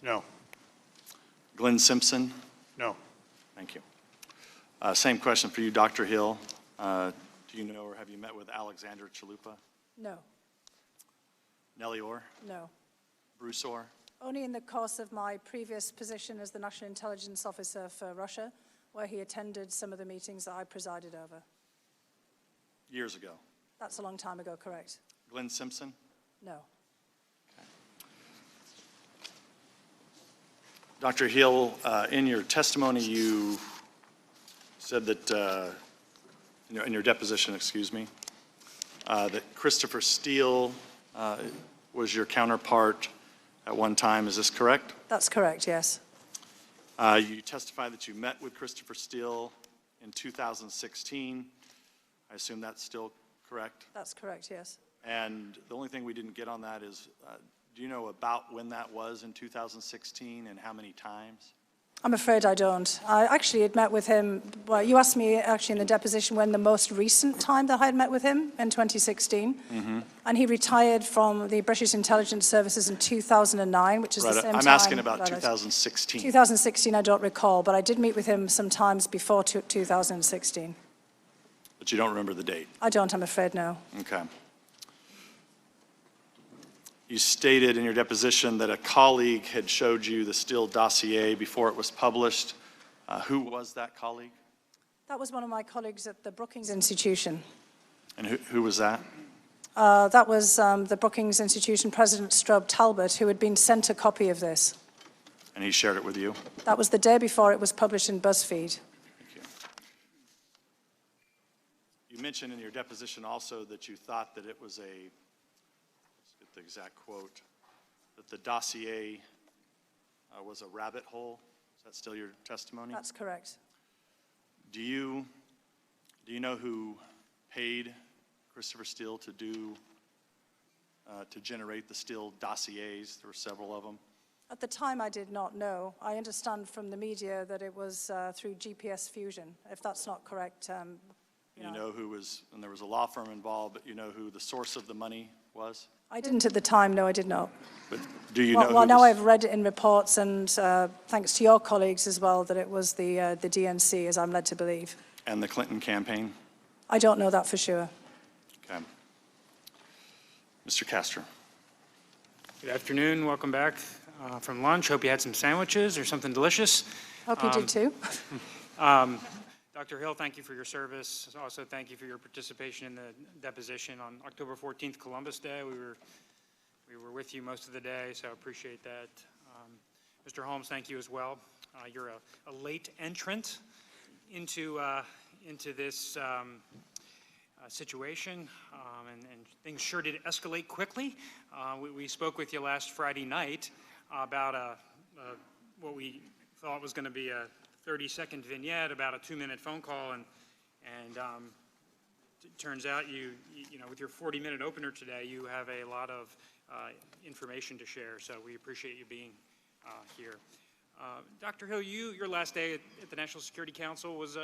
No. Glenn Simpson? No. Thank you. Same question for you, Dr. Hill. Do you know or have you met with Alexander Chalupa? No. Nellie Orr? No. Bruce Orr? Only in the course of my previous position as the National Intelligence Officer for Russia, where he attended some of the meetings that I presided over. Years ago. That's a long time ago, correct? Glenn Simpson? No. Okay. Dr. Hill, in your testimony, you said that, in your deposition, excuse me, that Christopher Steele was your counterpart at one time. Is this correct? That's correct, yes. You testified that you met with Christopher Steele in 2016. I assume that's still correct? That's correct, yes. And the only thing we didn't get on that is, do you know about when that was in 2016 and how many times? I'm afraid I don't. I actually had met with him, well, you asked me actually in the deposition when the most recent time that I had met with him, in 2016. Mm-hmm. And he retired from the British Intelligence Services in 2009, which is the same time. I'm asking about 2016. 2016, I don't recall, but I did meet with him sometimes before 2016. But you don't remember the date? I don't, I'm afraid, no. Okay. You stated in your deposition that a colleague had showed you the Steele dossier before it was published. Who was that colleague? That was one of my colleagues at the Brookings Institution. And who was that? That was the Brookings Institution President Strobe Talbot, who had been sent a copy of this. And he shared it with you? That was the day before it was published in BuzzFeed. Thank you. You mentioned in your deposition also that you thought that it was let's get the exact quote, that the dossier was a rabbit hole. Is that still your testimony? That's correct. Do you know who paid Christopher Steele to generate the Steele dossiers? There were several of them. At the time, I did not know. I understand from the media that it was through GPS Fusion. If that's not correct, you know who was, and there was a law firm involved, but you know who the source of the money was? I didn't at the time, no, I did not. But do you know who Well, now I've read it in reports, and thanks to your colleagues as well, that it was the DNC, as I'm led to believe. And the Clinton campaign? I don't know that for sure. Okay. Mr. Castro. Good afternoon. Welcome back from lunch. Hope you had some sandwiches or something delicious. Hope you did too. Dr. Hill, thank you for your service. Also, thank you for your participation in the deposition on October 14th, Columbus Day. We were with you most of the day, so I appreciate that. Mr. Holmes, thank you as well. You're a late entrant into this situation, and things sure did escalate quickly. We spoke with you last Friday night about what we thought was going to be a 30-second vignette about a 2-minute phone call, and it turns out you know, with your 40-minute opener today, you have a lot of information to share. So we appreciate you being here. Dr. Hill, your last day at the National Security Council was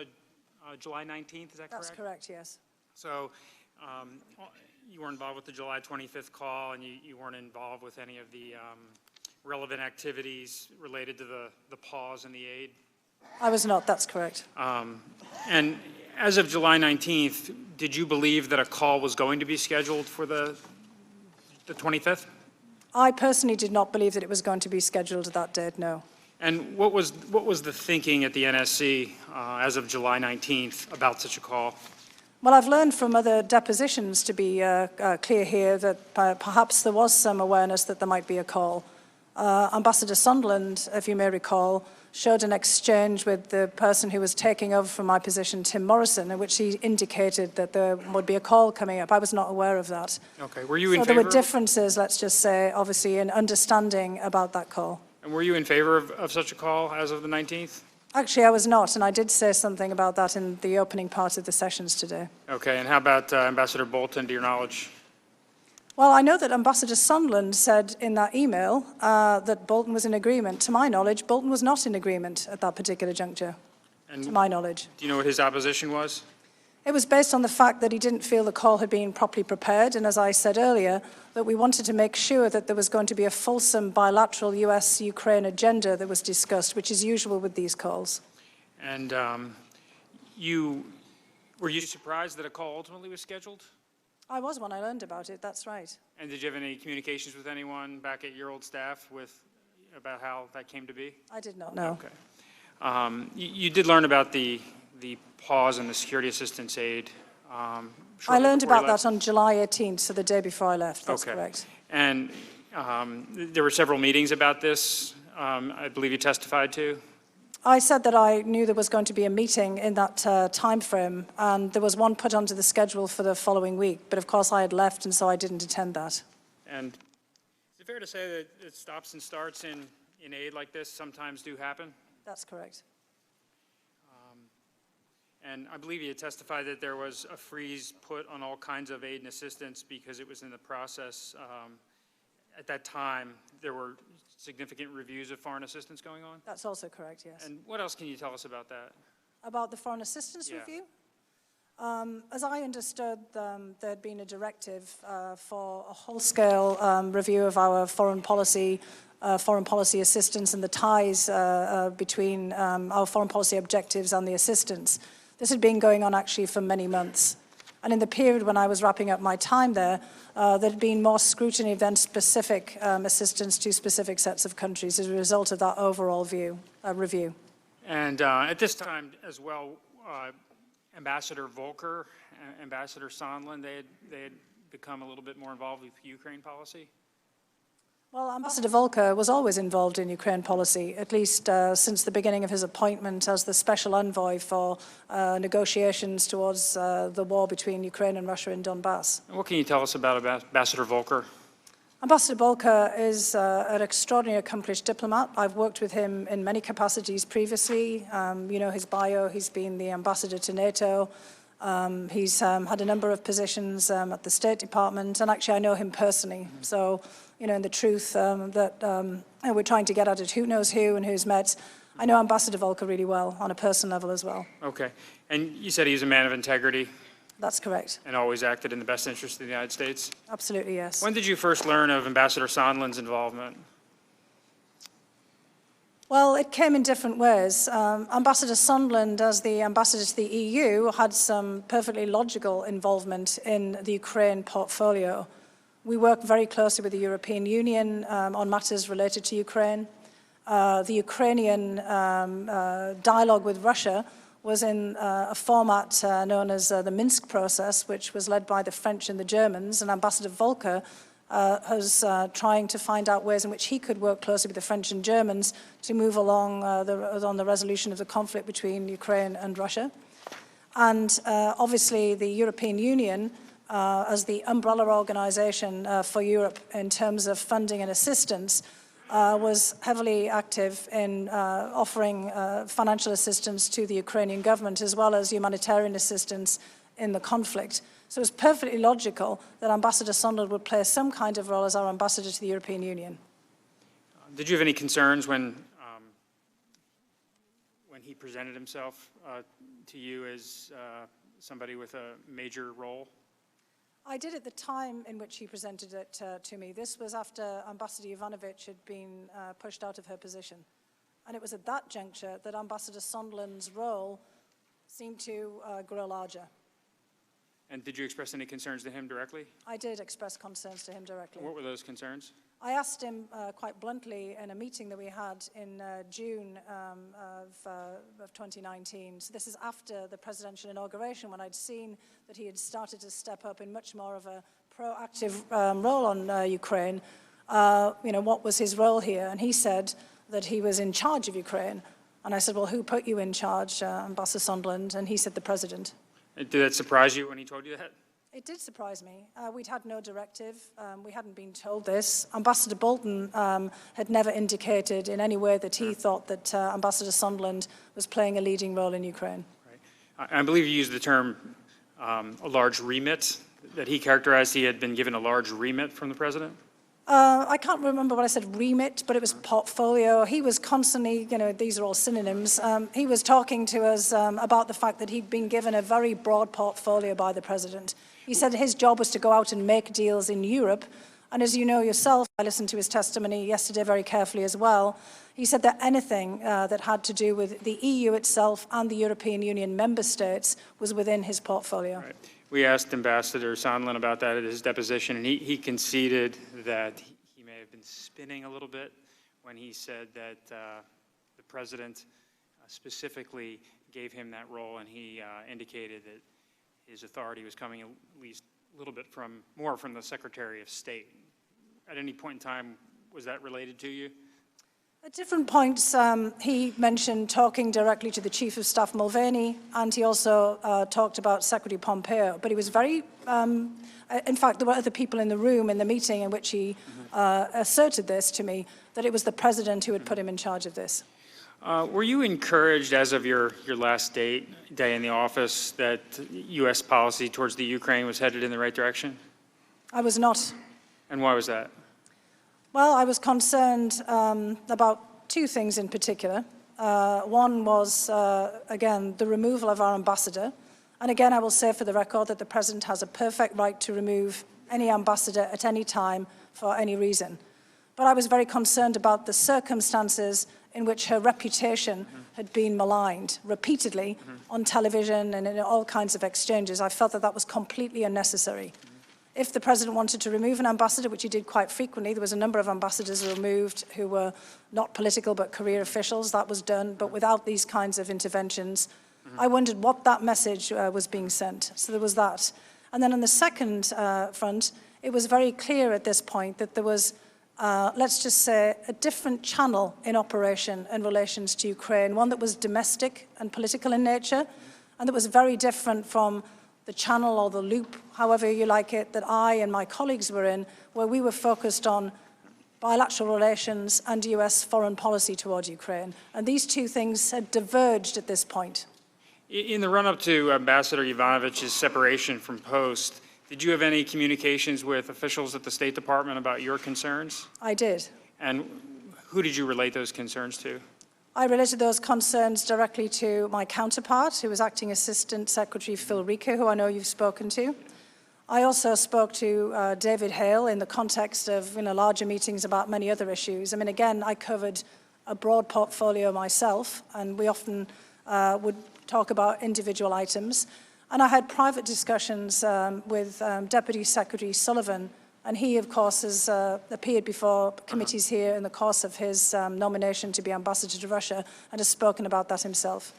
July 19th. Is that correct? That's correct. Yes. So you were involved with the July 25th call, and you weren't involved with any of the relevant activities related to the pause and the aid? I was not, that's correct. And as of July 19th, did you believe that a call was going to be scheduled for the 25th? I personally did not believe that it was going to be scheduled at that date, no. And what was the thinking at the NSC as of July 19th about such a call? Well, I've learned from other depositions, to be clear here, that perhaps there was some awareness that there might be a call. Ambassador Sondland, if you may recall, showed an exchange with the person who was taking over from my position, Tim Morrison, in which he indicated that there would be a call coming up. I was not aware of that. Okay. Were you in favor? favor? There were differences, let's just say, obviously, in understanding about that call. And were you in favor of such a call as of the 19th? Actually, I was not, and I did say something about that in the opening part of the sessions today. Okay. And how about Ambassador Bolton, to your knowledge? Well, I know that Ambassador Sondland said in that email that Bolton was in agreement. To my knowledge, Bolton was not in agreement at that particular juncture, to my knowledge. Do you know what his opposition was? It was based on the fact that he didn't feel the call had been properly prepared, and as I said earlier, that we wanted to make sure that there was going to be a fulsome bilateral US-Ukraine agenda that was discussed, which is usual with these calls. And were you surprised that a call ultimately was scheduled? I was when I learned about it, that's right. And did you have any communications with anyone back at your old staff about how that came to be? I did not know. Okay. You did learn about the pause in the security assistance aid. I learned about that on July 18th, so the day before I left, that's Okay. correct. And there were several meetings about this, I believe you testified to? I said that I knew there was going to be a meeting in that time frame, and there was one put onto the schedule for the following week, but of course I had left, and so I didn't attend that. And is it fair to say that stops and starts in aid like this sometimes do happen? That's correct. And I believe you testified that there was a freeze put on all kinds of aid and assistance because it was in the process. At that time, there were significant reviews of foreign assistance going on? That's also correct, yes. And what else can you tell us about that? About the foreign assistance Yeah. review? As I understood, there had been a directive for a whole-scale review of our foreign policy assistance and the ties between our foreign policy objectives and the assistance. This had been going on actually for many months. And in the period when I was wrapping up my time there, there had been more scrutiny than specific assistance to specific sets of countries as a result of that overall review. And at this time as well, Ambassador Volker, Ambassador Sondland, they had become a little bit more involved with Ukraine policy? Well, Ambassador Volker was always involved in Ukraine policy, at least since the beginning of his appointment as the special envoy for negotiations towards the war between Ukraine and Russia in Donbass. And what can you tell us about Ambassador Volker? Ambassador Volker is an extraordinarily accomplished diplomat. I've worked with him in many capacities previously. You know his bio, he's been the ambassador to NATO. He's had a number of positions at the State Department, and actually I know him personally. So, you know, in the truth that we're trying to get at it, who knows who and who's met. I know Ambassador Volker really well on a personal level as well. Okay. And you said he's a man of integrity That's correct. and always acted in the best interest of the United States? Absolutely, yes. When did you first learn of Ambassador Sondland's involvement? Well, it came in different ways. Ambassador Sondland, as the ambassador to the EU, had some perfectly logical involvement in the Ukraine portfolio. We work very closely with the European Union on matters related to Ukraine. The Ukrainian dialogue with Russia was in a format known as the Minsk process, which was led by the French and the Germans, and Ambassador Volker was trying to find out ways in which he could work closely with the French and Germans to move along on the resolution of the conflict between Ukraine and Russia. And obviously the European Union, as the umbrella organization for Europe in terms of funding and assistance, was heavily active in offering financial assistance to the Ukrainian government as well as humanitarian assistance in the conflict. So it was perfectly logical that Ambassador Sondland would play some kind of role as our ambassador to the European Union. Did you have any concerns when he presented himself to you as somebody with a major role? I did at the time in which he presented it to me. This was after Ambassador Yovanovitch had been pushed out of her position. And it was at that juncture that Ambassador Sondland's role seemed to grow larger. And did you express any concerns to him directly? I did express concerns to him directly. What were those concerns? I asked him quite bluntly in a meeting that we had in June of 2019. So this is after the presidential inauguration, when I'd seen that he had started to step up in much more of a proactive role on Ukraine. You know, what was his role here? And he said that he was in charge of Ukraine. And I said, well, who put you in charge, Ambassador Sondland? And he said, the president. Did that surprise you when he told you that? It did surprise me. We'd had no directive. We hadn't been told this. Ambassador Bolton had never indicated in any way that he thought that Ambassador Sondland was playing a leading role in Ukraine. Right. I believe you used the term a large remit, that he characterized he had been given a large remit from the president? I can't remember what I said, remit, but it was portfolio. He was constantly, these are all synonyms, he was talking to us about the fact that he'd been given a very broad portfolio by the president. He said his job was to go out and make deals in Europe. And as you know yourself, I listened to his testimony yesterday very carefully as well. He said that anything that had to do with the EU itself and the European Union member states was within his portfolio. Right. We asked Ambassador Sondland about that at his deposition, and he conceded that he may have been spinning a little bit when he said that the president specifically gave him that role, and he indicated that his authority was coming at least a little bit more from the Secretary of State. At any point in time, was that related to you? At different points, he mentioned talking directly to the Chief of Staff Mulvaney, and he also talked about Secretary Pompeo. But he was very, in fact, there were other people in the room in the meeting in which he asserted this to me, that it was the president who had put him in charge of this. Were you encouraged, as of your last day in the office, that U.S. policy towards the Ukraine was headed in the right direction? I was not. And why was that? Well, I was concerned about two things in particular. One was, again, the removal of our ambassador. And again, I will say for the record that the president has a perfect right to remove any ambassador at any time for any reason. But I was very concerned about the circumstances in which her reputation had been maligned repeatedly on television and in all kinds of exchanges. I felt that that was completely unnecessary. If the president wanted to remove an ambassador, which he did quite frequently, there was a number of ambassadors removed who were not political but career officials, that was done, but without these kinds of interventions. I wondered what that message was being sent. So there was that. And then on the second front, it was very clear at this point that there was, let's just say, a different channel in operation in relations to Ukraine, one that was domestic and political in nature, and that was very different from the channel or the loop, however you like it, that I and my colleagues were in, where we were focused on bilateral relations and US foreign policy toward Ukraine. And these two things had diverged at this point. In the run-up to Ambassador Yovanovitch's separation from post, did you have any communications with officials at the State Department about your concerns? I did. And who did you relate those concerns to? I related those concerns directly to my counterpart, who was Acting Assistant Secretary Phil Rieker, who I know you've spoken to. I also spoke to David Hale in the context of larger meetings about many other issues. I mean, again, I covered a broad portfolio myself, and we often would talk about individual items. And I had private discussions with Deputy Secretary Sullivan, and he, of course, has appeared before committees here in the course of his nomination to be ambassador to Russia and has spoken about that himself.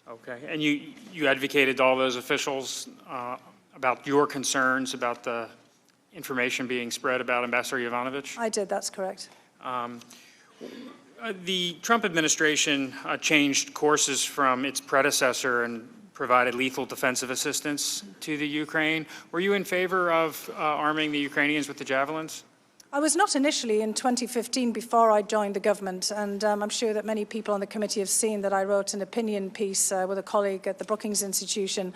Okay. And you advocated to all those officials about your concerns about the information being spread about Ambassador Yovanovitch? I did, that's correct. The Trump administration changed courses from its predecessor and provided lethal defensive assistance to the Ukraine. Were you in favor of arming the Ukrainians with the javelins? I was not initially in 2015 before I joined the government, and I'm sure that many people on the committee have seen that I wrote an opinion piece with a colleague at the Brookings Institution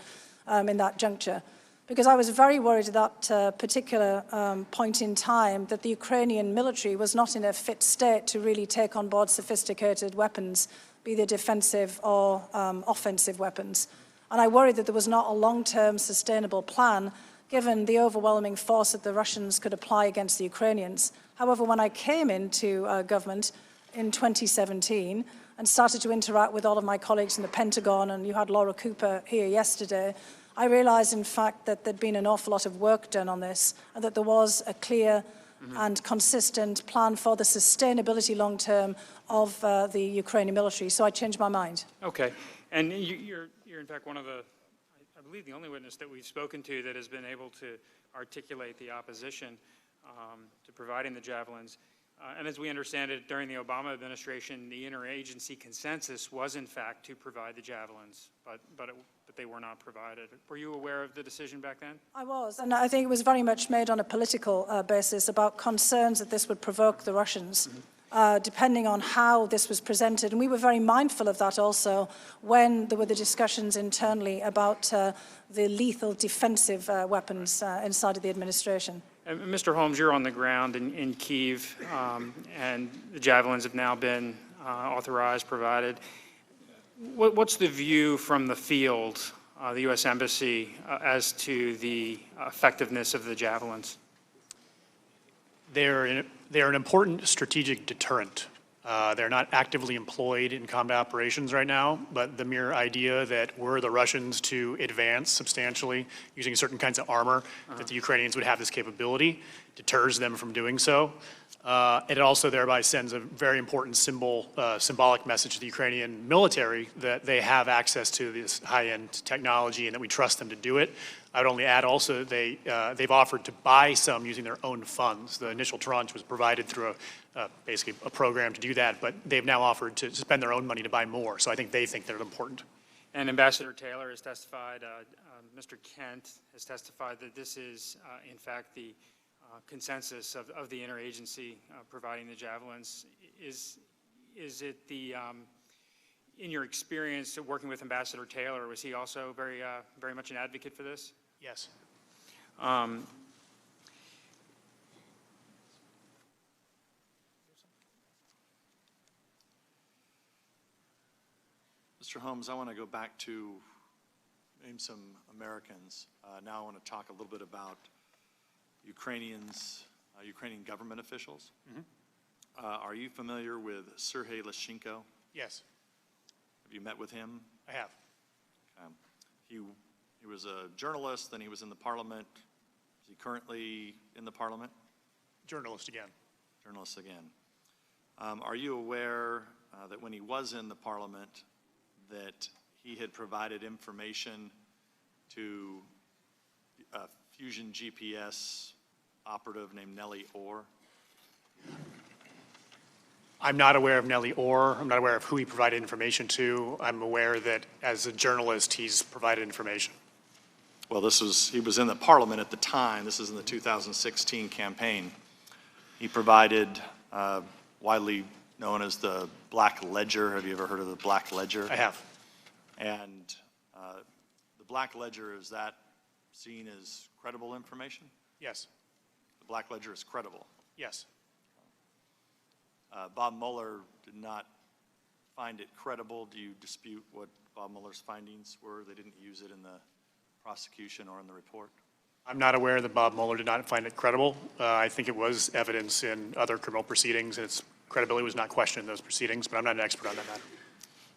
in that juncture, because I was very worried at that particular point in time that the Ukrainian military was not in a fit state to really take on board sophisticated weapons, be they defensive or offensive weapons. And I worried that there was not a long-term sustainable plan given the overwhelming force that the Russians could apply against the Ukrainians. However, when I came into government in 2017 and started to interact with all of my colleagues in the Pentagon, and you had Laura Cooper here yesterday, I realized, in fact, that there'd been an awful lot of work done on this and that there was a clear and consistent plan for the sustainability long-term of the Ukrainian military. So I changed my mind. Okay. And you're in fact one of the, I believe, the only witness that we've spoken to that has been able to articulate the opposition to providing the javelins. And as we understand it, during the Obama administration, the interagency consensus was, in fact, to provide the javelins, but they were not provided. Were you aware of the decision back then? I was, and I think it was very much made on a political basis about concerns that this would provoke the Russians, depending on how this was presented. And we were very mindful of that also when there were the discussions internally about the lethal defensive weapons inside of the administration. Mr. Holmes, you're on the ground in Kyiv, and the Javelins have now been authorized, provided. What's the view from the field, the U.S. Embassy, as to the effectiveness of the Javelins? They're an important strategic deterrent. They're not actively employed in combat operations right now, but the mere idea that were the Russians to advance substantially using certain kinds of armor, that the Ukrainians would have this capability, deters them from doing so. It also thereby sends a very important symbolic message to the Ukrainian military that they have access to this high-end technology and that we trust them to do it. I would only add also they've offered to buy some using their own funds. The initial tranche was provided through basically a program to do that, but they've now offered to spend their own money to buy more. So I think they think they're important. And Ambassador Taylor has testified, Mr. Kent has testified that this is, in fact, the consensus of the interagency providing the Javelins. Is it the, in your experience working with Ambassador Taylor, was he also very much an advocate for this? Yes. Mr. Holmes, I want to go back to name some Americans. Now I want to talk a little bit about Ukrainian government officials. Mm-hmm. Are you familiar with Sergei Leshchenko? Yes. Have you met with him? I have. He was a journalist, then he was in the parliament. Is he currently in the parliament? Journalist again. Journalist again. Are you aware that when he was in the parliament that he had provided information to a Fusion GPS operative named Nellie Orr? I'm not aware of Nellie Orr. I'm not aware of who he provided information to. I'm aware that as a journalist, he's provided information. Well, he was in the parliament at the time. This is in the 2016 campaign. He provided, widely known as the Black Ledger. Have you ever heard of the Black Ledger? I have. And the Black Ledger, is that seen as credible information? Yes. The Black Ledger is credible. Yes. Bob Mueller did not find it credible. Do you dispute what Bob Mueller's findings were? They didn't use it in the prosecution or in the report? I'm not aware that Bob Mueller did not find it credible. I think it was evidence in other criminal proceedings, and its credibility was not questioned in those proceedings, but I'm not an expert on that matter.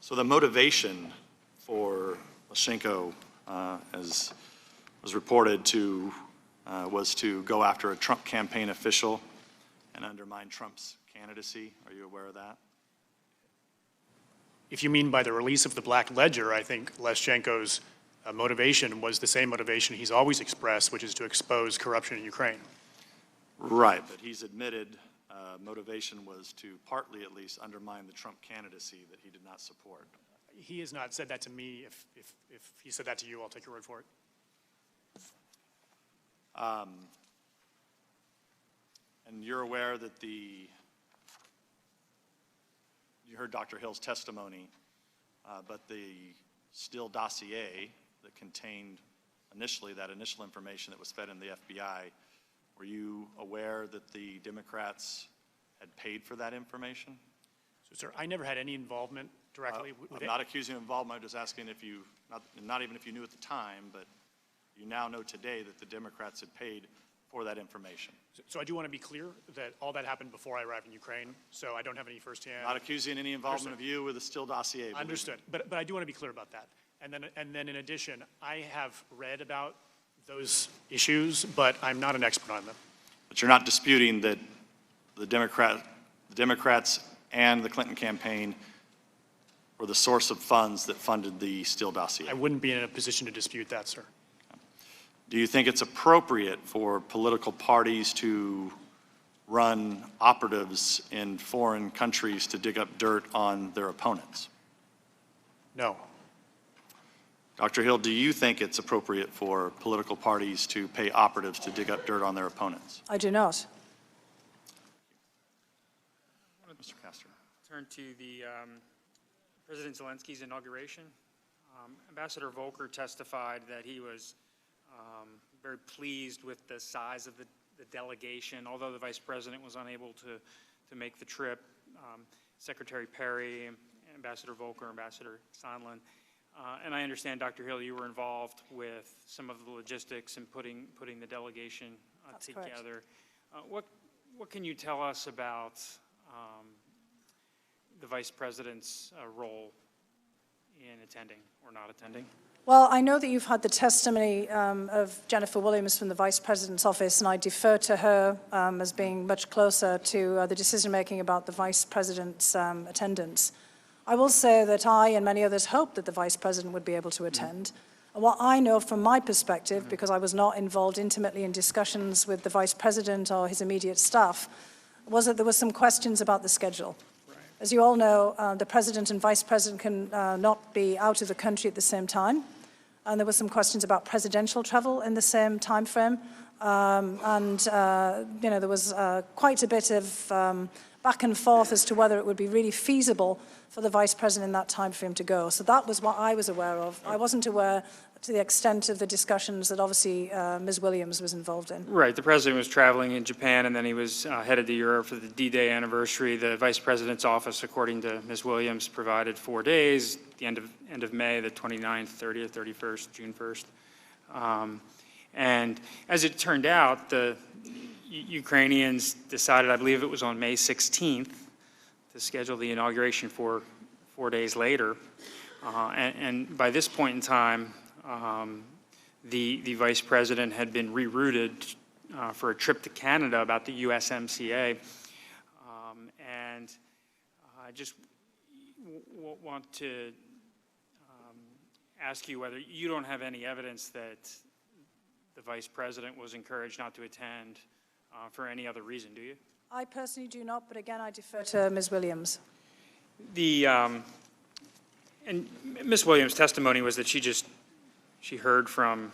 So the motivation for Leshchenko, as was reported to, was to go after a Trump campaign official and undermine Trump's candidacy. Are you aware of that? If you mean by the release of the Black Ledger, I think Leshchenko's motivation was the same motivation he's always expressed, which is to expose corruption in Ukraine. Right, but he's admitted motivation was to partly at least undermine the Trump candidacy that he did not support. He has not said that to me. If he said that to you, I'll take your word for it. And you're aware that you heard Dr. Hill's testimony, but the Steele dossier that contained that initial information that was fed in the FBI, were you aware that the Democrats had paid for that information? So, sir, I never had any involvement directly with I'm not accusing you of involvement. I'm just asking if you, not even if you knew at the time, but you now know today that the Democrats had paid for that information. So I do want to be clear that all that happened before I arrived in Ukraine, so I don't have any firsthand. Not accusing any involvement of you with the Steele dossier. Understood, but I do want to be clear about that. And then in addition, I have read about those issues, but I'm not an expert on them. But you're not disputing that the Democrats and the Clinton campaign were the source of funds that funded the Steele dossier? I wouldn't be in a position to dispute that, sir. Do you think it's appropriate for political parties to run operatives in foreign countries to dig up dirt on their opponents? No. Dr. Hill, do you think it's appropriate for political parties to pay operatives to dig up dirt on their opponents? I do not. Mr. Castor. Turn to the President Zelensky's inauguration. Ambassador Volker testified that he was very pleased with the size of the the delegation, although the Vice President was unable to make the trip, Secretary Perry, Ambassador Volker, Ambassador Sondland, and I understand, Dr. Hill, you were involved with some of the logistics and putting the delegation That's together. What can you tell us about the Vice President's role in attending or not attending? Well, I know that you've had the testimony of Jennifer Williams from the Vice President's office, and I defer to her as being much closer to the decision-making about the Vice President's attendance. I will say that I and many others hoped that the Vice President would be able to attend. And what I know from my perspective, because I was not involved intimately in discussions with the Vice President or his immediate staff, was that there were some questions about the schedule. Right. As you all know, the President and Vice President can not be out of the country at the same time. And there were some questions about presidential travel in the same time frame. There was quite a bit of back and forth as to whether it would be really feasible for the Vice President in that time frame to go. So that was what I was aware of. I wasn't aware to the extent of the discussions that obviously Ms. Williams was involved in. Right. The President was traveling in Japan, and then he was headed to Europe for the D-Day anniversary. The Vice President's office, according to Ms. Williams, provided 4 days, the end of May, the 29th, 30th, 31st, June 1st. And as it turned out, the Ukrainians decided, I believe it was on May 16th, to schedule the inauguration for 4 days later. And by this point in time, the Vice President had been rerouted for a trip to Canada about the USMCA. And I just want to ask you whether you don't have any evidence that the Vice President was encouraged not to attend for any other reason, do you? I personally do not, but again, I defer to Ms. Williams. And Ms. Williams' testimony was that she heard from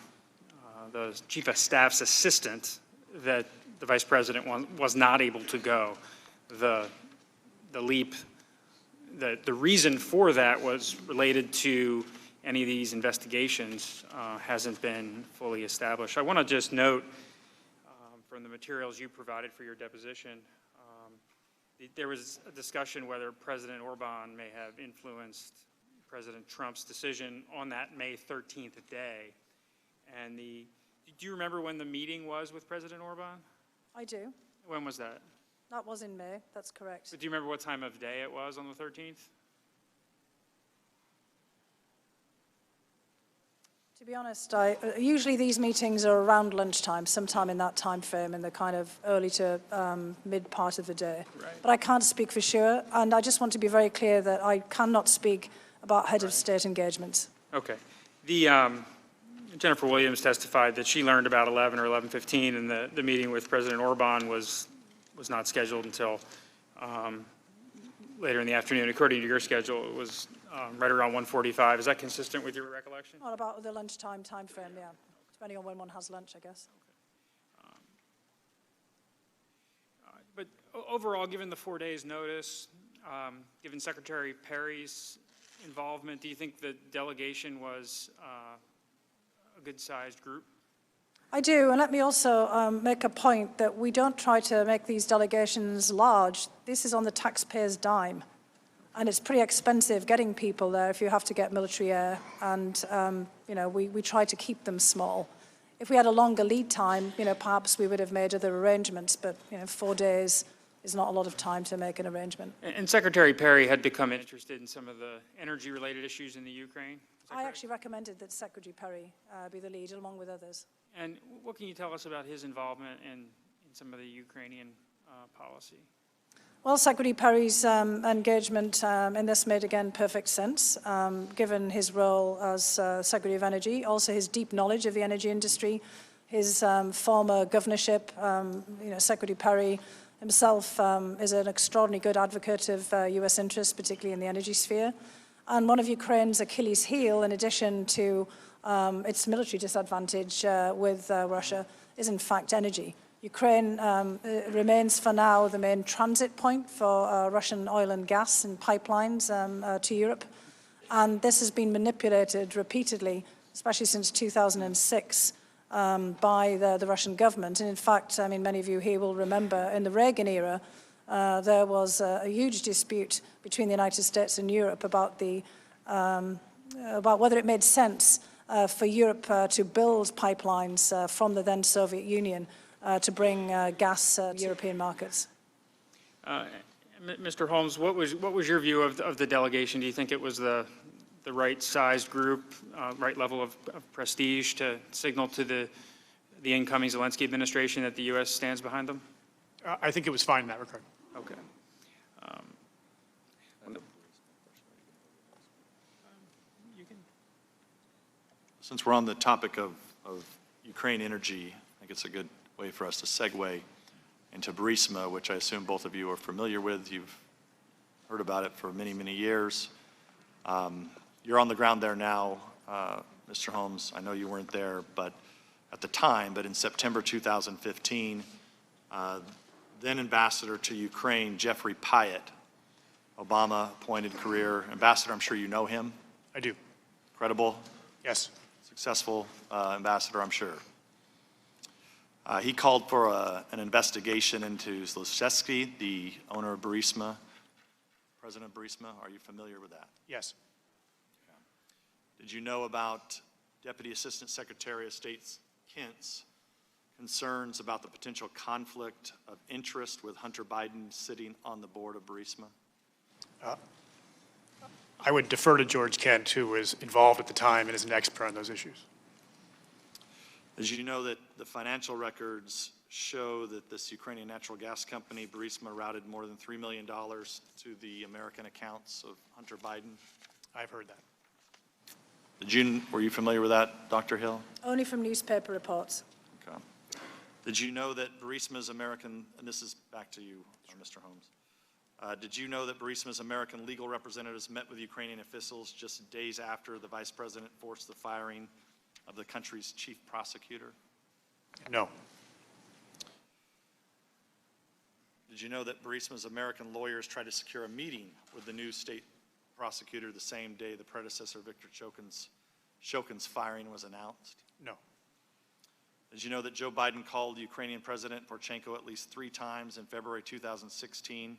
the Chief of Staff's assistant that the Vice President was not able to go. The reason for that was related to any of these investigations hasn't been fully established. I want to just note from the materials you provided for your deposition, there was a discussion whether President Orban may have influenced President Trump's decision on that May 13th day. And do you remember when the meeting was with President Orban? I do. When was that? That was in May, that's correct. But do you remember what time of day it was on the 13th? To be honest, usually these meetings are around lunchtime, sometime in that time frame, in the kind of early to mid part of the day. Right. But I can't speak for sure, and I just want to be very clear that I cannot speak about head of state engagements. Okay. Jennifer Williams testified that she learned about 11 or 11:15, and the meeting with President Orban was not scheduled until later in the afternoon. According to your schedule, it was right around 1:45. Is that consistent with your recollection? Well, about the lunchtime time frame, yeah. Depending on when one has lunch, I guess. Okay. But overall, given the 4 days' notice, given Secretary Perry's involvement, do you think the delegation was a good-sized group? I do, and let me also make a point that we don't try to make these delegations large. This is on the taxpayer's dime, and it's pretty expensive getting people there if you have to get military air, and we try to keep them small. If we had a longer lead time, perhaps we would have made other arrangements, but 4 days is not a lot of time to make an arrangement. And Secretary Perry had become interested in some of the energy-related issues in the Ukraine? I actually recommended that Secretary Perry be the lead, along with others. And what can you tell us about his involvement in some of the Ukrainian policy? Well, Secretary Perry's engagement in this made, again, perfect sense, given his role as Secretary of Energy, also his deep knowledge of the energy industry, his former governorship. Secretary Perry himself is an extraordinarily good advocate of U.S. interests, particularly in the energy sphere. And one of Ukraine's Achilles' heel, in addition to its military disadvantage with Russia, is in fact energy. Ukraine remains for now the main transit point for Russian oil and gas and pipelines to Europe. And this has been manipulated repeatedly, especially since 2006, by the Russian government. And in fact, I mean, many of you here will remember in the Reagan era, there was a huge dispute between the United States and Europe about about whether it made sense for Europe to build pipelines from the then Soviet Union to bring gas to European markets. Mr. Holmes, what was your view of the delegation? Do you think it was the right-sized group, right level of prestige to signal to the incoming Zelensky administration that the U.S. stands behind them? I think it was fine in that regard. Okay. Since we're on the topic of Ukraine energy, I think it's a good way for us to segue into Burisma, which I assume both of you are familiar with. You've heard about it for many, many years. You're on the ground there now, Mr. Holmes. I know you weren't there but at the time, but in September 2015, then Ambassador to Ukraine, Jeffrey Pyatt, Obama-appointed career ambassador. I'm sure you know him. I do. Credible, Yes. successful ambassador, I'm sure. He called for an investigation into Zlochevsky, the owner of Burisma, President of Burisma. Are you familiar with that? Yes. Did you know about Deputy Assistant Secretary of State Kent's concerns about the potential conflict of interest with Hunter Biden sitting on the board of Burisma? I would defer to George Kent, who was involved at the time and is an expert on those issues. Did you know that the financial records show that this Ukrainian natural gas company, Burisma, routed more than $3 million to the American accounts of Hunter Biden? I've heard that. Were you familiar with that, Dr. Hill? Only from newspaper reports. Okay. Did you know that Burisma's American, and this is back to you, Mr. Holmes. Did you know that Burisma's American legal representatives met with Ukrainian officials just days after the vice president forced the firing of the country's chief prosecutor? No. Did you know that Burisma's American lawyers tried to secure a meeting with the new state prosecutor the same day the predecessor Victor Shokin's firing was announced? No. Did you know that Joe Biden called Ukrainian President Poroshenko at least 3 times in February 2016,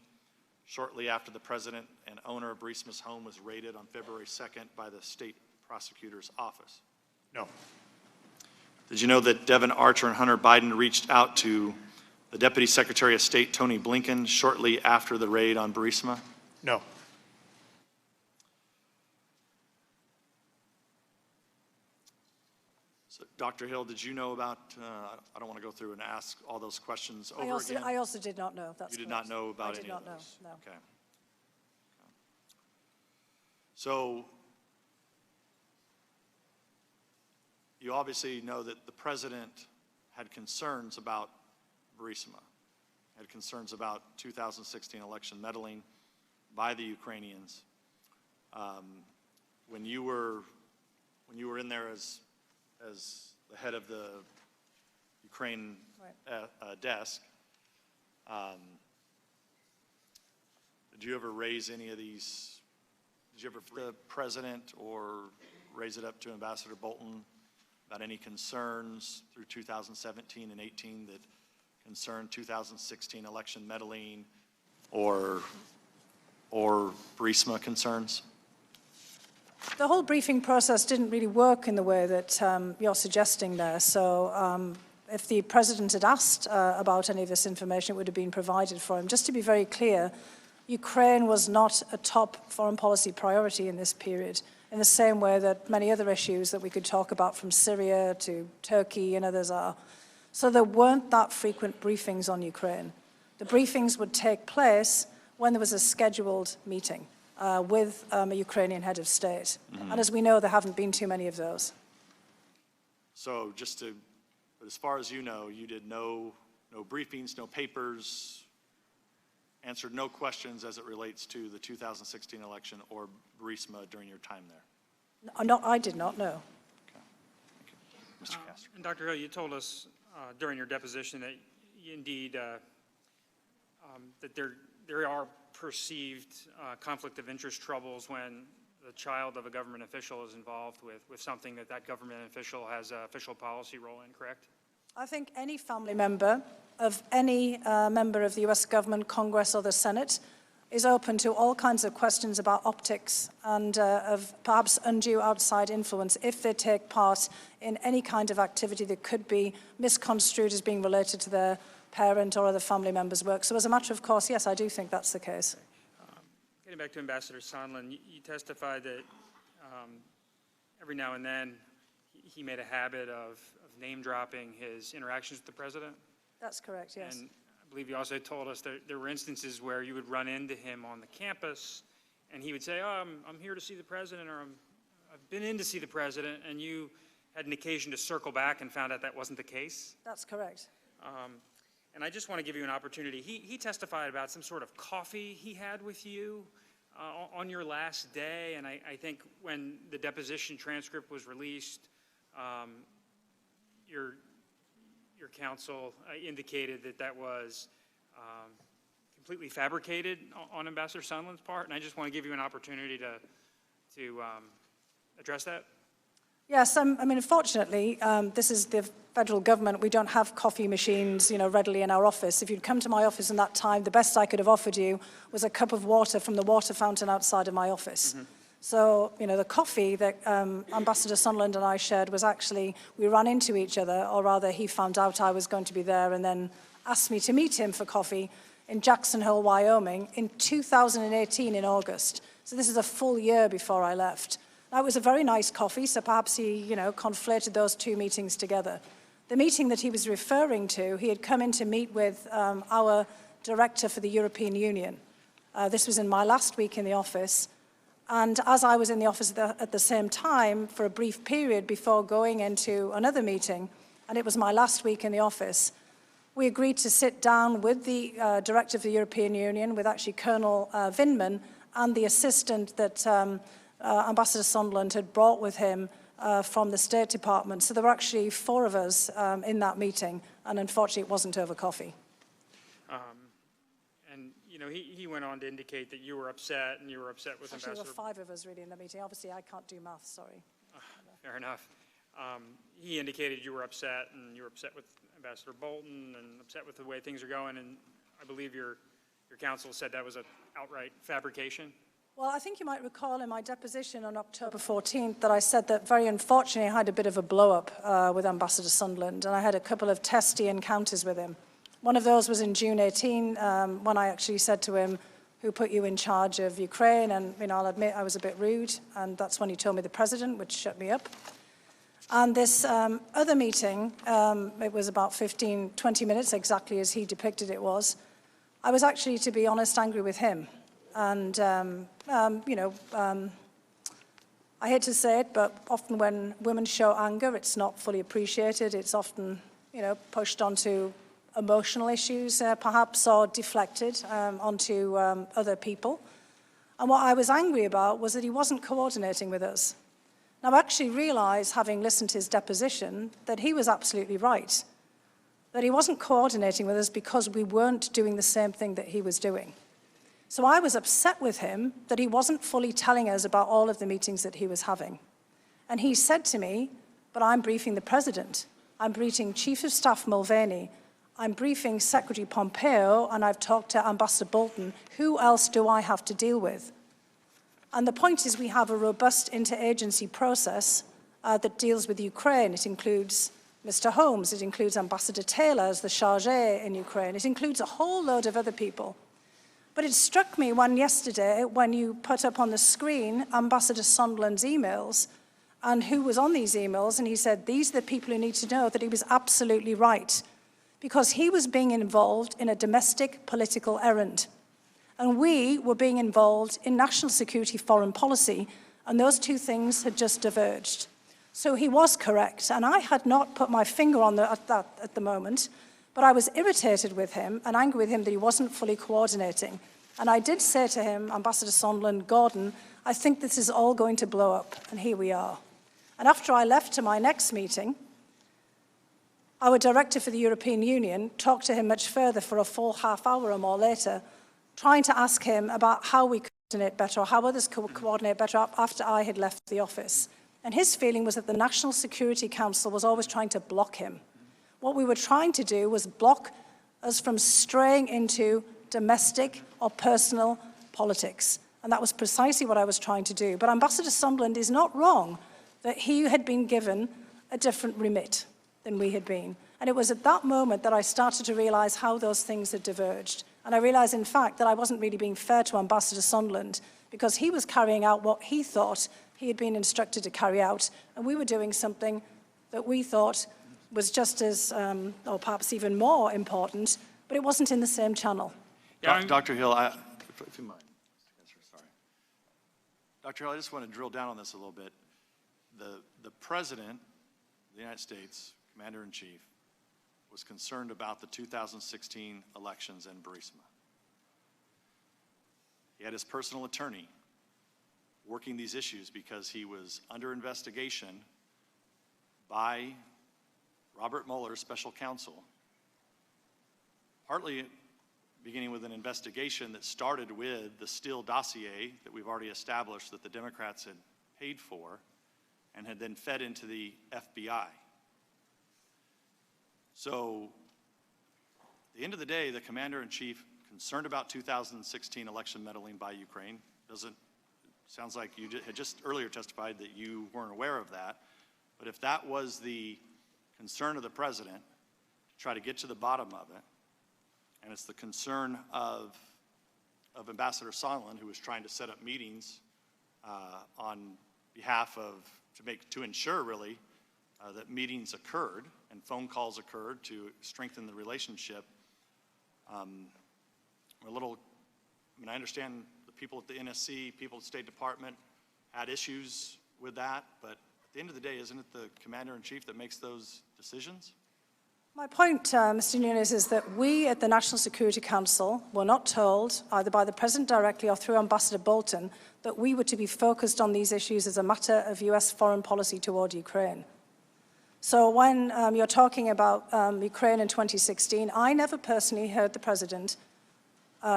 shortly after the president and owner of Burisma's home was raided on February 2nd by the state prosecutor's office? No. Did you know that Devin Archer and Hunter Biden reached out to the Deputy Secretary of State, Tony Blinken, shortly after the raid on Burisma? No. So, Dr. Hill, did you know about, I don't want to go through and ask all those questions over again. I also did not know. That's You did correct. not know about I did any not of know, those? no. Okay. So, you obviously know that the president had concerns about Burisma, had concerns about 2016 election meddling by the Ukrainians. When you were in there as the head of the Ukraine desk, did you ever raise any of these? Did you ever the president or raise it up to Ambassador Bolton about any concerns through 2017 and 18 that concerned 2016 election meddling or Burisma concerns? The whole briefing process didn't really work in the way that you're suggesting there. So if the president had asked about any of this information, it would have been provided for him. Just to be very clear, Ukraine was not a top foreign policy priority in this period, in the same way that many other issues that we could talk about, from Syria to Turkey and others, are. So there weren't that frequent briefings on Ukraine. The briefings would take place when there was a scheduled meeting with a Ukrainian head of state. Mm-hmm. And as we know, there haven't been too many of those. So but as far as you know, you did no briefings, no papers, answered no questions as it relates to the 2016 election or Burisma during your time there? No, I did not know. Okay. Thank you. Mr. Castro. And Dr. Hill, you told us during your deposition that indeed that there are perceived conflict of interest troubles when the child of a government official is involved with something that government official has an official policy role in, correct? I think any family member of any member of the US government, Congress or the Senate is open to all kinds of questions about optics and of perhaps undue outside influence if they take part in any kind of activity that could be misconstrued as being related to their parent or other family member's work. So as a matter of course, yes, I do think that's the case. Getting back to Ambassador Sondland, you testified that every now and then he made a habit of name-dropping his interactions with the president. That's correct, yes. And I believe you also told us that there were instances where you would run into him on the campus, and he would say, "Oh, I'm here to see the president," or "I've been in to see the president," and you had an occasion to circle back and found out that wasn't the case. That's correct. And I just want to give you an opportunity. He testified about some sort of coffee he had with you on your last day, and I think when the deposition transcript was released, your counsel indicated that was completely fabricated on Ambassador Sondland's part, and I just want to give you an opportunity to address that. Yes, I mean, unfortunately, this is the federal government. We don't have coffee machines, readily in our office. If you'd come to my office in that time, the best I could have offered you was a cup of water from the water fountain outside of my office. Mm-hmm. So, the coffee that Ambassador Sondland and I shared was actually, we ran into each other, or rather he found out I was going to be there and then asked me to meet him for coffee in Jackson Hole, Wyoming in 2018 in August. So this is a full year before I left. That was a very nice coffee, so perhaps he, conflated those two meetings together. The meeting that he was referring to, he had come in to meet with our director for the European Union. This was in my last week in the office. And as I was in the office at the same time for a brief period before going into another meeting, and it was my last week in the office, we agreed to sit down with the director of the European Union, with actually Colonel Vindman, and the assistant that Ambassador Sondland had brought with him from the State Department. So there were actually 4 of us in that meeting, and unfortunately it wasn't over coffee. And he went on to indicate that you were upset, and you were upset with Actually, Ambassador... there were 5 of us really in the meeting. Obviously, I can't do math, sorry. Fair enough. He indicated you were upset, and you were upset with Ambassador Bolton, and upset with the way things are going, and I believe your counsel said that was an outright fabrication. Well, I think you might recall in my deposition on October 14th that I said that very unfortunately I had a bit of a blow-up with Ambassador Sondland, and I had a couple of testy encounters with him. One of those was in June 18, when I actually said to him, "Who put you in charge of Ukraine?" And I'll admit I was a bit rude, and that's when he told me the president, which shut me up. And this other meeting, it was about 15, 20 minutes, exactly as he depicted it was. I was actually, to be honest, angry with him. And, I hate to say it, but often when women show anger, it's not fully appreciated. It's often, pushed onto emotional issues, perhaps, or deflected onto other people. And what I was angry about was that he wasn't coordinating with us. Now, I actually realized, having listened to his deposition, that he was absolutely right, that he wasn't coordinating with us because we weren't doing the same thing that he was doing. So I was upset with him that he wasn't fully telling us about all of the meetings that he was having. And he said to me, "But I'm briefing the president. I'm briefing Chief of Staff Mulvaney. I'm briefing Secretary Pompeo, and I've talked to Ambassador Bolton. Who else do I have to deal with?" And the point is, we have a robust interagency process that deals with Ukraine. It includes Mr. Holmes. It includes Ambassador Taylor as the chargé in Ukraine. It includes a whole load of other people. But it struck me yesterday when you put up on the screen Ambassador Sondland's emails and who was on these emails, and he said, "These are the people who need to know," that he was absolutely right, because he was being involved in a domestic political errand. And we were being involved in national security foreign policy, and those two things had just diverged. So he was correct, and I had not put my finger on that at the moment, but I was irritated with him and angry with him that he wasn't fully coordinating. And I did say to him, "Ambassador Sondland, Gordon, I think this is all going to blow up," and here we are. And after I left to my next meeting, our director for the European Union talked to him much further for a full half hour or more later, trying to ask him about how we could coordinate better, or how others could coordinate better after I had left the office. And his feeling was that the National Security Council was always trying to block him. What we were trying to do was block us from straying into domestic or personal politics. And that was precisely what I was trying to do. But Ambassador Sondland is not wrong that he had been given a different remit than we had been. And it was at that moment that I started to realize how those things had diverged. And I realized, in fact, that I wasn't really being fair to Ambassador Sondland because he was carrying out what he thought he had been instructed to carry out, and we were doing something that we thought was just as, or perhaps even more important, but it wasn't in the same channel. Yeah, Dr. Hill, if you mind. Sorry. Dr. Hill, I just want to drill down on this a little bit. The President of the United States, Commander-in-Chief, was concerned about the 2016 elections in Burisma. He had his personal attorney working these issues because he was under investigation by Robert Mueller's special counsel, partly beginning with an investigation that started with the Steele dossier that we've already established that the Democrats had paid for and had then fed into the FBI. So at the end of the day, the Commander-in-Chief, concerned about 2016 election meddling by Ukraine, sounds like you had just earlier testified that you weren't aware of that, but if that was the concern of the President, to try to get to the bottom of it, and it's the concern of Ambassador Sondland, who was trying to set up meetings on behalf of, to ensure really that meetings occurred and phone calls occurred to strengthen the relationship. I understand the people at the NSC, people at the State Department had issues with that, but at the end of the day, isn't it the Commander-in-Chief that makes those decisions? My point, Mr. Nunes, is that we at the National Security Council were not told, either by the President directly or through Ambassador Bolton, that we were to be focused on these issues as a matter of US foreign policy toward Ukraine. So when you're talking about Ukraine in 2016, I never personally heard the President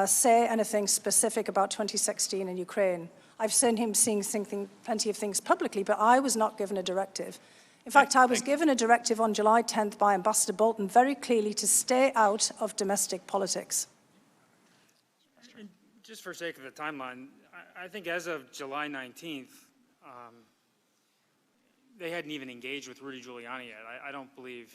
say anything specific about 2016 in Ukraine. I've seen him saying plenty of things publicly, but I was not given a directive. In fact, I was given a directive on July 10th by Ambassador Bolton very clearly to stay out of domestic politics. just for sake of the timeline, I think as of July 19th, they hadn't even engaged with Rudy Giuliani yet. I don't believe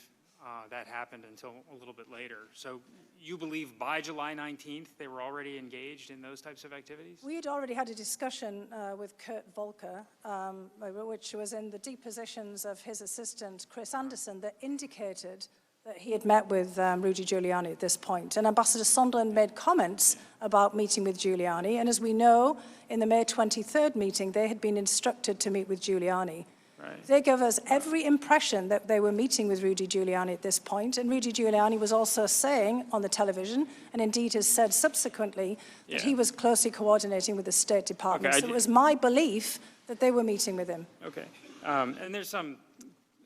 that happened until a little bit later. So you believe by July 19th they were already engaged in those types of activities? We had already had a discussion with Kurt Volker, which was in the depositions of his assistant, Chris Anderson, that indicated that he had met with Rudy Giuliani at this point. And Ambassador Sondland made comments about meeting with Giuliani. And as we know, in the May 23rd meeting, they had been instructed to meet with Giuliani. Right. They gave us every impression that they were meeting with Rudy Giuliani at this point, and Rudy Giuliani was also saying on the television, and indeed has said subsequently, that he was closely coordinating with the State Department. Okay, so it was my belief that they were meeting with him. Okay. And there's some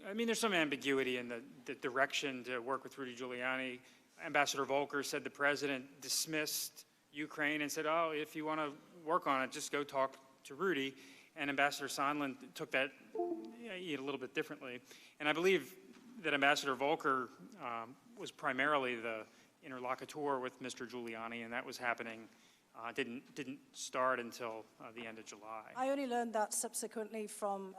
ambiguity in the direction to work with Rudy Giuliani. Ambassador Volker said the president dismissed Ukraine and said, oh, if you want to work on it, just go talk to Rudy. And Ambassador Sondland took that a little bit differently. And I believe that Ambassador Volker was primarily the interlocutor with Mr. Giuliani, and that was happening, didn't start until the end of July. I only learned that subsequently from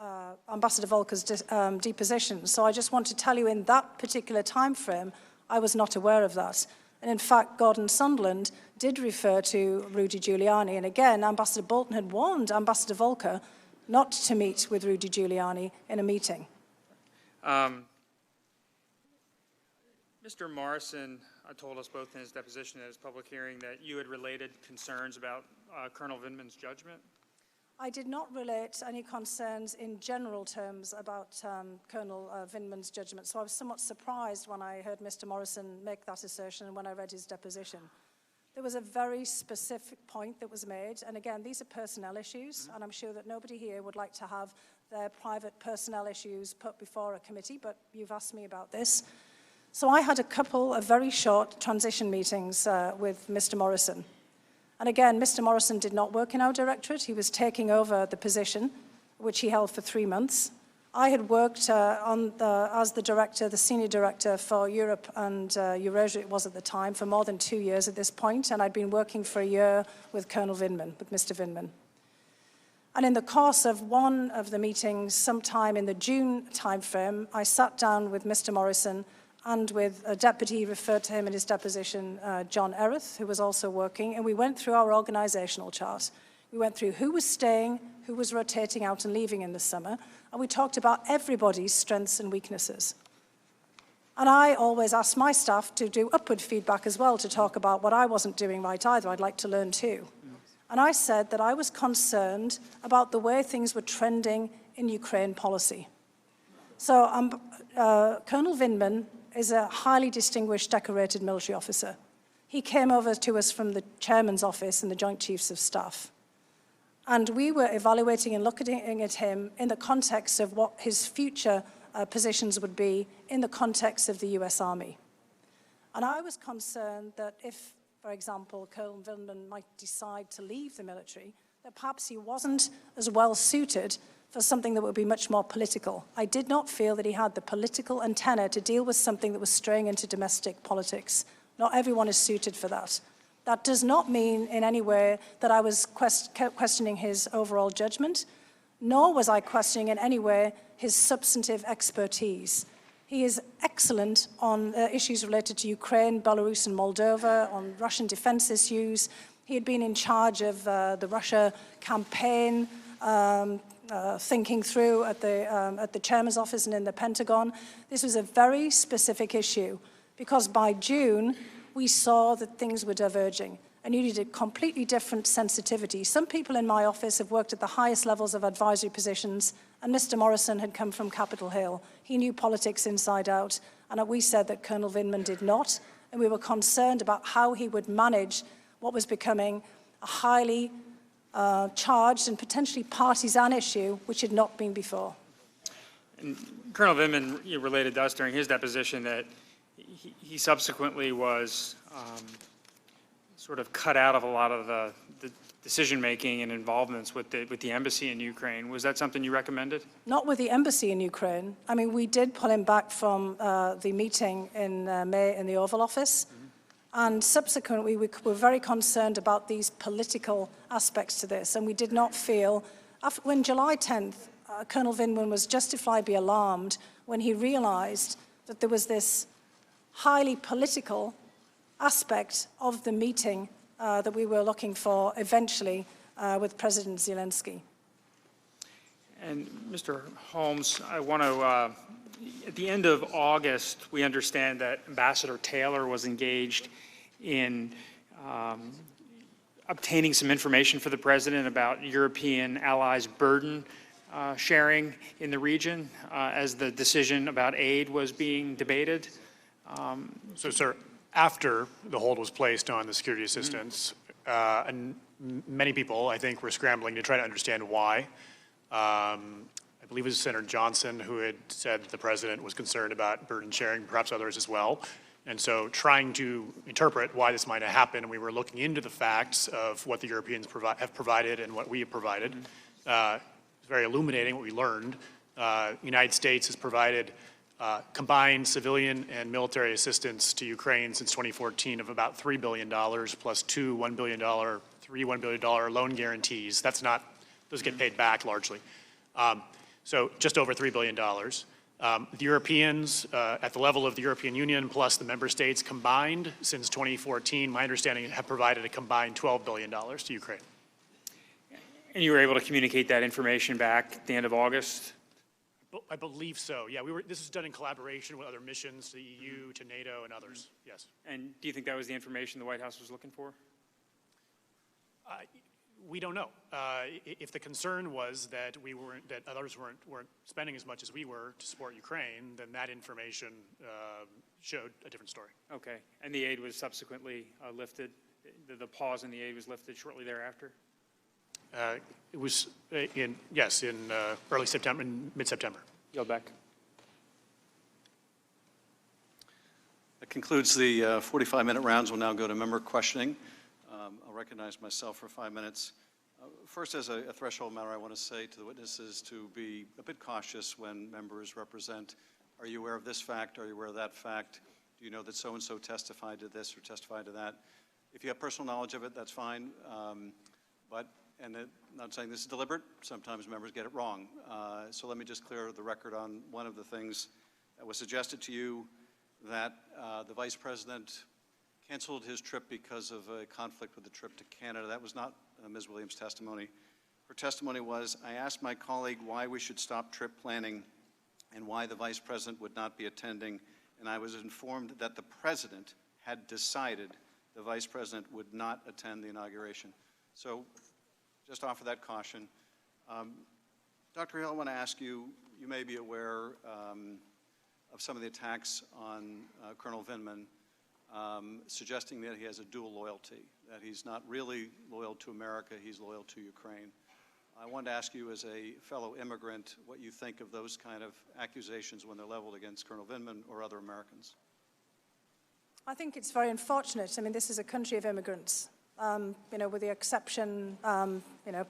Ambassador Volker's deposition. So I just want to tell you, in that particular time frame, I was not aware of that. And in fact, Gordon Sondland did refer to Rudy Giuliani. And again, Ambassador Bolton had warned Ambassador Volker not to meet with Rudy Giuliani in a meeting. Mr. Morrison told us both in his deposition and his public hearing that you had related concerns about Colonel Vindman's judgment. I did not relate any concerns in general terms about Colonel Vindman's judgment, so I was somewhat surprised when I heard Mr. Morrison make that assertion and when I read his deposition. There was a very specific point that was made, and again, these are personnel issues, and I'm sure that nobody here would like to have their private personnel issues put before a committee, but you've asked me about this. So I had a couple of very short transition meetings with Mr. Morrison. And again, Mr. Morrison did not work in our directorate. He was taking over the position, which he held for 3 months. I had worked as the director, the senior director for Europe and Eurasia, it was at the time, for more than 2 years at this point, and I'd been working for a year with Colonel Vindman, with Mr. Vindman. And in the course of one of the meetings, sometime in the June timeframe, I sat down with Mr. Morrison and with a deputy, referred to him in his deposition, John Erith, who was also working, and we went through our organizational chart. We went through who was staying, who was rotating out and leaving in the summer, and we talked about everybody's strengths and weaknesses. And I always asked my staff to do upward feedback as well, to talk about what I wasn't doing right either. I'd like to learn too. And I said that I was concerned about the way things were trending in Ukraine policy. So Colonel Vindman is a highly distinguished, decorated military officer. He came over to us from the chairman's office and the Joint Chiefs of Staff. And we were evaluating and looking at him in the context of what his future positions would be in the context of the US Army. And I was concerned that if, for example, Colonel Vindman might decide to leave the military, that perhaps he wasn't as well suited for something that would be much more political. I did not feel that he had the political antenna to deal with something that was straying into domestic politics. Not everyone is suited for that. That does not mean in any way that I was questioning his overall judgment, nor was I questioning in any way his substantive expertise. He is excellent on issues related to Ukraine, Belarus, and Moldova, on Russian defense issues. He had been in charge of the Russia campaign, thinking through at the chairman's office and in the Pentagon. This was a very specific issue because by June, we saw that things were diverging and you needed completely different sensitivity. Some people in my office have worked at the highest levels of advisory positions, and Mr. Morrison had come from Capitol Hill. He knew politics inside out, and we said that Colonel Vindman did not, and we were concerned about how he would manage what was becoming a highly charged and potentially partisan issue, which had not been before. And Colonel Vindman related to us during his deposition that he subsequently was sort of cut out of a lot of the decision-making and involvements with the embassy in Ukraine. Was that something you recommended? Not with the embassy in Ukraine. I mean, we did pull him back from the meeting in May in the Oval Office. And subsequently, we were very concerned about these political aspects to this. And we did not feel, when July 10th, Colonel Vindman was justifiably alarmed when he realized that there was this highly political aspect of the meeting that we were looking for eventually with President Zelensky. And Mr. Holmes, I want to, at the end of August, we understand that Ambassador Taylor was engaged in obtaining some information for the president about European allies' burden sharing in the region as the decision about aid was being debated. So, sir, after the hold was placed on the security assistance, and many people, I think, were scrambling to try to understand why. I believe it was Senator Johnson who had said that the president was concerned about burden sharing, perhaps others as well. And so trying to interpret why this might have happened, and we were looking into the facts of what the Europeans have provided and what we have provided. It's very illuminating what we learned. The United States has provided combined civilian and military assistance to Ukraine since 2014 of about $3 billion plus two $1 billion loan guarantees. That's not, those get paid back largely. So just over $3 billion. The Europeans, at the level of the European Union plus the member states combined since 2014, my understanding, have provided a combined $12 billion to Ukraine. And you were able to communicate that information back at the end of August? I believe so. Yeah, this is done in collaboration with other missions, to the EU, to NATO, and others. Yes. And do you think that was the information the White House was looking for? We don't know. If the concern was that that others weren't spending as much as we were to support Ukraine, then that information showed a different story. Okay. And the aid was subsequently lifted. The pause in the aid was lifted shortly thereafter. It was in early September, mid-September. Yield back. That concludes the 45-minute rounds. We'll now go to member questioning. I'll recognize myself for 5 minutes. First, as a threshold matter, I want to say to the witnesses to be a bit cautious when members represent. Are you aware of this fact? Are you aware of that fact? Do you know that so-and-so testified to this or testified to that? If you have personal knowledge of it, that's fine. I'm not saying this is deliberate. Sometimes members get it wrong. So let me just clear the record on one of the things that was suggested to you, that the Vice President canceled his trip because of a conflict with the trip to Canada. That was not Ms. Williams' testimony. Her testimony was, I asked my colleague why we should stop trip planning and why the Vice President would not be attending, and I was informed that the President had decided the Vice President would not attend the inauguration. So just offer that caution. Dr. Hill, I want to ask you, you may be aware of some of the attacks on Colonel Vindman, suggesting that he has a dual loyalty, that he's not really loyal to America, he's loyal to Ukraine. I wanted to ask you, as a fellow immigrant, what you think of those kind of accusations when they're leveled against Colonel Vindman or other Americans. I think it's very unfortunate. I mean, this is a country of immigrants, with the exception,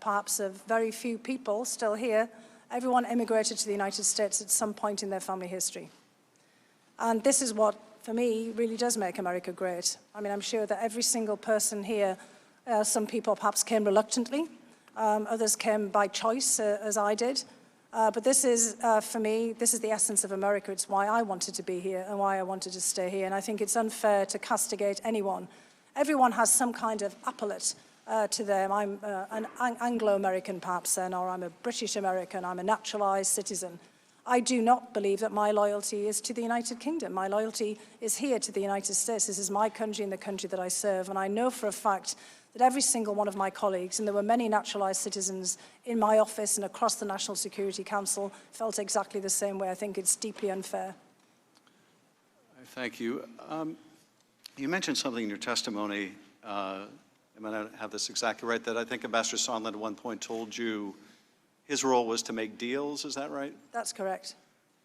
perhaps of very few people still here. Everyone immigrated to the United States at some point in their family history. And this is what, for me, really does make America great. I mean, I'm sure that every single person here, some people perhaps came reluctantly, others came by choice, as I did. But this is, for me, this is the essence of America. It's why I wanted to be here and why I wanted to stay here. And I think it's unfair to castigate anyone. Everyone has some kind of appellate to them. I'm an Anglo-American, perhaps, then, or I'm a British American, I'm a naturalized citizen. I do not believe that my loyalty is to the United Kingdom. My loyalty is here to the United States. This is my country and the country that I serve. And I know for a fact that every single one of my colleagues, and there were many naturalized citizens in my office and across the National Security Council, felt exactly the same way. I think it's deeply unfair. Thank you. You mentioned something in your testimony, I might not have this exactly right, that I think Ambassador Sondland at one point told you his role was to make deals. Is that right? That's correct.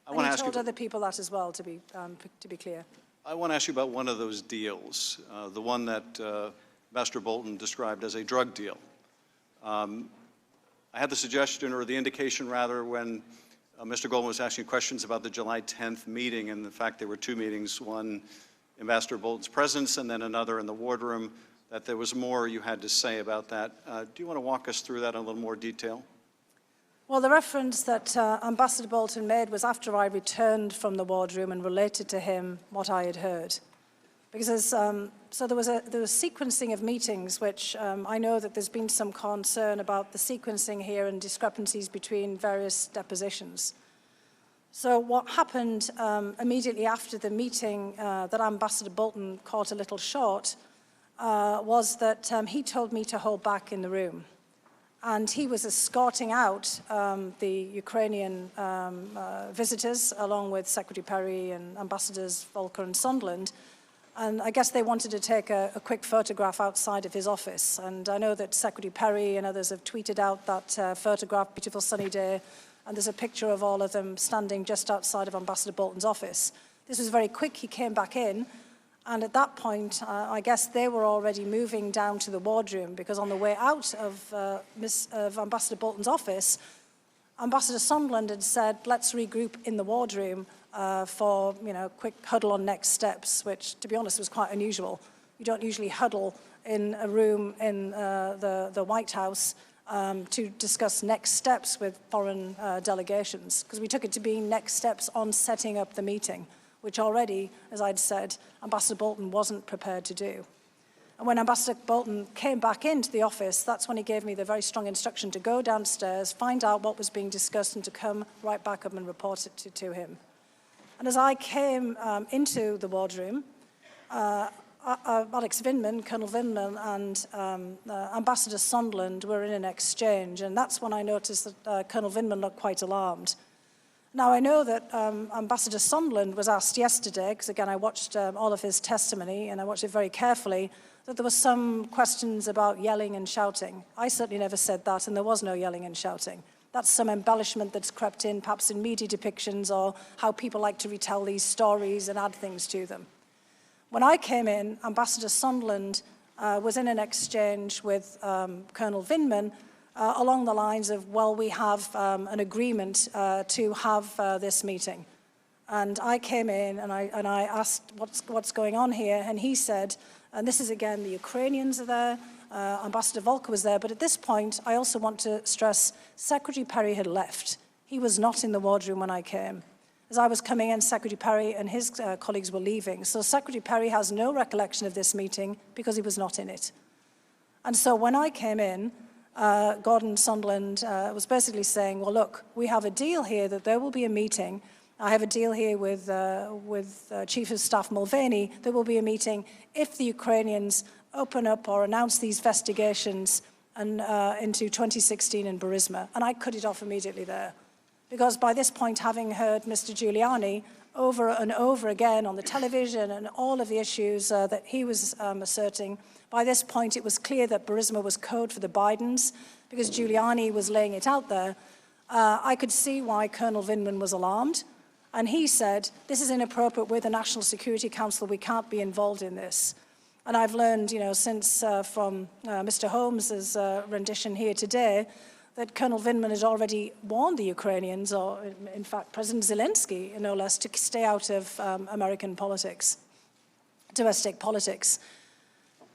I want to ask you. He told other people that as well, to be clear. I want to ask you about one of those deals, the one that Ambassador Bolton described as a drug deal. I had the suggestion, or the indication rather, when Mr. Goldman was asking questions about the July 10th meeting, and the fact there were two meetings, one Ambassador Bolton's presence and then another in the wardroom, that there was more you had to say about that. Do you want to walk us through that in a little more detail? Well, the reference that Ambassador Bolton made was after I returned from the wardroom and related to him what I had heard. Because so there was sequencing of meetings, which I know that there's been some concern about the sequencing here and discrepancies between various depositions. So what happened immediately after the meeting that Ambassador Bolton caught a little short was that he told me to hold back in the room. And he was escorting out the Ukrainian visitors, along with Secretary Perry and Ambassadors Volker and Sondland. And I guess they wanted to take a quick photograph outside of his office. And I know that Secretary Perry and others have tweeted out that photograph, beautiful sunny day, and there's a picture of all of them standing just outside of Ambassador Bolton's office. This was very quick. He came back in. And at that point, I guess they were already moving down to the wardroom, because on the way out of Ambassador Bolton's office, Ambassador Sondland had said, let's regroup in the wardroom for a quick huddle on next steps, which, to be honest, was quite unusual. You don't usually huddle in a room in the White House to discuss next steps with foreign delegations, because we took it to be next steps on setting up the meeting, which already, as I'd said, Ambassador Bolton wasn't prepared to do. And when Ambassador Bolton came back into the office, that's when he gave me the very strong instruction to go downstairs, find out what was being discussed, and to come right back up and report it to him. And as I came into the wardroom, Alex Vindman, Colonel Vindman, and Ambassador Sondland were in an exchange, and that's when I noticed that Colonel Vindman looked quite alarmed. Now, I know that Ambassador Sondland was asked yesterday, because again I watched all of his testimony, and I watched it very carefully, that there were some questions about yelling and shouting. I certainly never said that, and there was no yelling and shouting. That's some embellishment that's crept in, perhaps in media depictions, or how people like to retell these stories and add things to them. When I came in, Ambassador Sondland was in an exchange with Colonel Vindman along the lines of, well, we have an agreement to have this meeting. And I came in and I asked what's going on here, and he said, and this is again, the Ukrainians are there, Ambassador Volker was there, but at this point, I also want to stress, Secretary Perry had left. He was not in the wardroom when I came. As I was coming in, Secretary Perry and his colleagues were leaving. So Secretary Perry has no recollection of this meeting because he was not in it. And so when I came in, Gordon Sondland was basically saying, well, look, we have a deal here that there will be a meeting. I have a deal here with Chief of Staff Mulvaney. There will be a meeting if the Ukrainians open up or announce these investigations into 2016 in Burisma. And I cut it off immediately there. Because by this point, having heard Mr. Giuliani over and over again on the television and all of the issues that he was asserting, by this point it was clear that Burisma was code for the Bidens, because Giuliani was laying it out there. I could see why Colonel Vindman was alarmed, and he said, this is inappropriate with the National Security Council, we can't be involved in this. And I've learned, since from Mr. Holmes's rendition here today, that Colonel Vindman had already warned the Ukrainians, or in fact President Zelensky, no less, to stay out of American politics, domestic politics.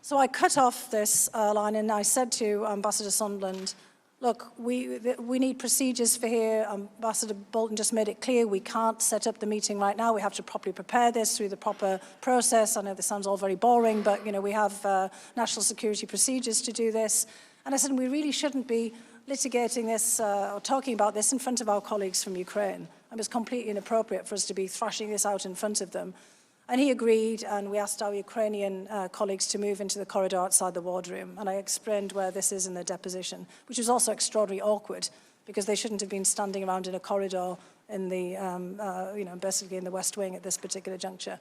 So I cut off this line and I said to Ambassador Sondland, look, we need procedures for here. Ambassador Bolton just made it clear we can't set up the meeting right now. We have to properly prepare this through the proper process. I know this sounds all very boring, but we have national security procedures to do this. And I said, we really shouldn't be litigating this or talking about this in front of our colleagues from Ukraine. It was completely inappropriate for us to be thrashing this out in front of them. And he agreed, and we asked our Ukrainian colleagues to move into the corridor outside the wardroom. And I explained where this is in the deposition, which was also extraordinarily awkward, because they shouldn't have been standing around in a corridor in the, basically in the West Wing at this particular juncture.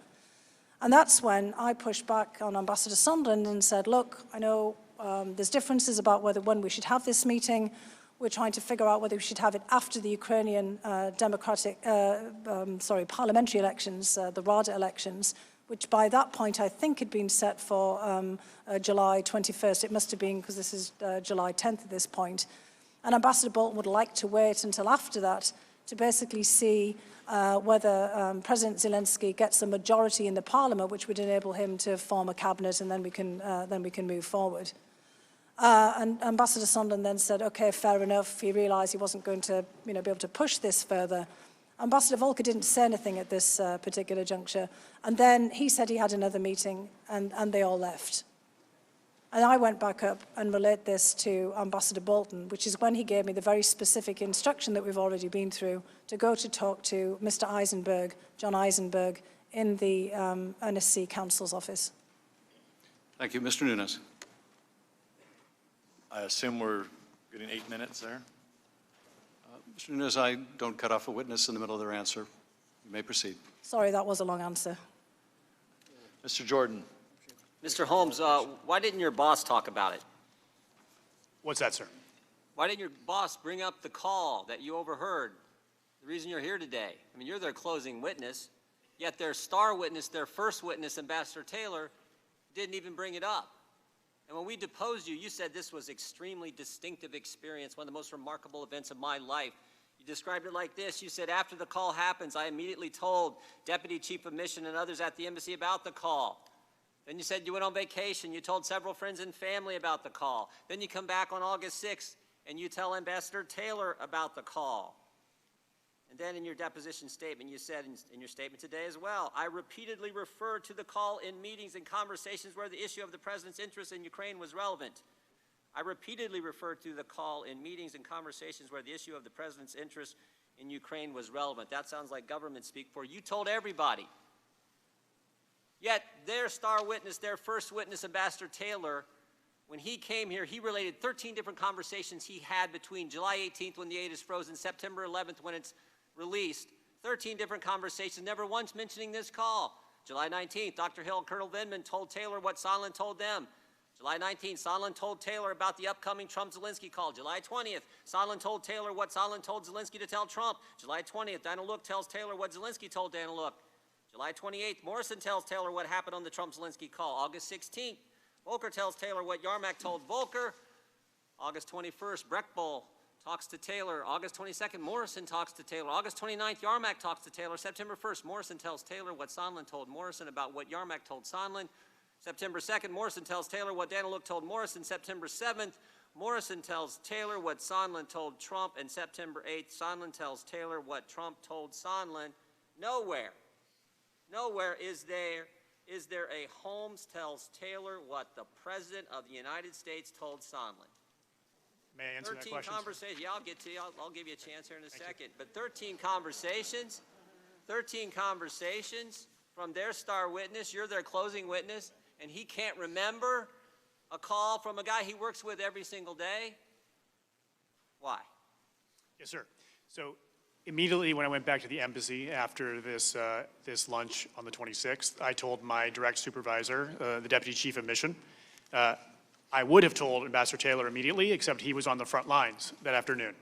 And that's when I pushed back on Ambassador Sondland and said, look, I know there's differences about when we should have this meeting. We're trying to figure out whether we should have it after the Ukrainian parliamentary elections, the Rada elections, which by that point I think had been set for July 21st. It must have been, because this is July 10th at this point. And Ambassador Bolton would like to wait until after that to basically see whether President Zelensky gets a majority in the parliament, which would enable him to form a cabinet, and then we can move forward. And Ambassador Sondland then said, okay, fair enough. He realized he wasn't going to be able to push this further. Ambassador Volker didn't say anything at this particular juncture. And then he said he had another meeting, and they all left. And I went back up and relayed this to Ambassador Bolton, which is when he gave me the very specific instruction that we've already been through, to go to talk to Mr. Eisenberg, John Eisenberg, in the NSC Council's office. Thank you. Mr. Nunes. I assume we're getting 8 minutes there? Mr. Nunes, I don't cut off a witness in the middle of their answer. You may proceed. Sorry, that was a long answer. Mr. Jordan. Mr. Holmes, why didn't your boss talk about it? What's that, sir? Why didn't your boss bring up the call that you overheard? The reason you're here today. I mean, you're their closing witness, yet their star witness, their first witness, Ambassador Taylor, didn't even bring it up. And when we deposed you, you said this was extremely distinctive experience, one of the most remarkable events of my life. You described it like this. You said, after the call happens, I immediately told Deputy Chief of Mission and others at the embassy about the call. Then you said you went on vacation. You told several friends and family about the call. Then you come back on August 6th, and you tell Ambassador Taylor about the call. And then in your deposition statement, you said in your statement today as well, I repeatedly referred to the call in meetings and conversations where the issue of the president's interest in Ukraine was relevant. I repeatedly referred to the call in meetings and conversations where the issue of the president's interest in Ukraine was relevant. That sounds like government speak for you told everybody. Yet their star witness, their first witness, Ambassador Taylor, when he came here, he related 13 different conversations he had between July 18th when the aid is frozen, September 11th when it's released. 13 different conversations, never once mentioning this call. July 19th, Dr. Hill and Colonel Vindman told Taylor what Sondland told them. July 19th, Sondland told Taylor about the upcoming Trump-Zelensky call. July 20th, Sondland told Taylor what Sondland told Zelensky to tell Trump. July 20th, Dana Look tells Taylor what Zelensky told Dana Look. July 28th, Morrison tells Taylor what happened on the Trump-Zelensky call. August 16th, Volker tells Taylor what Yarmak told Volker. August 21st, Breckbull talks to Taylor. August 22nd, Morrison talks to Taylor. August 29th, Yarmak talks to Taylor. September 1st, Morrison tells Taylor what Sondland told Morrison about what Yarmak told Sondland. September 2nd, Morrison tells Taylor what Daniluk told Morrison. September 7th, Morrison tells Taylor what Sondland told Trump. And September 8th, Sondland tells Taylor what Trump told Sondland. Nowhere is there a Holmes tells Taylor what the President of the United States told Sondland. May I answer that 13 question? conversations. Yeah, I'll get to you. I'll give you a chance here in a second. But 13 conversations from their star witness. You're their closing witness, and he can't remember a call from a guy he works with every single day. Why? Yes, sir. So immediately when I went back to the embassy after this lunch on the 26th, I told my direct supervisor, the deputy chief of mission, I would have told Ambassador Taylor immediately, except he was on the front lines that afternoon.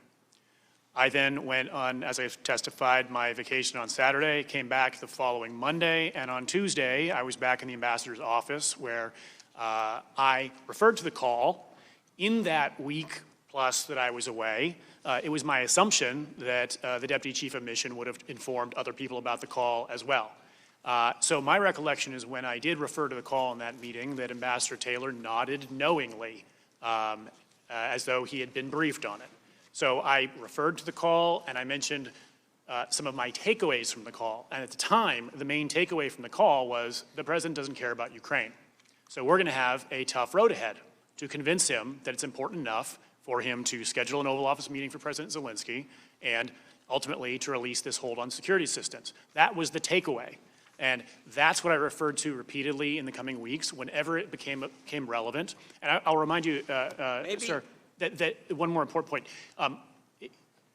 I then went on, as I've testified, my vacation on Saturday, came back the following Monday, and on Tuesday, I was back in the ambassador's office where I referred to the call. In that week plus that I was away, it was my assumption that the deputy chief of mission would have informed other people about the call as well. So my recollection is when I did refer to the call in that meeting that Ambassador Taylor nodded knowingly as though he had been briefed on it. So I referred to the call and I mentioned some of my takeaways from the call. And at the time, the main takeaway from the call was the president doesn't care about Ukraine. So we're going to have a tough road ahead to convince him that it's important enough for him to schedule an Oval Office meeting for President Zelensky and ultimately to release this hold on security assistance. That was the takeaway. And that's what I referred to repeatedly in the coming weeks whenever it became relevant. And I'll remind you, sir, that one more important point.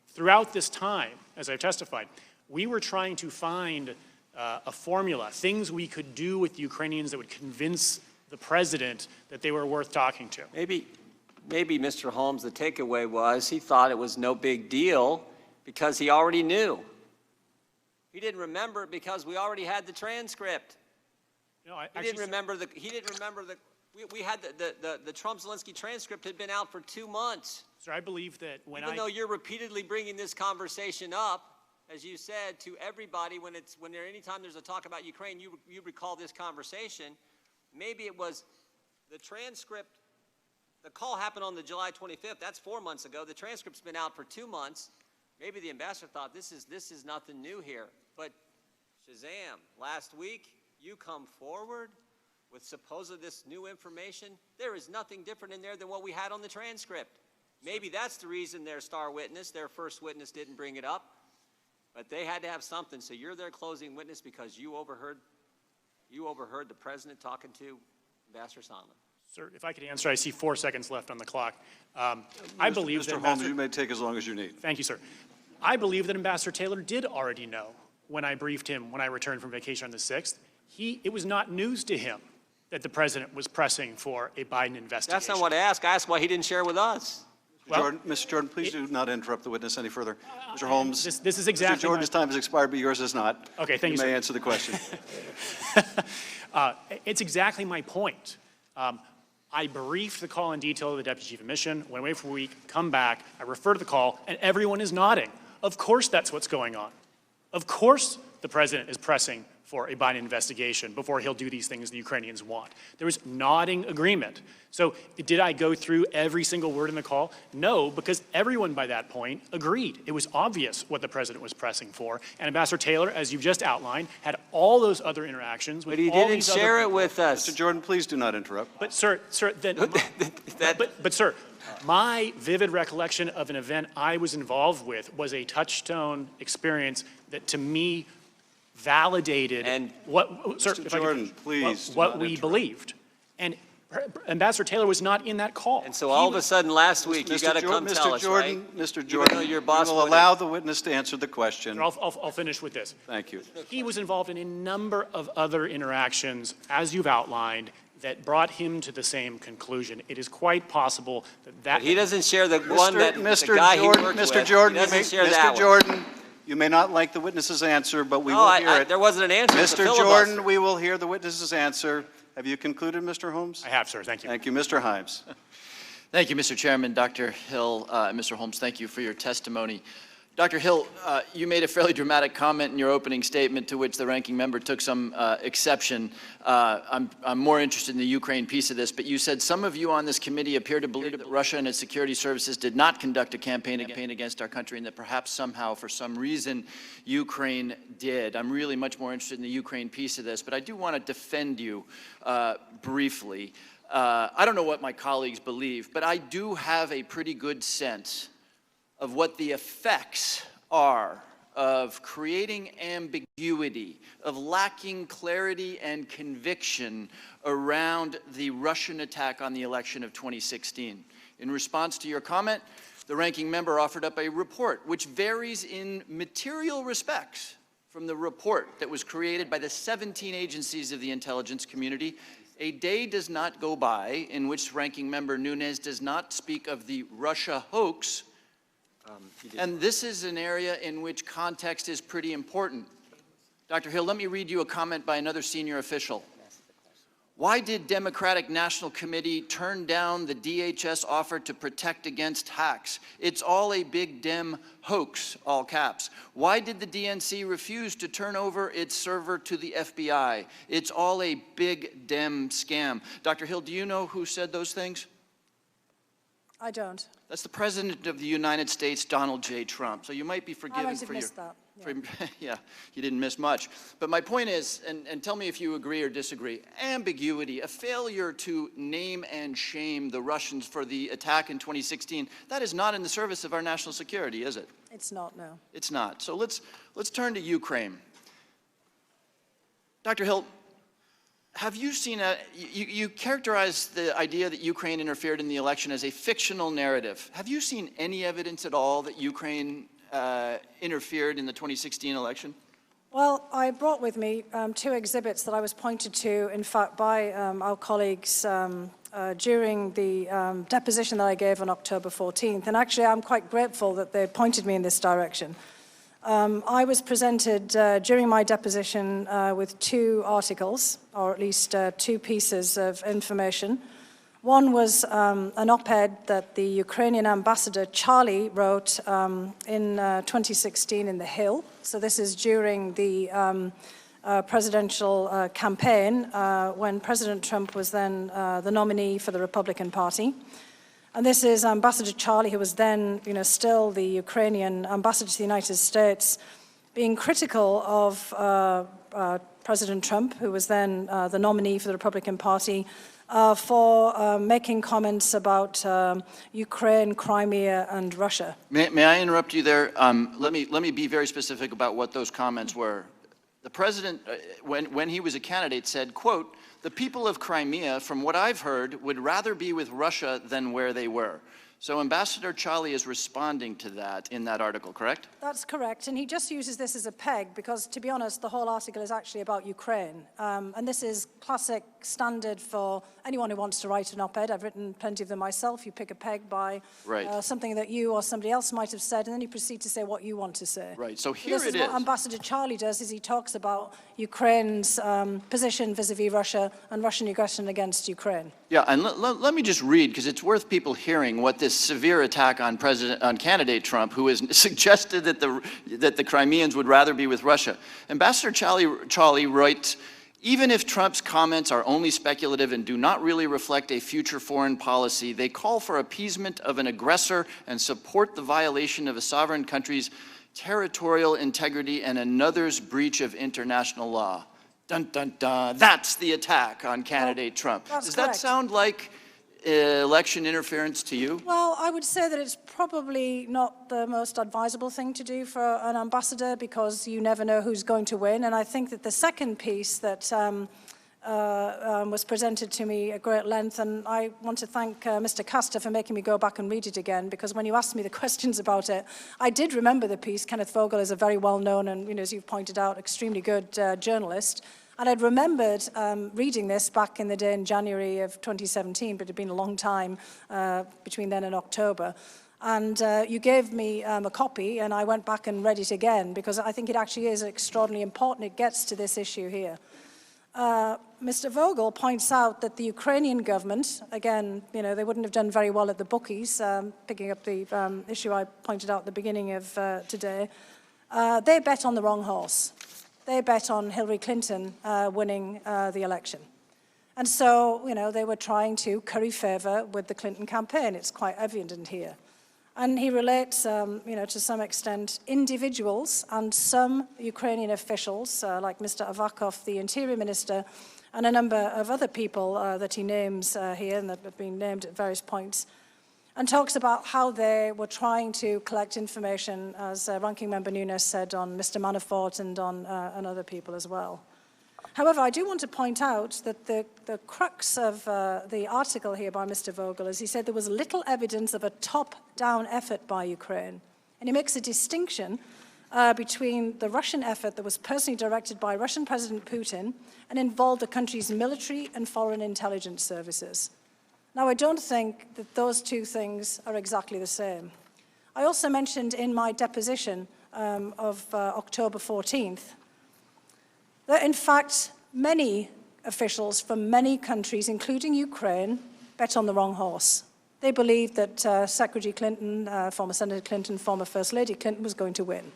Throughout this time, as I've testified, we were trying to find a formula, things we could do with the Ukrainians that would convince the president that they were worth talking to. Maybe, Mr. Holmes, the takeaway was he thought it was no big deal because he already knew. He didn't remember it because we already had the transcript. No, He didn't remember the we had the Trump-Zelensky transcript had been out for 2 months. Sir, I believe that Even though you're repeatedly bringing this conversation up, as you said, to everybody anytime there's a talk about Ukraine, you recall this conversation. Maybe it was the transcript. The call happened on the July 25th. That's 4 months ago. The transcript's been out for 2 months. Maybe the ambassador thought this is nothing new here. But Shazam, last week you come forward with supposed this new information. There is nothing different in there than what we had on the transcript. Maybe that's the reason their star witness, their first witness, didn't bring it up. But they had to have something. So you're their closing witness because you overheard the president talking to Ambassador Sondland. Sir, if I could answer, I see 4 seconds left on the clock. I believe that Mr. Holmes, you may take as long as you need. Thank you, sir. I believe that Ambassador Taylor did already know when I briefed him when I returned from vacation on the 6th. It was not news to him that the president was pressing for a Biden investigation. That's not what I asked. I asked why he didn't share with us. Mr. Jordan, please do not interrupt the witness any further. Mr. Holmes, this is exactly Mr. Jordan's time has expired, but yours has not. Okay, thank you, You may sir. answer the question. It's exactly my point. I briefed the call in detail to the deputy chief of mission, went away for a week, come back, I refer to the call, and everyone is nodding. Of course that's what's going on. Of course the president is pressing for a Biden investigation before he'll do these things the Ukrainians want. There was nodding agreement. So did I go through every single word in the call? No, because everyone by that point agreed. It was obvious what the president was pressing for. And Ambassador Taylor, as you've just outlined, had all those other interactions with But he all didn't these other share it people. with us. Mr. Jordan, please do not interrupt. But sir, then, sir, my vivid recollection of an event I was involved with was a touchstone experience that to me validated And what, sir, Mr. if I could Jordan, finish, please do what not we interrupt. believed. And Ambassador Taylor was not in that call. And so all of a sudden last week you got to come tell us, right? Mr. Even Jordan, though your we boss will wouldn't. allow the witness to answer the question. I'll finish with this. Thank you. He was involved in a number of other interactions, as you've outlined, that brought him to the same conclusion. It is quite possible that He doesn't share the one that the Mr. guy he Jordan, worked Mr. with. Jordan, He you doesn't may, share that Mr. one. Jordan, you may not like the witness's answer, but we No, will hear it. there wasn't an answer. It's a Mr. filibuster. Jordan, we will hear the witness's answer. Have you concluded, Mr. Holmes? I have, sir. Thank you. Thank you. Mr. Himes. Thank you, Mr. Chairman. Dr. Hill, Mr. Holmes, thank you for your testimony. Dr. Hill, you made a fairly dramatic comment in your opening statement to which the ranking member took some exception. I'm more interested in the Ukraine piece of this, but you said some of you on this committee appear to believe that Russia and its security services did not conduct a campaign against our country and that perhaps somehow, for some reason, Ukraine did. I'm really much more interested in the Ukraine piece of this, but I do want to defend you briefly. I don't know what my colleagues believe, but I do have a pretty good sense of what the effects are of creating ambiguity, of lacking clarity and conviction around the Russian attack on the election of 2016. In response to your comment, the ranking member offered up a report which varies in material respects from the report that was created by the 17 agencies of the intelligence community. A day does not go by in which ranking member Nunes does not speak of the Russia hoax. And this is an area in which context is pretty important. Dr. Hill, let me read you a comment by another senior official. Why did Democratic National Committee turn down the DHS offer to protect against hacks? It's all a big Dem hoax, all caps. Why did the DNC refuse to turn over its server to the FBI? It's all a big Dem scam. Dr. Hill, do you know who said those things? I don't. That's the President of the United States, Donald J. Trump. So you might be forgiven I might have for your... missed that. Yeah, you didn't miss much. But my point is, and tell me if you agree or disagree, ambiguity, a failure to name and shame the Russians for the attack in 2016, that is not in the service of our national security, is it? It's not, no. It's not. So let's turn to Ukraine. Dr. Hill, have you seen you characterized the idea that Ukraine interfered in the election as a fictional narrative. Have you seen any evidence at all that Ukraine interfered in the 2016 election? Well, I brought with me two exhibits that I was pointed to, in fact, by our colleagues during the deposition that I gave on October 14th. And actually, I'm quite grateful that they pointed me in this direction. I was presented during my deposition with two articles, or at least two pieces of information. One was an op-ed that the Ukrainian ambassador, Charlie, wrote in 2016 in The Hill. So this is during the presidential campaign when President Trump was then the nominee for the Republican Party. And this is Ambassador Charlie, who was then, still the Ukrainian ambassador to the United States, being critical of President Trump, who was then the nominee for the Republican Party, for making comments about Ukraine, Crimea, and Russia. May I interrupt you there? Let me be very specific about what those comments were. The president, when he was a candidate, said, quote, "The people of Crimea, from what I've heard, would rather be with Russia than where they were." So Ambassador Charlie is responding to that in that article, correct? That's correct, and he just uses this as a peg because, to be honest, the whole article is actually about Ukraine. And this is classic standard for anyone who wants to write an op-ed. I've written plenty of them myself. You pick a peg by something that you or somebody else might have said, and then you proceed to say what you want to say. Right, so here this it is. What is. Ambassador Charlie does is he talks about Ukraine's position vis-a-vis Russia and Russian aggression against Ukraine. Yeah, and let me just read, because it's worth people hearing what this severe attack on candidate Trump, who has suggested that the Crimeans would rather be with Russia. Ambassador Charlie writes, "Even if Trump's comments are only speculative and do not really reflect a future foreign policy, they call for appeasement of an aggressor and support the violation of a sovereign country's territorial integrity and another's breach of international law." Dun, dun, dun. That's the attack on candidate Trump. Does that sound like election interference to you? Well, I would say that it's probably not the most advisable thing to do for an ambassador because you never know who's going to win. And I think that the second piece that was presented to me at great length, and I want to thank Mr. Castor for making me go back and read it again, because when you asked me the questions about it, I did remember the piece. Kenneth Vogel is a very well-known and, as you've pointed out, extremely good journalist. And I'd remembered reading this back in the day in January of 2017, but it had been a long time between then and October. And you gave me a copy, and I went back and read it again, because I think it actually is extraordinarily important. It gets to this issue here. Mr. Vogel points out that the Ukrainian government, again, they wouldn't have done very well at the bookies, picking up the issue I pointed out at the beginning of today, they bet on the wrong horse. They bet on Hillary Clinton winning the election. And so, they were trying to curry favor with the Clinton campaign. It's quite evident here. And he relates, to some extent, individuals and some Ukrainian officials, like Mr. Avakov, the Interior Minister, and a number of other people that he names here and that have been named at various points, and talks about how they were trying to collect information, as Ranking Member Nunes said, on Mr. Manafort and on other people as well. However, I do want to point out that the crux of the article here by Mr. Vogel is he said there was little evidence of a top-down effort by Ukraine. And he makes a distinction between the Russian effort that was personally directed by Russian President Putin and involved the country's military and foreign intelligence services. Now, I don't think that those two things are exactly the same. I also mentioned in my deposition of October 14th that, in fact, many officials from many countries, including Ukraine, bet on the wrong horse. They believed that Secretary Clinton, former Senator Clinton, former First Lady Clinton was going to win.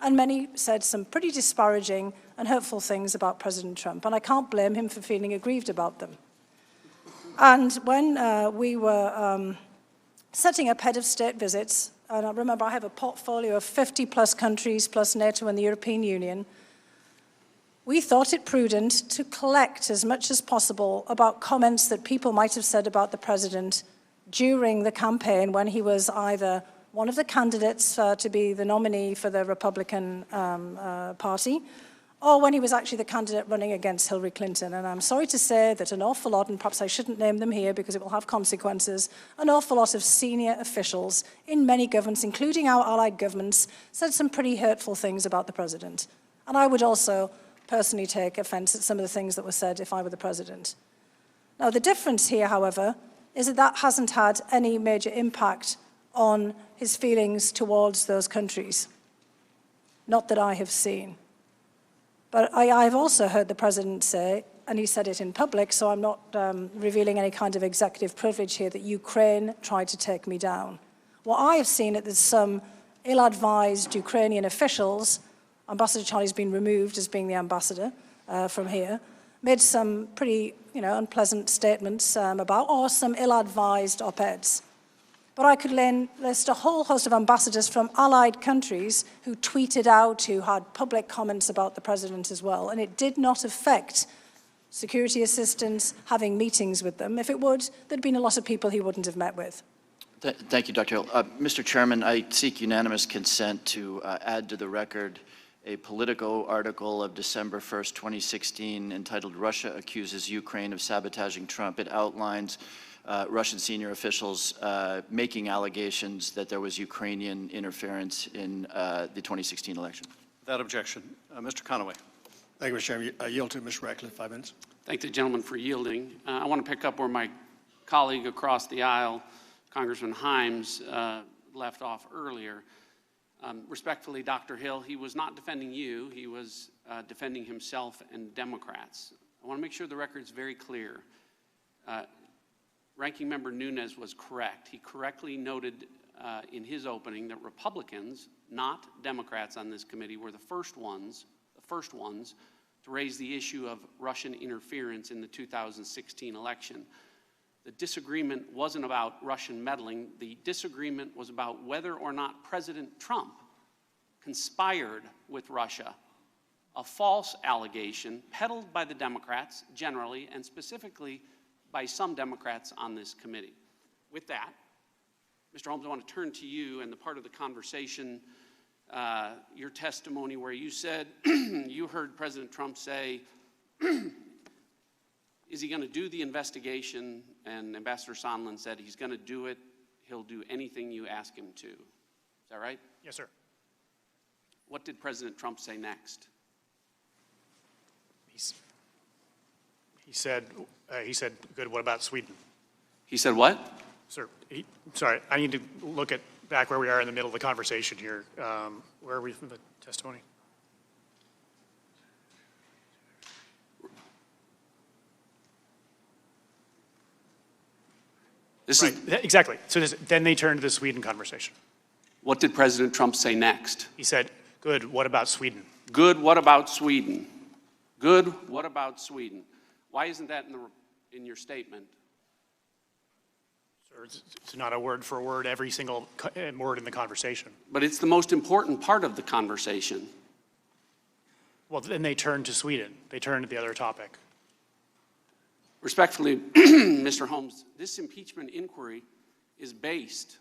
And many said some pretty disparaging and hurtful things about President Trump, and I can't blame him for feeling aggrieved about them. And when we were setting up head of state visits, and I remember I have a portfolio of 50-plus countries, plus NATO and the European Union, we thought it prudent to collect as much as possible about comments that people might have said about the president during the campaign when he was either one of the candidates to be the nominee for the Republican Party, or when he was actually the candidate running against Hillary Clinton. And I'm sorry to say that an awful lot, and perhaps I shouldn't name them here because it will have consequences, an awful lot of senior officials in many governments, including our allied governments, said some pretty hurtful things about the president. And I would also personally take offense at some of the things that were said if I were the president. Now, the difference here, however, is that that hasn't had any major impact on his feelings towards those countries. Not that I have seen. But I've also heard the president say, and he said it in public, so I'm not revealing any kind of executive privilege here, that Ukraine tried to take me down. What I have seen is some ill-advised Ukrainian officials, Ambassador Charlie's been removed as being the ambassador from here, made some pretty, unpleasant statements about, or some ill-advised op-eds. But I could list a whole host of ambassadors from allied countries who tweeted out, who had public comments about the president as well, and it did not affect security assistants having meetings with them. If it would, there'd been a lot of people he wouldn't have met with. Thank you, Dr. Hill. Mr. Chairman, I seek unanimous consent to add to the record a Politico article of December 1st, 2016, entitled "Russia Accuses Ukraine of Sabotaging Trump." It outlines Russian senior officials making allegations that there was Ukrainian interference in the 2016 election. Without objection. Mr. Conaway. Thank you, Mr. Chairman. I yield to Ms. Ratcliffe, 5 minutes. Thank the gentleman for yielding. I want to pick up where my colleague across the aisle, Congressman Himes, left off earlier. Respectfully, Dr. Hill, he was not defending you. He was defending himself and Democrats. I want to make sure the record's very clear. Ranking Member Nunes was correct. He correctly noted in his opening that Republicans, not Democrats on this committee, were the first ones to raise the issue of Russian interference in the 2016 election. The disagreement wasn't about Russian meddling. The disagreement was about whether or not President Trump conspired with Russia, a false allegation peddled by the Democrats generally and specifically by some Democrats on this committee. With that, Mr. Holmes, I want to turn to you and the part of the conversation, your testimony where you said you heard President Trump say, is he going to do the investigation? And Ambassador Sondland said he's going to do it. He'll do anything you ask him to. Is that right? Yes, sir. What did President Trump say next? He said, good, what about Sweden? He said what? Sir, sorry, I need to look at back where we are in the middle of the conversation here. Where are we from the testimony? This is, Exactly. So then they turned to the Sweden conversation. what did President Trump say next? He said, good, what about Sweden? Good, what about Sweden? Good, what about Sweden? Why isn't that in your statement? Sir, it's not a word for word, every single word in the conversation. But it's the most important part of the conversation. Well, then they turned to Sweden. They turned to the other topic. Respectfully, Mr. Holmes, this impeachment inquiry is based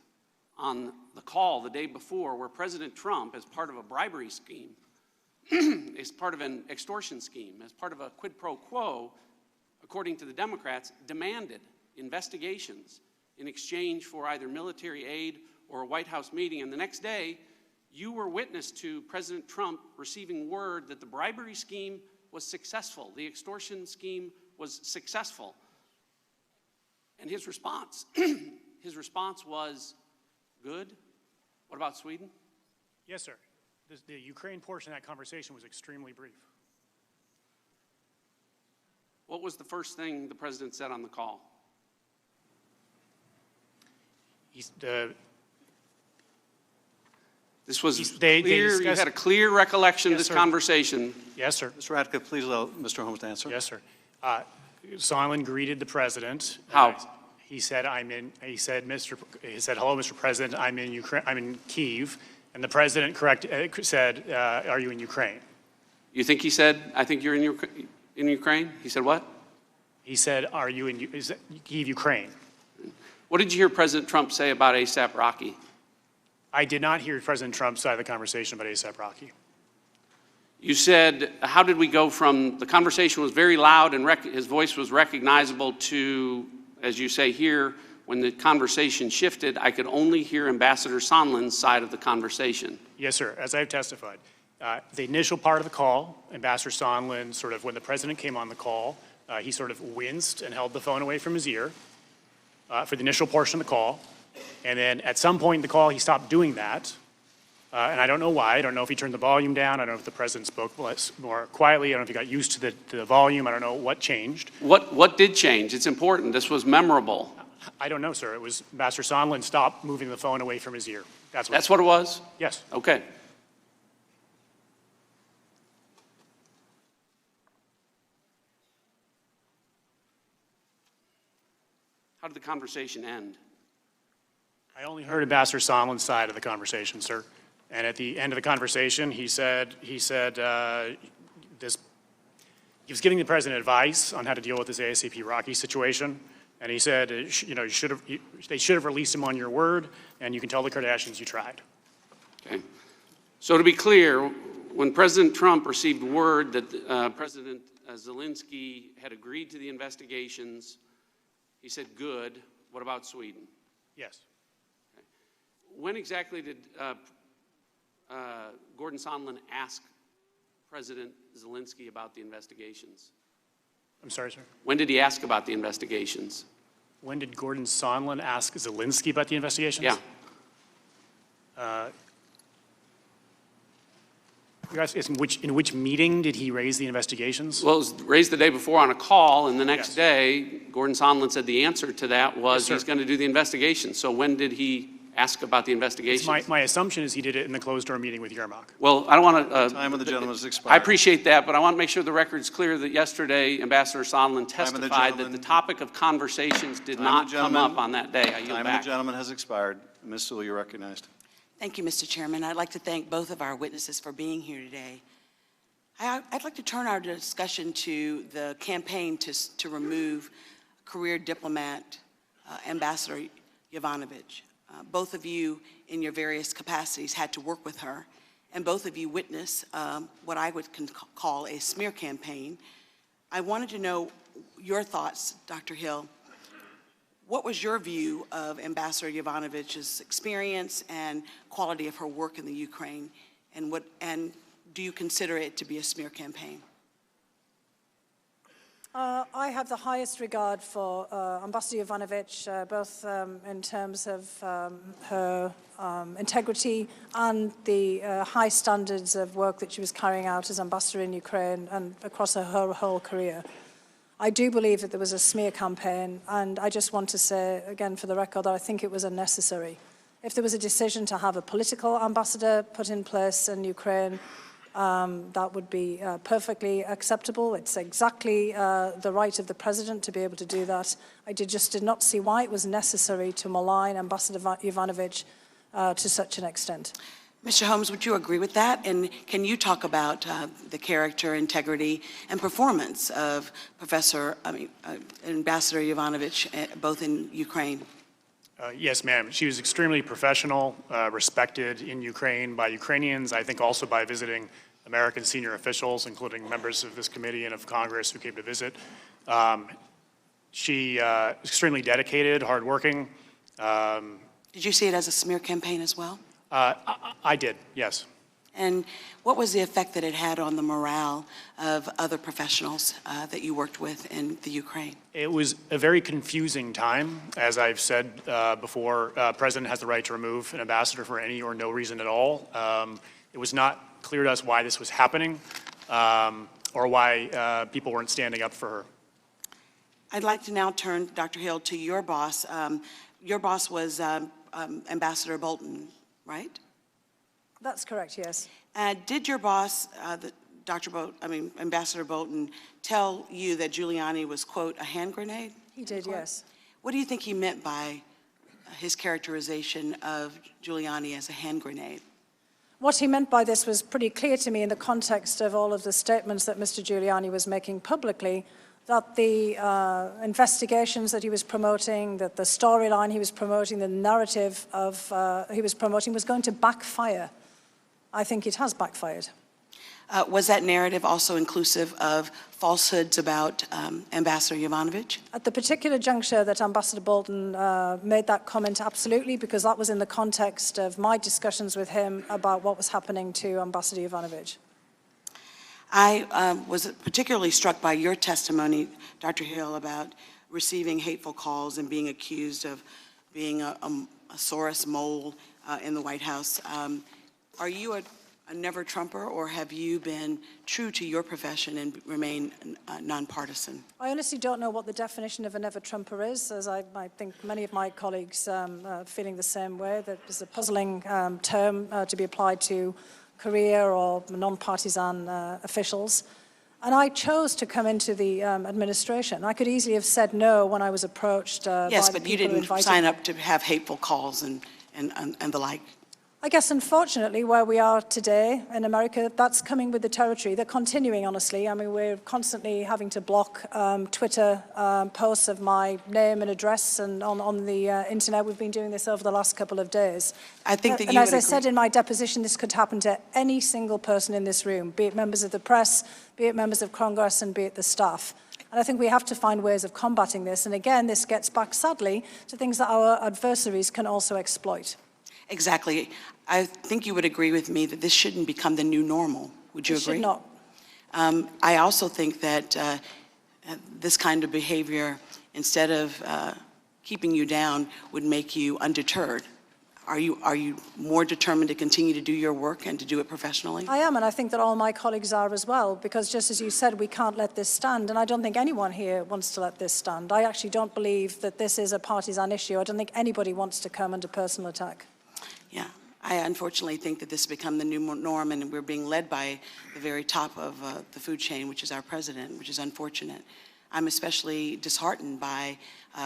on the call the day before where President Trump, as part of a bribery scheme, as part of an extortion scheme, as part of a quid pro quo, according to the Democrats, demanded investigations in exchange for either military aid or a White House meeting. And the next day, you were witness to President Trump receiving word that the bribery scheme was successful, the extortion scheme was successful. And his response, was, good? What about Sweden? Yes, sir. The Ukraine portion of that conversation was extremely brief. What was the first thing the president said on the call? This was they clear, you discussed- had a clear recollection of Yes, this sir. conversation. Yes, sir. Mr. Radcliffe, please allow Mr. Holmes to answer. Yes, sir. Sondland greeted the president. How? He said, he said, hello, Mr. President, I'm in Ukraine, I'm in Kyiv. And the president said, are you in Ukraine? You think he said, I think you're in Ukraine? He said what? He said, are you in Kyiv, Ukraine? What did you hear President Trump say about ASAP Rocky? I did not hear President Trump's side of the conversation about ASAP Rocky. You said, how did we go from, the conversation was very loud and his voice was recognizable to, as you say here, when the conversation shifted, I could only hear Ambassador Sondland's side of the conversation. Yes, sir, as I've testified. The initial part of the call, Ambassador Sondland, sort of when the president came on the call, he sort of winced and held the phone away from his ear for the initial portion of the call. And then at some point in the call, he stopped doing that. And I don't know why. I don't know if he turned the volume down. I don't know if the president spoke more quietly. I don't know if he got used to the volume. I don't know what changed. What did change? It's important. This was memorable. I don't know, sir. It was Ambassador Sondland stopped moving the phone away from his ear. That's what it was? Yes. Okay. How did the conversation end? I only heard Ambassador Sondland's side of the conversation, sir. And at the end of the conversation, he was giving the president advice on how to deal with this ASAP Rocky situation. And he said, you know, they should have released him on your word, and you can tell the Kardashians you tried. Okay. So to be clear, when President Trump received word that President Zelensky had agreed to the investigations, he said, good. What about Sweden? Yes. Okay. When exactly did Gordon Sondland ask President Zelensky about the investigations? I'm sorry, sir. When did he ask about the investigations? When did Gordon Sondland ask Zelensky about the investigations? Yeah. You're asking in which meeting did he raise the investigations? Well, it was raised the day before on a call, and the next Yes. day, Gordon Sondland said the answer to that was Yes, sir. he's going to do the investigation. So when did he ask about the investigations? My assumption is he did it in the closed-door meeting with Yermak. Well, I don't want to... Time of the gentleman has I expired. appreciate that, but I want to make sure the record's clear that yesterday Ambassador Sondland Time of the testified that gentleman- the topic of conversations did Time not of the come gentleman- up on that day. I yield Time of back. the gentleman has expired. Ms. Sewell, you're recognized. Thank you, Mr. Chairman. I'd like to thank both of our witnesses for being here today. I'd like to turn our discussion to the campaign to remove career diplomat Ambassador Yovanovitch. Both of you, in your various capacities, had to work with her, and both of you witnessed what I would call a smear campaign. I wanted to know your thoughts, Dr. Hill. What was your view of Ambassador Yovanovitch's experience and quality of her work in the Ukraine, and do you consider it to be a smear campaign? I have the highest regard for Ambassador Yovanovitch, both in terms of her integrity and the high standards of work that she was carrying out as ambassador in Ukraine and across her whole career. I do believe that there was a smear campaign, and I just want to say, again, for the record, that I think it was unnecessary. If there was a decision to have a political ambassador put in place in Ukraine, that would be perfectly acceptable. It's exactly the right of the president to be able to do that. I just did not see why it was necessary to malign Ambassador Yovanovitch to such an extent. Mr. Holmes, would you agree with that? And can you talk about the character, integrity, and performance of Ambassador Yovanovitch, both in Ukraine? Yes, ma'am. She was extremely professional, respected in Ukraine by Ukrainians, I think also by visiting American senior officials, including members of this committee and of Congress who came to visit. She is extremely dedicated, hardworking. Did you see it as a smear campaign as well? I did, yes. And what was the effect that it had on the morale of other professionals that you worked with in the Ukraine? It was a very confusing time. As I've said before, President has the right to remove an ambassador for any or no reason at all. It was not clear to us why this was happening or why people weren't standing up for her. I'd like to now turn, Dr. Hill, to your boss. Your boss was Ambassador Bolton, right? That's correct, yes. Did your boss, Ambassador Bolton, tell you that Giuliani was, quote, a hand grenade? He did, yes. What do you think he meant by his characterization of Giuliani as a hand grenade? What he meant by this was pretty clear to me in the context of all of the statements that Mr. Giuliani was making publicly, that the investigations that he was promoting, that the storyline he was promoting, the narrative he was promoting was going to backfire. I think it has backfired. Was that narrative also inclusive of falsehoods about Ambassador Yovanovitch? At the particular juncture that Ambassador Bolton made that comment, absolutely, because that was in the context of my discussions with him about what was happening to Ambassador Yovanovitch. I was particularly struck by your testimony, Dr. Hill, about receiving hateful calls and being accused of being a Soros mole in the White House. Are you a never-Trumper, or have you been true to your profession and remain nonpartisan? I honestly don't know what the definition of a never-Trumper is, as I think many of my colleagues are feeling the same way, that it's a puzzling term to be applied to career or non-partisan officials. And I chose to come into the administration. I could easily have said no when I was approached by the people who invited me. Yes, but you didn't sign up to have hateful calls and the like. I guess, unfortunately, where we are today in America, that's coming with the territory. They're continuing, honestly. I mean, we're constantly having to block Twitter posts of my name and address, and on the internet. We've been doing this over the last couple of days. I think that and as I said in my deposition, this could happen to any single person in this room, be it members of the press, be it members of Congress, and be it the staff. And I think we have to find ways of combating this. And again, this gets back, sadly, to things that our adversaries can also exploit. Exactly. I think you would agree with me that this shouldn't become the new normal. Would you agree? It should not. I also think that this kind of behavior, instead of keeping you down, would make you undeterred. Are you more determined to continue to do your work and to do it professionally? I am, and I think that all my colleagues are as well, because just as you said, we can't let this stand, and I don't think anyone here wants to let this stand. I actually don't believe that this is a partisan issue. I don't think anybody wants to come under personal attack. Yeah, I unfortunately think that this has become the new norm, and we're being led by the very top of the food chain, which is our president, which is unfortunate. I'm especially disheartened by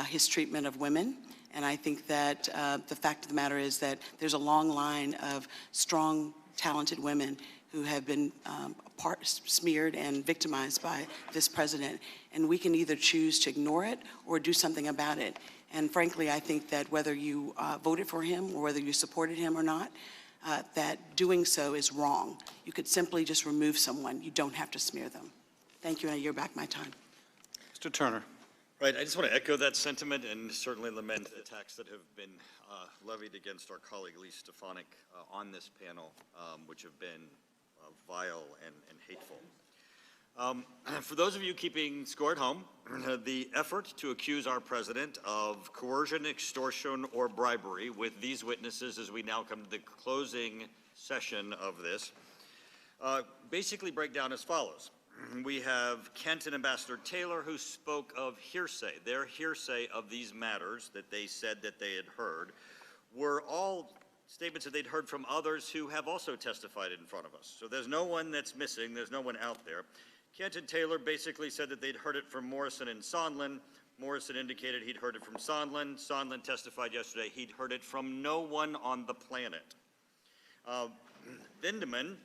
his treatment of women, and I think that the fact of the matter is that there's a long line of strong, talented women who have been smeared and victimized by this president, and we can either choose to ignore it or do something about it. And frankly, I think that whether you voted for him or whether you supported him or not, that doing so is wrong. You could simply just remove someone. You don't have to smear them. Thank you, and I yield back my time. Mr. Turner. Right, I just want to echo that sentiment and certainly lament the attacks that have been levied against our colleague Lee Stefanik on this panel, which have been vile and hateful. For those of you keeping score at home, the effort to accuse our president of coercion, extortion, or bribery with these witnesses as we now come to the closing session of this basically break down as follows. we have Kent and Ambassador Taylor, who spoke of hearsay. Their hearsay of these matters that they said that they had heard were all statements that they'd heard from others who have also testified in front of us. So there's no one that's missing. There's no one out there. Kent and Taylor basically said that they'd heard it from Morrison and Sondland. Morrison indicated he'd heard it from Sondland. Sondland testified yesterday he'd heard it from no one on the planet. Vindeman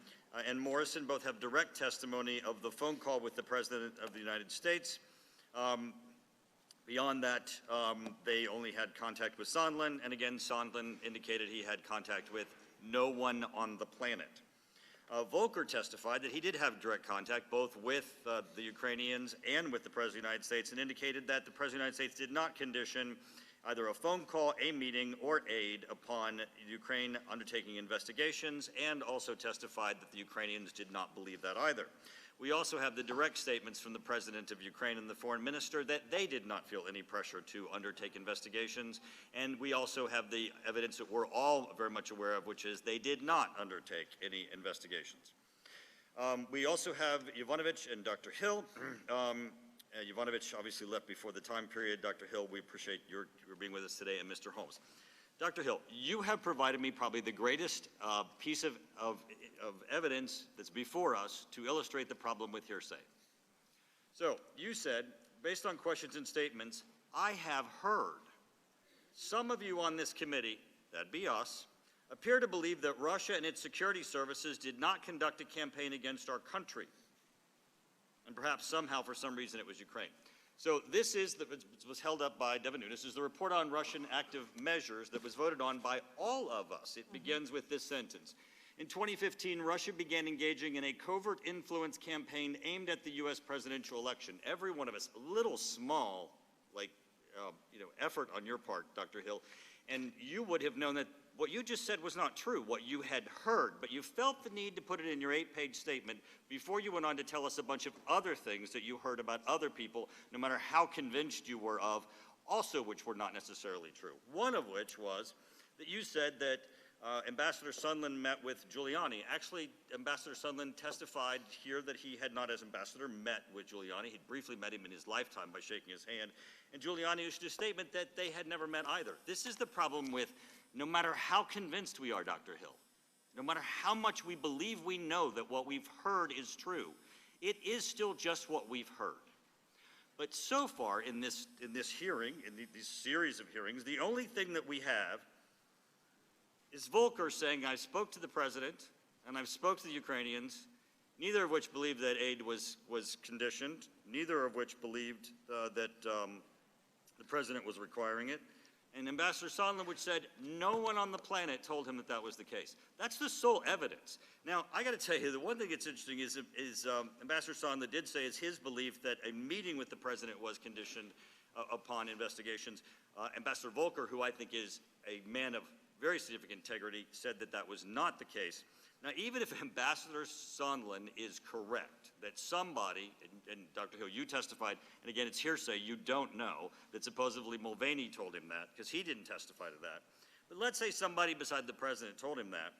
and Morrison both have direct testimony of the phone call with the President of the United States. Beyond that, they only had contact with Sondland, and again, Sondland indicated he had contact with no one on the planet. Volker testified that he did have direct contact both with the Ukrainians and with the President of the United States, and indicated that the President of the United States did not condition either a phone call, a meeting, or aid upon Ukraine undertaking investigations, and also testified that the Ukrainians did not believe that either. We also have the direct statements from the President of Ukraine and the Foreign Minister that they did not feel any pressure to undertake investigations, and we also have the evidence that we're all very much aware of, which is they did not undertake any investigations. We also have Yovanovitch and Dr. Hill. Yovanovitch obviously left before the time period. Dr. Hill, we appreciate your being with us today, and Mr. Holmes. Dr. Hill, you have provided me probably the greatest piece of evidence that's before us to illustrate the problem with hearsay. So you said, based on questions and statements, I have heard some of you on this committee, that'd be us, appear to believe that Russia and its security services did not conduct a campaign against our country. And perhaps somehow, for some reason, it was Ukraine. So this was held up by Devin Nunes. This is the report on Russian active measures that was voted on by all of us. It begins with this sentence. In 2015, Russia began engaging in a covert influence campaign aimed at the U.S. presidential election. Every one of us, a little small, effort on your part, Dr. Hill, and you would have known that what you just said was not true, what you had heard, but you felt the need to put it in your 8-page statement before you went on to tell us a bunch of other things that you heard about other people, no matter how convinced you were of, also which were not necessarily true. One of which was that you said that Ambassador Sondland met with Giuliani. Actually, Ambassador Sondland testified here that he had not, as ambassador, met with Giuliani. He'd briefly met him in his lifetime by shaking his hand. And Giuliani issued a statement that they had never met either. This is the problem with no matter how convinced we are, Dr. Hill, no matter how much we believe we know that what we've heard is true, it is still just what we've heard. But so far in this hearing, in these series of hearings, the only thing that we have is Volker saying, I spoke to the president and I've spoke to the Ukrainians, neither of which believed that aid was conditioned, neither of which believed that the president was requiring it. And Ambassador Sondland, which said no one on the planet told him that that was the case. That's the sole evidence. Now, I got to tell you, the one thing that's interesting is Ambassador Sondland did say it's his belief that a meeting with the president was conditioned upon investigations. Ambassador Volker, who I think is a man of very significant integrity, said that that was not the case. Now, even if Ambassador Sondland is correct, that somebody, and Dr. Hill, you testified, and again, it's hearsay, you don't know, that supposedly Mulvaney told him that, because he didn't testify to that. But let's say somebody beside the president told him that.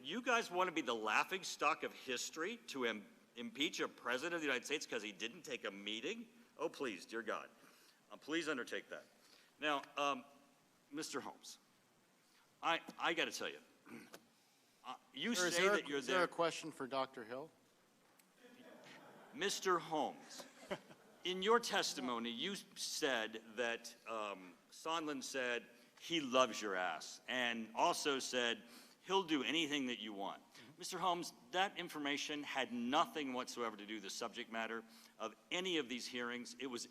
You guys want to be the laughingstock of history to impeach a president of the United States because he didn't take a meeting? Oh, please, dear God. Please undertake that. Now, Mr. Holmes, I got to tell you, you say that you're there. Is there a question for Dr. Hill? Mr. Holmes, in your testimony, you said that Sondland said he loves your ass, and also said he'll do anything that you want. Mr. Holmes, that information had nothing whatsoever to do with the subject matter of any of these hearings. It was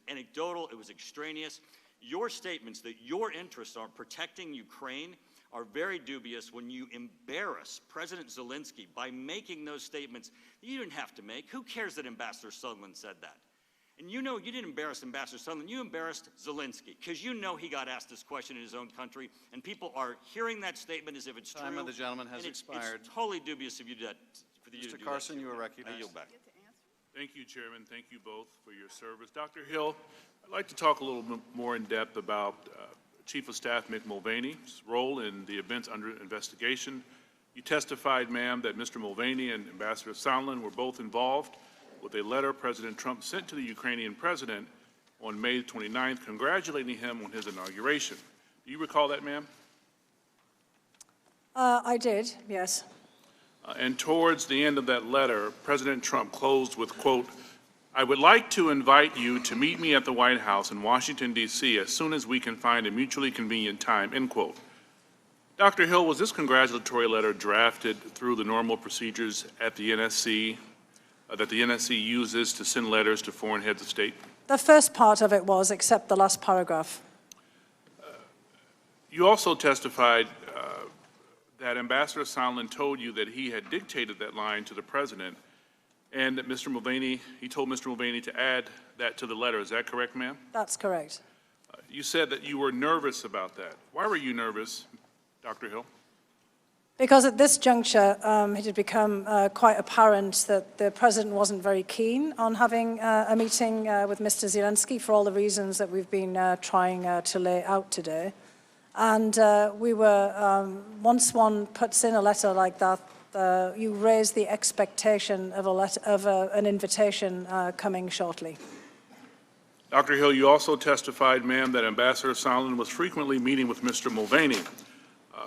anecdotal, it was extraneous. Your statements that your interests are protecting Ukraine are very dubious when you embarrass President Zelensky by making those statements that you didn't have to make. Who cares that Ambassador Sondland said that? And you know you didn't embarrass Ambassador Sondland, you embarrassed Zelensky, because you know he got asked this question in his own country, and people are hearing that statement as if it's true. Time of the gentleman has expired. It's totally dubious of you to do that. Mr. Carson, you are recognized. I yield back. Thank you, Chairman. Thank you both for your service. Dr. Hill, I'd like to talk a little bit more in depth about Chief of Staff Mick Mulvaney's role in the events under investigation. You testified, ma'am, that Mr. Mulvaney and Ambassador Sondland were both involved with a letter President Trump sent to the Ukrainian president on May 29th, congratulating him on his inauguration. Do you recall that, ma'am? I did, yes. And towards the end of that letter, President Trump closed with, quote, "I would like to invite you to meet me at the White House in Washington, D.C. as soon as we can find a mutually convenient time," end quote. Dr. Hill, was this congratulatory letter drafted through the normal procedures at the NSC, that the NSC uses to send letters to foreign heads of state? The first part of it was, except the last paragraph. You also testified that Ambassador Sondland told you that he had dictated that line to the president, and that Mr. Mulvaney, he told Mr. Mulvaney to add that to the letter. Is that correct, ma'am? That's correct. You said that you were nervous about that. Why were you nervous, Dr. Hill? Because at this juncture, it had become quite apparent that the president wasn't very keen on having a meeting with Mr. Zelensky for all the reasons that we've been trying to lay out today. And we were, once one puts in a letter like that, you raise the expectation of an invitation coming shortly. Dr. Hill, you also testified, ma'am, that Ambassador Sondland was frequently meeting with Mr. Mulvaney.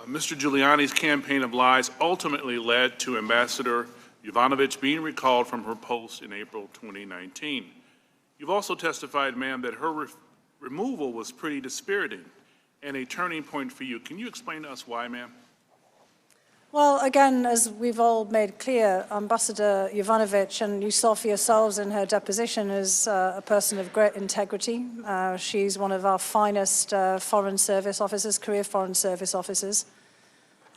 Mr. Giuliani's campaign of lies ultimately led to Ambassador Yovanovitch being recalled from her post in April 2019. You've also testified, ma'am, that her removal was pretty dispiriting and a turning point for you. Can you explain to us why, ma'am? Well, again, as we've all made clear, Ambassador Yovanovitch, and you saw for yourselves in her deposition, is a person of great integrity. She's one of our finest foreign service officers, career foreign service officers.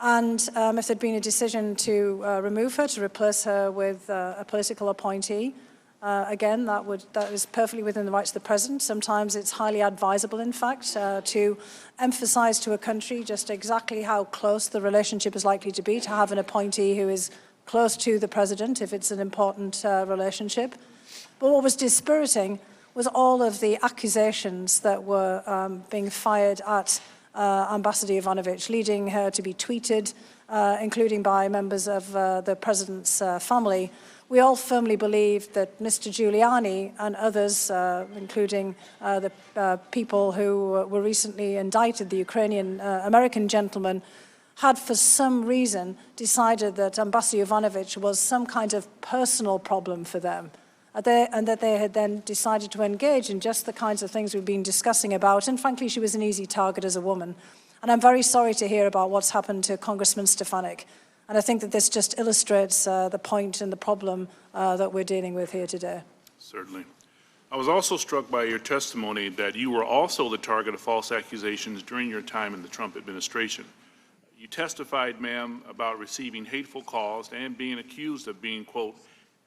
And if there'd been a decision to remove her, to replace her with a political appointee, again, that is perfectly within the rights of the president. Sometimes it's highly advisable, in fact, to emphasize to a country just exactly how close the relationship is likely to be, to have an appointee who is close to the president if it's an important relationship. But what was dispiriting was all of the accusations that were being fired at Ambassador Yovanovitch, leading her to be tweeted, including by members of the president's family. We all firmly believe that Mr. Giuliani and others, including the people who were recently indicted, the Ukrainian-American gentleman, had for some reason decided that Ambassador Yovanovitch was some kind of personal problem for them, and that they had then decided to engage in just the kinds of things we've been discussing about, and frankly, she was an easy target as a woman. And I'm very sorry to hear about what's happened to Congressman Stefanik. And I think that this just illustrates the point and the problem that we're dealing with here today. Certainly. I was also struck by your testimony that you were also the target of false accusations during your time in the Trump administration. You testified, ma'am, about receiving hateful calls and being accused of being, quote,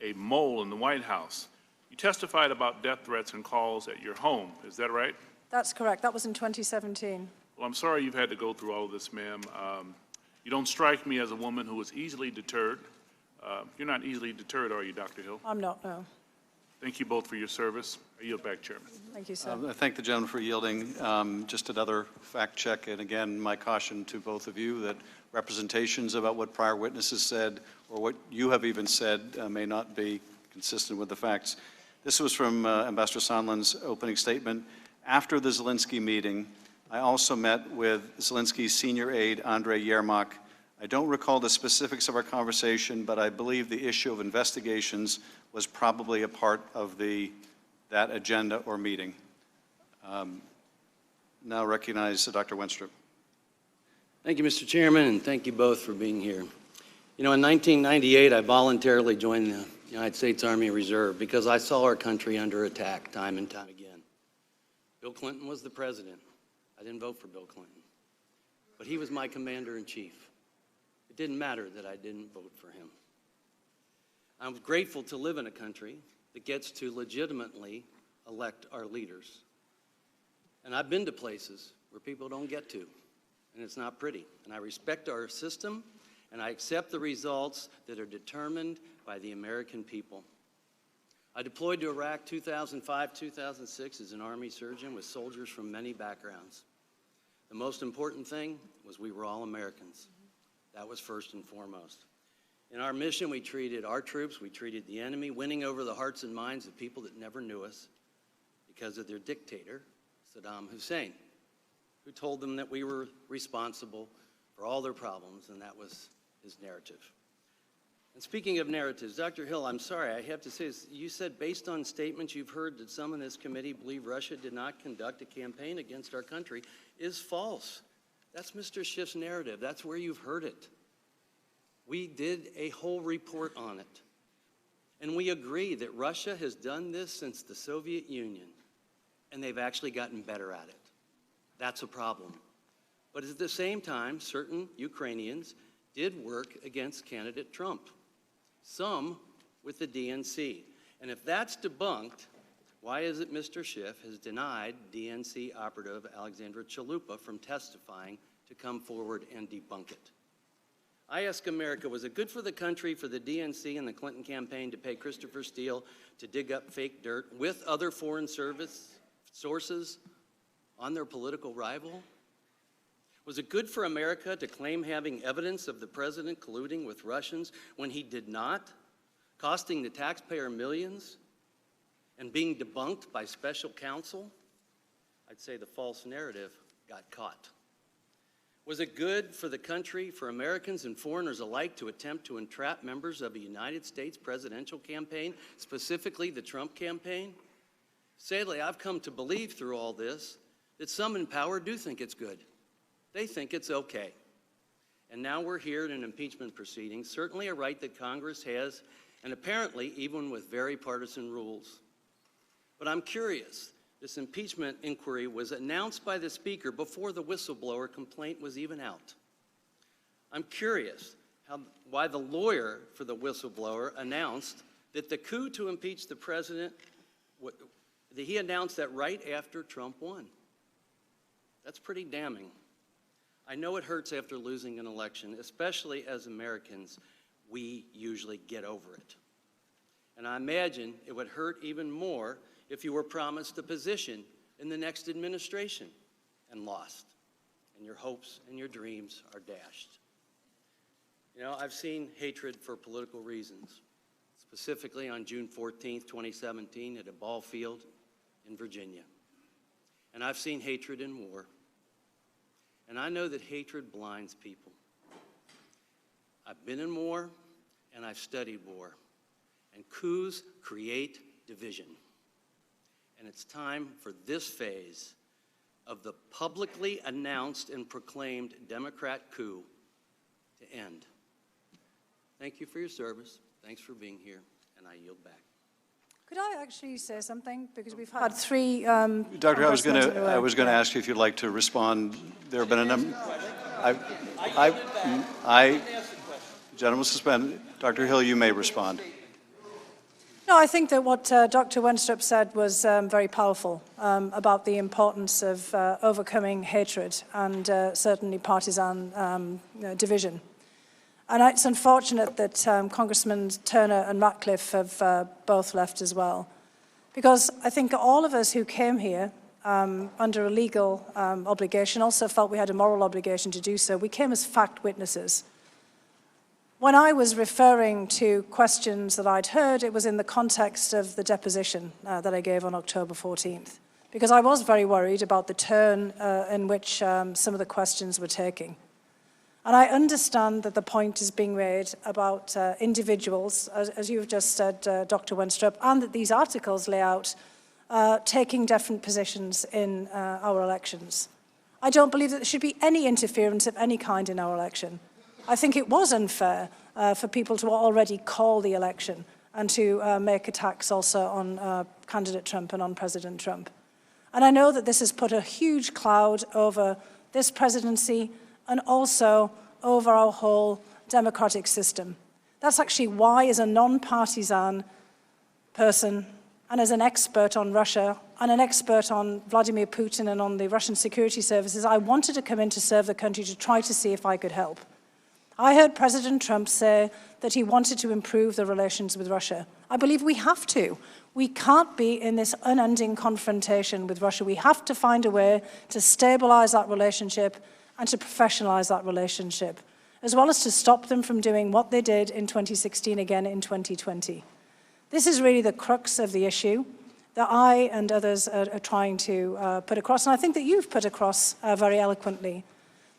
a mole in the White House. You testified about death threats and calls at your home. Is that right? That's correct. That was in 2017. Well, I'm sorry you've had to go through all of this, ma'am. You don't strike me as a woman who is easily deterred. You're not easily deterred, are you, Dr. Hill? I'm not, no. Thank you both for your service. I yield back, Chairman. Thank you, sir. I thank the gentleman for yielding. Just another fact check, and again, my caution to both of you that representations about what prior witnesses said or what you have even said may not be consistent with the facts. This was from Ambassador Sondland's opening statement. After the Zelensky meeting, I also met with Zelensky's senior aide, Andrei Yermak. I don't recall the specifics of our conversation, but I believe the issue of investigations was probably a part of that agenda or meeting. Now recognize Dr. Wenstrup. Thank you, Mr. Chairman, and thank you both for being here. You know, in 1998, I voluntarily joined the United States Army Reserve because I saw our country under attack time and time again. Bill Clinton was the president. I didn't vote for Bill Clinton, but he was my commander-in-chief. It didn't matter that I didn't vote for him. I'm grateful to live in a country that gets to legitimately elect our leaders. And I've been to places where people don't get to, and it's not pretty. And I respect our system, and I accept the results that are determined by the American people. I deployed to Iraq 2005-2006 as an Army surgeon with soldiers from many backgrounds. The most important thing was we were all Americans. That was first and foremost. In our mission, we treated our troops, we treated the enemy, winning over the hearts and minds of people that never knew us because of their dictator, Saddam Hussein, who told them that we were responsible for all their problems, and that was his narrative. And speaking of narratives, Dr. Hill, I'm sorry, I have to say this. You said based on statements you've heard that some in this committee believe Russia did not conduct a campaign against our country is false. That's Mr. Schiff's narrative. That's where you've heard it. We did a whole report on it. And we agree that Russia has done this since the Soviet Union, and they've actually gotten better at it. That's a problem. But at the same time, certain Ukrainians did work against candidate Trump, some with the DNC. And if that's debunked, why is it Mr. Schiff has denied DNC operative Alexandra Chalupa from testifying to come forward and debunk it? I ask America, was it good for the country for the DNC and the Clinton campaign to pay Christopher Steele to dig up fake dirt with other foreign service sources on their political rival? Was it good for America to claim having evidence of the president colluding with Russians when he did not, costing the taxpayer millions and being debunked by special counsel? I'd say the false narrative got caught. Was it good for the country, for Americans and foreigners alike, to attempt to entrap members of a United States presidential campaign, specifically the Trump campaign? Sadly, I've come to believe through all this that some in power do think it's good. They think it's okay. And now we're here in an impeachment proceeding, certainly a right that Congress has, and apparently even with very partisan rules. But I'm curious, this impeachment inquiry was announced by the Speaker before the whistleblower complaint was even out. I'm curious why the lawyer for the whistleblower announced that the coup to impeach the president, that he announced that right after Trump won. That's pretty damning. I know it hurts after losing an election, especially as Americans, we usually get over it. And I imagine it would hurt even more if you were promised a position in the next administration and lost, and your hopes and your dreams are dashed. You know, I've seen hatred for political reasons, specifically on June 14th, 2017 at a ball field in Virginia. And I've seen hatred in war. And I know that hatred blinds people. I've been in war, and I've studied war. And coups create division. And it's time for this phase of the publicly announced and proclaimed Democrat coup to end. Thank you for your service. Thanks for being here, and I yield back. Could I actually say something? Because we've had three. Doctor, I was going to ask you if you'd like to respond. There have been a number. Gentleman suspended. Dr. Hill, you may respond. No, I think that what Dr. Wenstrup said was very powerful about the importance of overcoming hatred and certainly partisan division. And it's unfortunate that Congressman Turner and Ratcliffe have both left as well. Because I think all of us who came here under a legal obligation also felt we had a moral obligation to do so. We came as fact witnesses. When I was referring to questions that I'd heard, it was in the context of the deposition that I gave on October 14th. Because I was very worried about the turn in which some of the questions were taking. And I understand that the point is being made about individuals, as you've just said, Dr. Wenstrup, and that these articles lay out taking different positions in our elections. I don't believe that there should be any interference of any kind in our election. I think it was unfair for people to already call the election and to make attacks also on candidate Trump and on President Trump. And I know that this has put a huge cloud over this presidency and also over our whole democratic system. That's actually why, as a non-partisan person and as an expert on Russia and an expert on Vladimir Putin and on the Russian security services, I wanted to come in to serve the country to try to see if I could help. I heard President Trump say that he wanted to improve the relations with Russia. I believe we have to. We can't be in this unending confrontation with Russia. We have to find a way to stabilize that relationship and to professionalize that relationship, as well as to stop them from doing what they did in 2016 again in 2020. This is really the crux of the issue that I and others are trying to put across, and I think that you've put across very eloquently.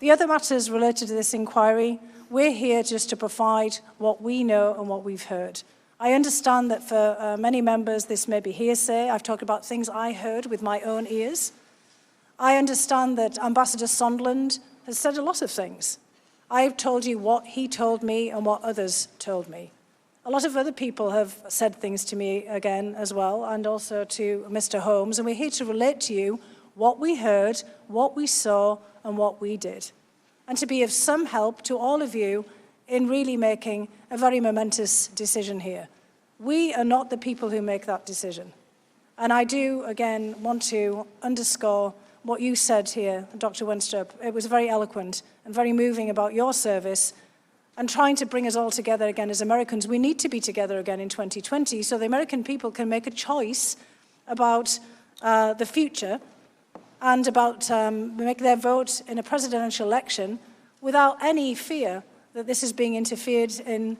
The other matters related to this inquiry, we're here just to provide what we know and what we've heard. I understand that for many members this may be hearsay. I've talked about things I heard with my own ears. I understand that Ambassador Sondland has said a lot of things. I've told you what he told me and what others told me. A lot of other people have said things to me again as well, and also to Mr. Holmes, and we're here to relate to you what we heard, what we saw, and what we did, and to be of some help to all of you in really making a very momentous decision here. We are not the people who make that decision. And I do, again, want to underscore what you said here, Dr. Winstrup. It was very eloquent and very moving about your service and trying to bring us all together again as Americans. We need to be together again in 2020 so the American people can make a choice about the future and about make their vote in a presidential election without any fear that this is being interfered in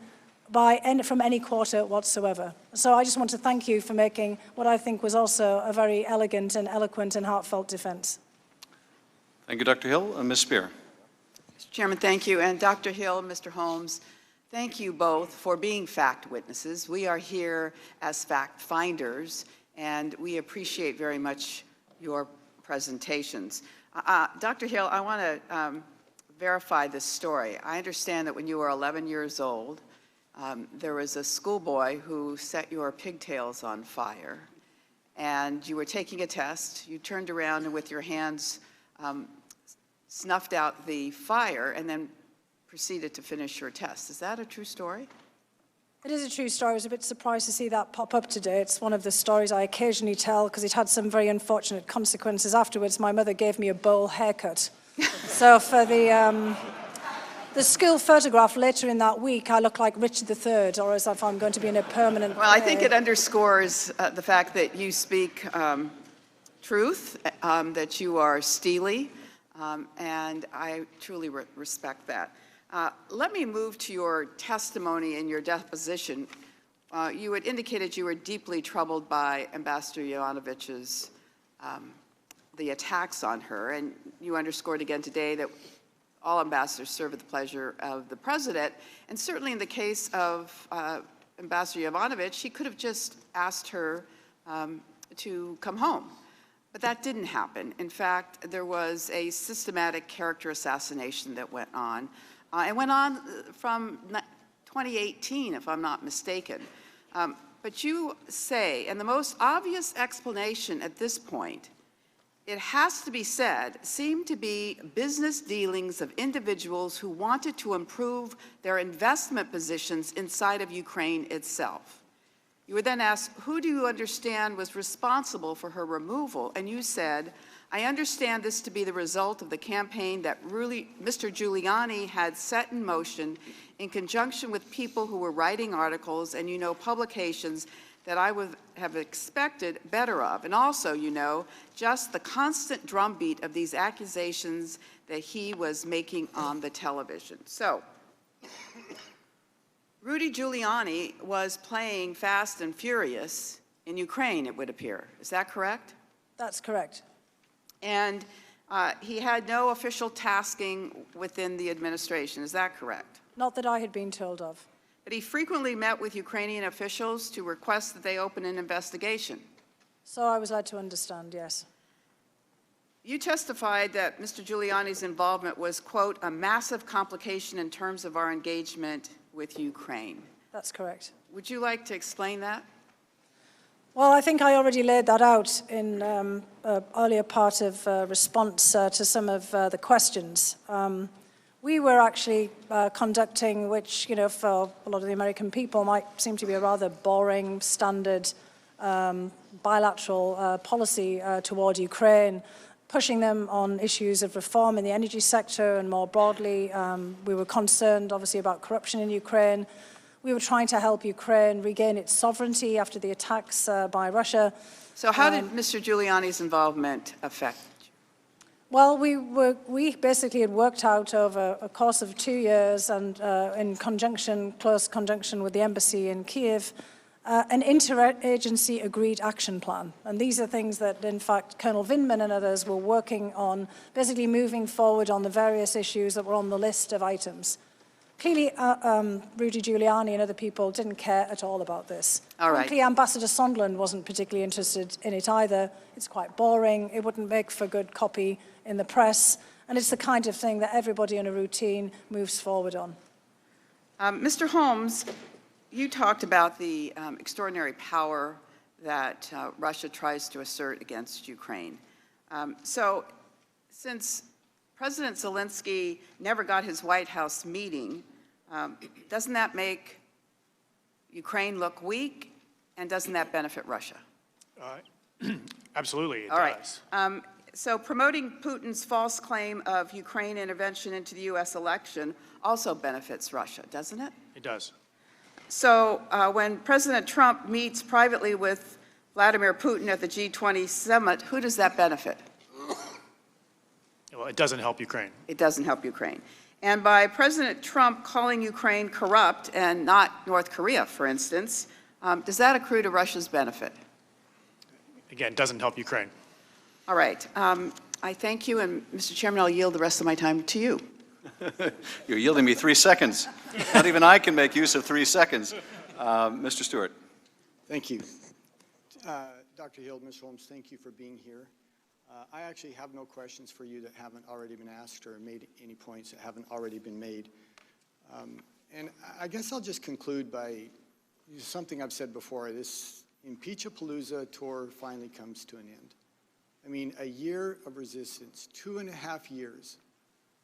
from any quarter whatsoever. So I just want to thank you for making what I think was also a very elegant and eloquent and heartfelt defense. Thank you, Dr. Hill. Ms. Spear. Mr. Chairman, thank you. And Dr. Hill, Mr. Holmes, thank you both for being fact witnesses. We are here as fact finders, and we appreciate very much your presentations. Dr. Hill, I want to verify this story. I understand that when you were 11 years old, there was a schoolboy who set your pigtails on fire, and you were taking a test. You turned around and with your hands snuffed out the fire and then proceeded to finish your test. Is that a true story? It is a true story. I was a bit surprised to see that pop up today. It's one of the stories I occasionally tell because it had some very unfortunate consequences. Afterwards, my mother gave me a bowl haircut. So for the school photograph later in that week, I look like Richard III, or as if I'm going to be in a permanent... Well, I think it underscores the fact that you speak truth, that you are steely, and I truly respect that. Let me move to your testimony in your deposition. You had indicated you were deeply troubled by Ambassador Yovanovitch's the attacks on her, and you underscored again today that all ambassadors serve at the pleasure of the president, and certainly in the case of Ambassador Yovanovitch, he could have just asked her to come home. But that didn't happen. In fact, there was a systematic character assassination that went on, and went on from 2018, if I'm not mistaken. But you say, and the most obvious explanation at this point, it has to be said, seemed to be business dealings of individuals who wanted to improve their investment positions inside of Ukraine itself. You were then asked, who do you understand was responsible for her removal? And you said, I understand this to be the result of the campaign that really Mr. Giuliani had set in motion in conjunction with people who were writing articles and, you know, publications that I would have expected better of. And also, you know, just the constant drumbeat of these accusations that he was making on the television. So, Rudy Giuliani was playing fast and furious in Ukraine, it would appear. Is that correct? That's correct. And he had no official tasking within the administration. Is that correct? Not that I had been told of. But he frequently met with Ukrainian officials to request that they open an investigation. So I was led to understand, yes. You testified that Mr. Giuliani's involvement was, quote, a massive complication in terms of our engagement with Ukraine. That's correct. Would you like to explain that? Well, I think I already laid that out in an earlier part of response to some of the questions. We were actually conducting, which, you know, for a lot of the American people might seem to be a rather boring, standard bilateral policy toward Ukraine, pushing them on issues of reform in the energy sector and more broadly. We were concerned, obviously, about corruption in Ukraine. We were trying to help Ukraine regain its sovereignty after the attacks by Russia. So how did Mr. Giuliani's involvement affect you? Well, we basically had worked out over a course of 2 years and in close conjunction with the embassy in Kiev, an interagency agreed action plan. And these are things that, in fact, Colonel Vindman and others were working on, basically moving forward on the various issues that were on the list of items. Clearly, Rudy Giuliani and other people didn't care at all about this. All right. Frankly, Ambassador Sondland wasn't particularly interested in it either. It's quite boring. It wouldn't make for good copy in the press. And it's the kind of thing that everybody in a routine moves forward on. Mr. Holmes, you talked about the extraordinary power that Russia tries to assert against Ukraine. So since President Zelensky never got his White House meeting, doesn't that make Ukraine look weak, and doesn't that benefit Russia? Absolutely, it All right. does. So promoting Putin's false claim of Ukraine intervention into the U.S. election also benefits Russia, doesn't it? It does. So when President Trump meets privately with Vladimir Putin at the G20 summit, who does that benefit? Well, it doesn't help Ukraine. It doesn't help Ukraine. And by President Trump calling Ukraine corrupt and not North Korea, for instance, does that accrue to Russia's benefit? Again, it doesn't help Ukraine. All right. I thank you, and Mr. Chairman, I'll yield the rest of my time to you. You're yielding me 3 seconds. Not even I can make use of 3 seconds. Mr. Stewart. Thank you. Dr. Hill, Ms. Holmes, thank you for being here. I actually have no questions for you that haven't already been asked or made any points that haven't already been made. And I guess I'll just conclude by something I've said before. This Impeach-a-Palooza tour finally comes to an end. I mean, a year of resistance, 2.5 years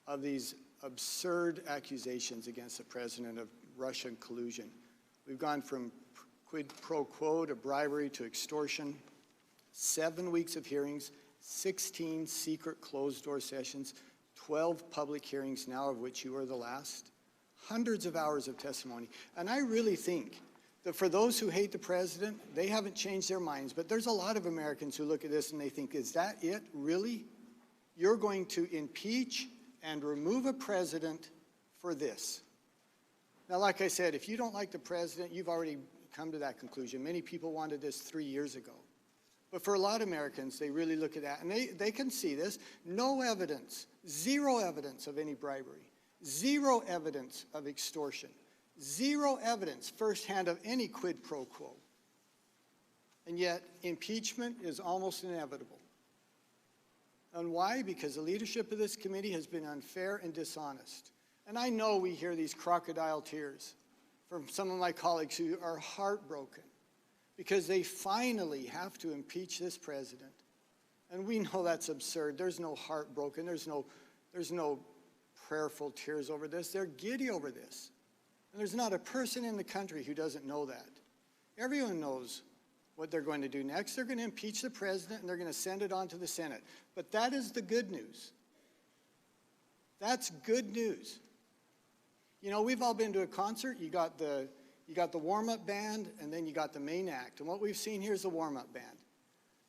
of these absurd accusations against the president of Russian collusion. We've gone from quid pro quo to bribery to extortion, 7 weeks of hearings, 16 secret closed-door sessions, 12 public hearings, now of which you are the last, hundreds of hours of testimony. And I really think that for those who hate the president, they haven't changed their minds. But there's a lot of Americans who look at this and they think, is that it, really? You're going to impeach and remove a president for this? Now, like I said, if you don't like the president, you've already come to that conclusion. Many people wanted this 3 years ago. But for a lot of Americans, they really look at that, and they can see this. No evidence, zero evidence of any bribery, zero evidence of extortion, zero evidence firsthand of any quid pro quo. And yet, impeachment is almost inevitable. And why? Because the leadership of this committee has been unfair and dishonest. And I know we hear these crocodile tears from some of my colleagues who are heartbroken because they finally have to impeach this president. And we know that's absurd. There's no heartbroken. There's no prayerful tears over this. They're giddy over this. And there's not a person in the country who doesn't know that. Everyone knows what they're going to do next. They're going to impeach the president and they're going to send it on to the Senate. But that is the good news. That's good news. You know, we've all been to a concert. You got the warm-up band, and then you got the main act. And what we've seen here is the warm-up band.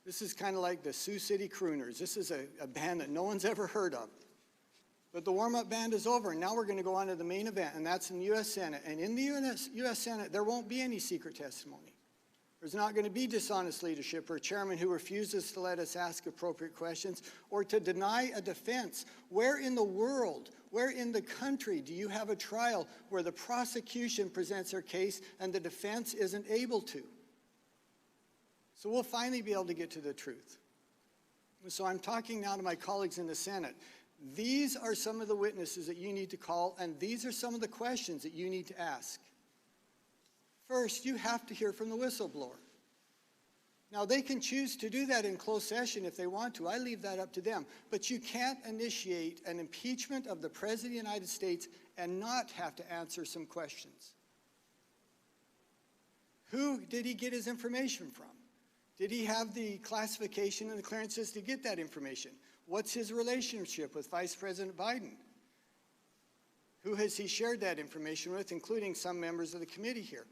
This is kind of like the Sioux City Crooners. This is a band that no one's ever heard of. But the warm-up band is over, and now we're going to go on to the main event, and that's in the U.S. Senate. And in the U.S. Senate, there won't be any secret testimony. There's not going to be dishonest leadership or a chairman who refuses to let us ask appropriate questions or to deny a defense. Where in the world, where in the country do you have a trial where the prosecution presents their case and the defense isn't able to? So we'll finally be able to get to the truth. So I'm talking now to my colleagues in the Senate. These are some of the witnesses that you need to call, and these are some of the questions that you need to ask. First, you have to hear from the whistleblower. Now, they can choose to do that in closed session if they want to. I leave that up to them. But you can't initiate an impeachment of the President of the United States and not have to answer some questions. Who did he get his information from? Did he have the classification and the clearances to get that information? What's his relationship with Vice President Biden? Who has he shared that information with, including some members of the committee here?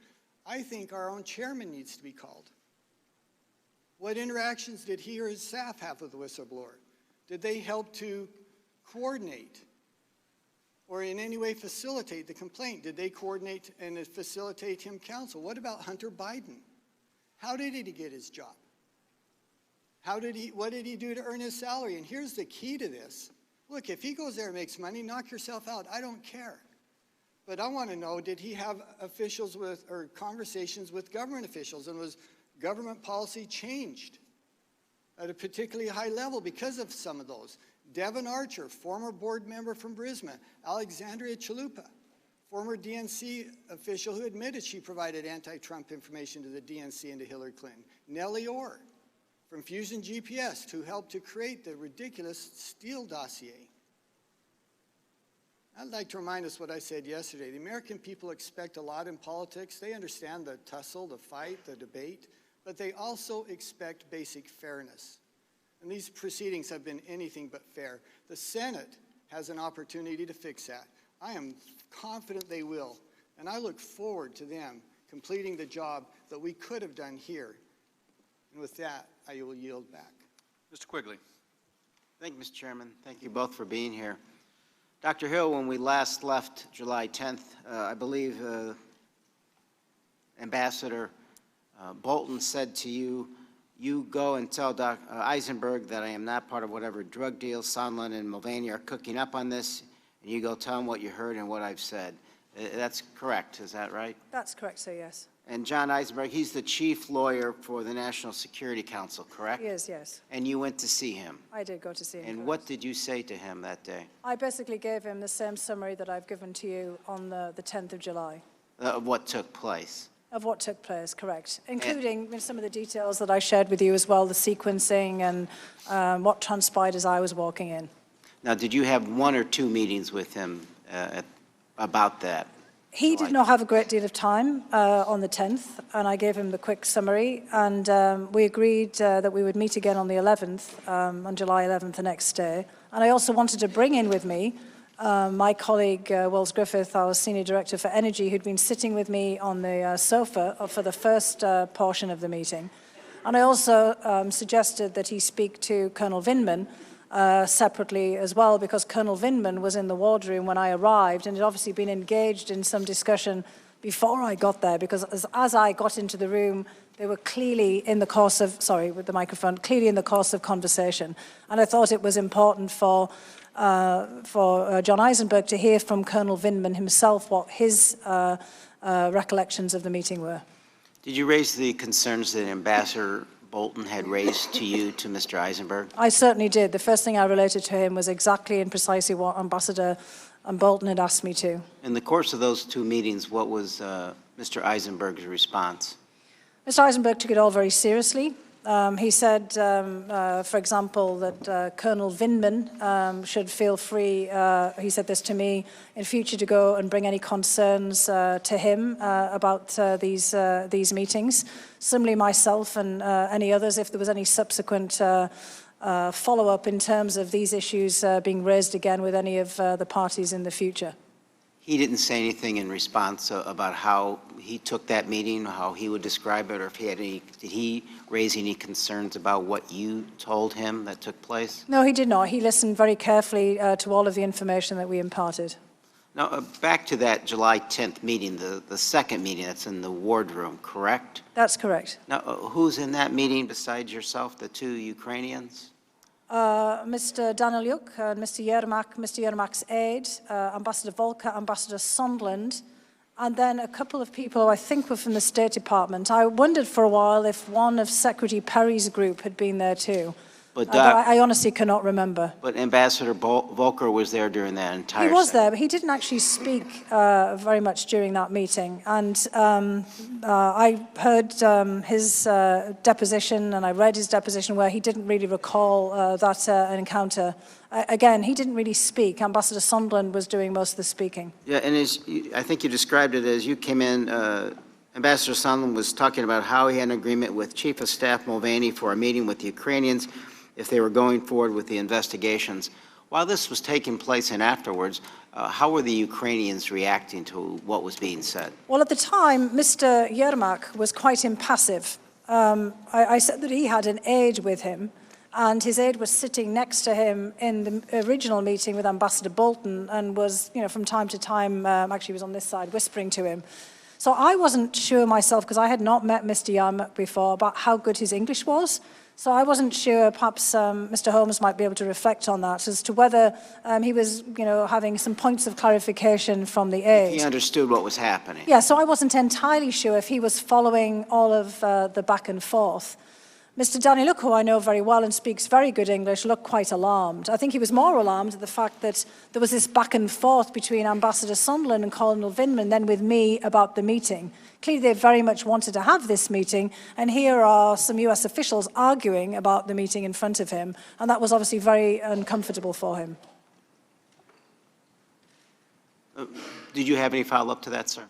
I think our own chairman needs to be called. What interactions did he or his staff have with the whistleblower? Did they help to coordinate or in any way facilitate the complaint? Did they coordinate and facilitate him counsel? What about Hunter Biden? How did he get his job? What did he do to earn his salary? And here's the key to this. Look, if he goes there and makes money, knock yourself out. I don't care. But I want to know, did he have officials or conversations with government officials, and was government policy changed at a particularly high level because of some of those? Devin Archer, former board member from Burisma. Alexandria Chalupa, former DNC official who admitted she provided anti-Trump information to the DNC and to Hillary Clinton. Nellie Orr from Fusion GPS, who helped to create the ridiculous Steele dossier. I'd like to remind us what I said yesterday. The American people expect a lot in politics. They understand the tussle, the fight, the debate, but they also expect basic fairness. And these proceedings have been anything but fair. The Senate has an opportunity to fix that. I am confident they will, and I look forward to them completing the job that we could have done here. And with that, I will yield back. Mr. Quigley. Thank you, Mr. Chairman. Thank you both for being here. Dr. Hill, when we last left July 10th, I believe Ambassador Bolton said to you, you go and tell Dr. Eisenberg that I am not part of whatever drug deals Sondland and Mulvaney are cooking up on this, and you go tell him what you heard and what I've said. That's correct, is that right? That's correct, sir, yes. And John Eisenberg, he's the chief lawyer for the National Security Council, correct? He is, yes. And you went to see him. I did go to see him. And correct. what did you say to him that day? I basically gave him the same summary that I've given to you on the 10th of July. Of what took place? Of what took place, correct. Including some of the details that I shared with you as well, the sequencing and what transpired as I was walking in. Now, did you have one or two meetings with him about that? He did not have a great deal of time on the 10th, and I gave him the quick summary, and we agreed that we would meet again on the 11th, on July 11th, the next day. And I also wanted to bring in with me my colleague, Wells Griffith, our Senior Director for Energy, who'd been sitting with me on the sofa for the first portion of the meeting. And I also suggested that he speak to Colonel Vindman separately as well, because Colonel Vindman was in the wardroom when I arrived and had obviously been engaged in some discussion before I got there, because as I got into the room, they were clearly in the course of, clearly in the course of conversation. And I thought it was important for John Eisenberg to hear from Colonel Vindman himself what his recollections of the meeting were. Did you raise the concerns that Ambassador Bolton had raised to you, to Mr. Eisenberg? I certainly did. The first thing I related to him was exactly and precisely what Ambassador Bolton had asked me to. In the course of those two meetings, what was Mr. Eisenberg's response? Mr. Eisenberg took it all very seriously. He said, for example, that Colonel Vindman should feel free, he said this to me, in future to go and bring any concerns to him about these meetings. Similarly, myself and any others, if there was any subsequent follow-up in terms of these issues being raised again with any of the parties in the future. He didn't say anything in response about how he took that meeting, how he would describe it, or if he had any, did he raise any concerns about what you told him that took place? No, he did not. He listened very carefully to all of the information that we imparted. Now, back to that July 10th meeting, the second meeting that's in the wardroom, correct? That's correct. Now, who's in that meeting besides yourself, the two Ukrainians? Mr. Danilyuk and Mr. Yermak's aide, Ambassador Volker, Ambassador Sondland, and then a couple of people who I think were from the State Department. I wondered for a while if one of Secretary Perry's group had been there too. But I honestly cannot remember. But Ambassador Volker was there during that entire He was session. there, but he didn't actually speak very much during that meeting. And I heard his deposition, and I read his deposition where he didn't really recall that encounter. Again, he didn't really speak. Ambassador Sondland was doing most of the speaking. Yeah, and I think you described it as you came in, Ambassador Sondland was talking about how he had an agreement with Chief of Staff Mulvaney for a meeting with the Ukrainians if they were going forward with the investigations. While this was taking place and afterwards, how were the Ukrainians reacting to what was being said? Well, at the time, Mr. Yermak was quite impassive. I said that he had an aide with him, And his aide was sitting next to him in the original meeting with Ambassador Bolton and was, from time to time, actually was on this side, whispering to him. So I wasn't sure myself, because I had not met Mr. Yarmouth before, about how good his English was. So I wasn't sure, perhaps Mr. Holmes might be able to reflect on that, as to whether he was, having some points of clarification from the aide. He understood what was happening. Yeah, so I wasn't entirely sure if he was following all of the back and forth. Mr. Danny Look, who I know very well and speaks very good English, looked quite alarmed. I think he was more alarmed at the fact that there was this back and forth between Ambassador Sondland and Colonel Vindman, then with me about the meeting. Clearly, they very much wanted to have this meeting, and here are some US officials arguing about the meeting in front of him, and that was obviously very uncomfortable for him. Did you have any follow-up to that, sir?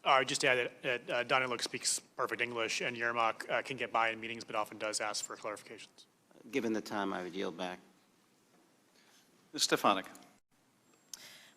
I would just add that Donnie Look speaks perfect English, and Yermak can get by in meetings, but often does ask for clarifications. Given the time, I would yield back. Ms. Stefanik.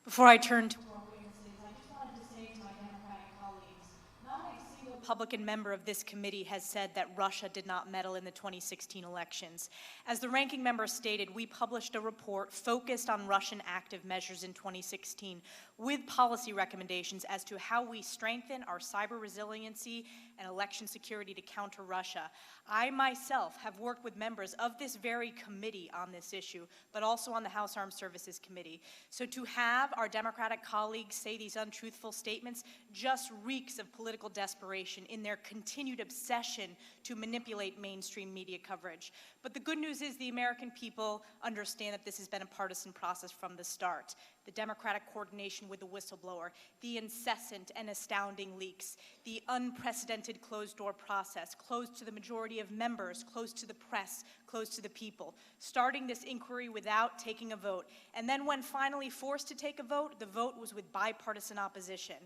Before I turn to our witnesses, I just wanted to say to my Democratic colleagues, not a single Republican member of this committee has said that Russia did not meddle in the 2016 elections. As the ranking member stated, we published a report focused on Russian active measures in 2016 with policy recommendations as to how we strengthen our cyber resiliency and election security to counter Russia. I myself have worked with members of this very committee on this issue, but also on the House Armed Services Committee. So to have our Democratic colleagues say these untruthful statements just reeks of political desperation in their continued obsession to manipulate mainstream media coverage. But the good news is the American people understand that this has been a partisan process from the start. The Democratic coordination with the whistleblower, the incessant and astounding leaks, the unprecedented closed-door process, closed to the majority of members, closed to the press, closed to the people, starting this inquiry without taking a vote. And then when finally forced to take a vote, the vote was with bipartisan opposition.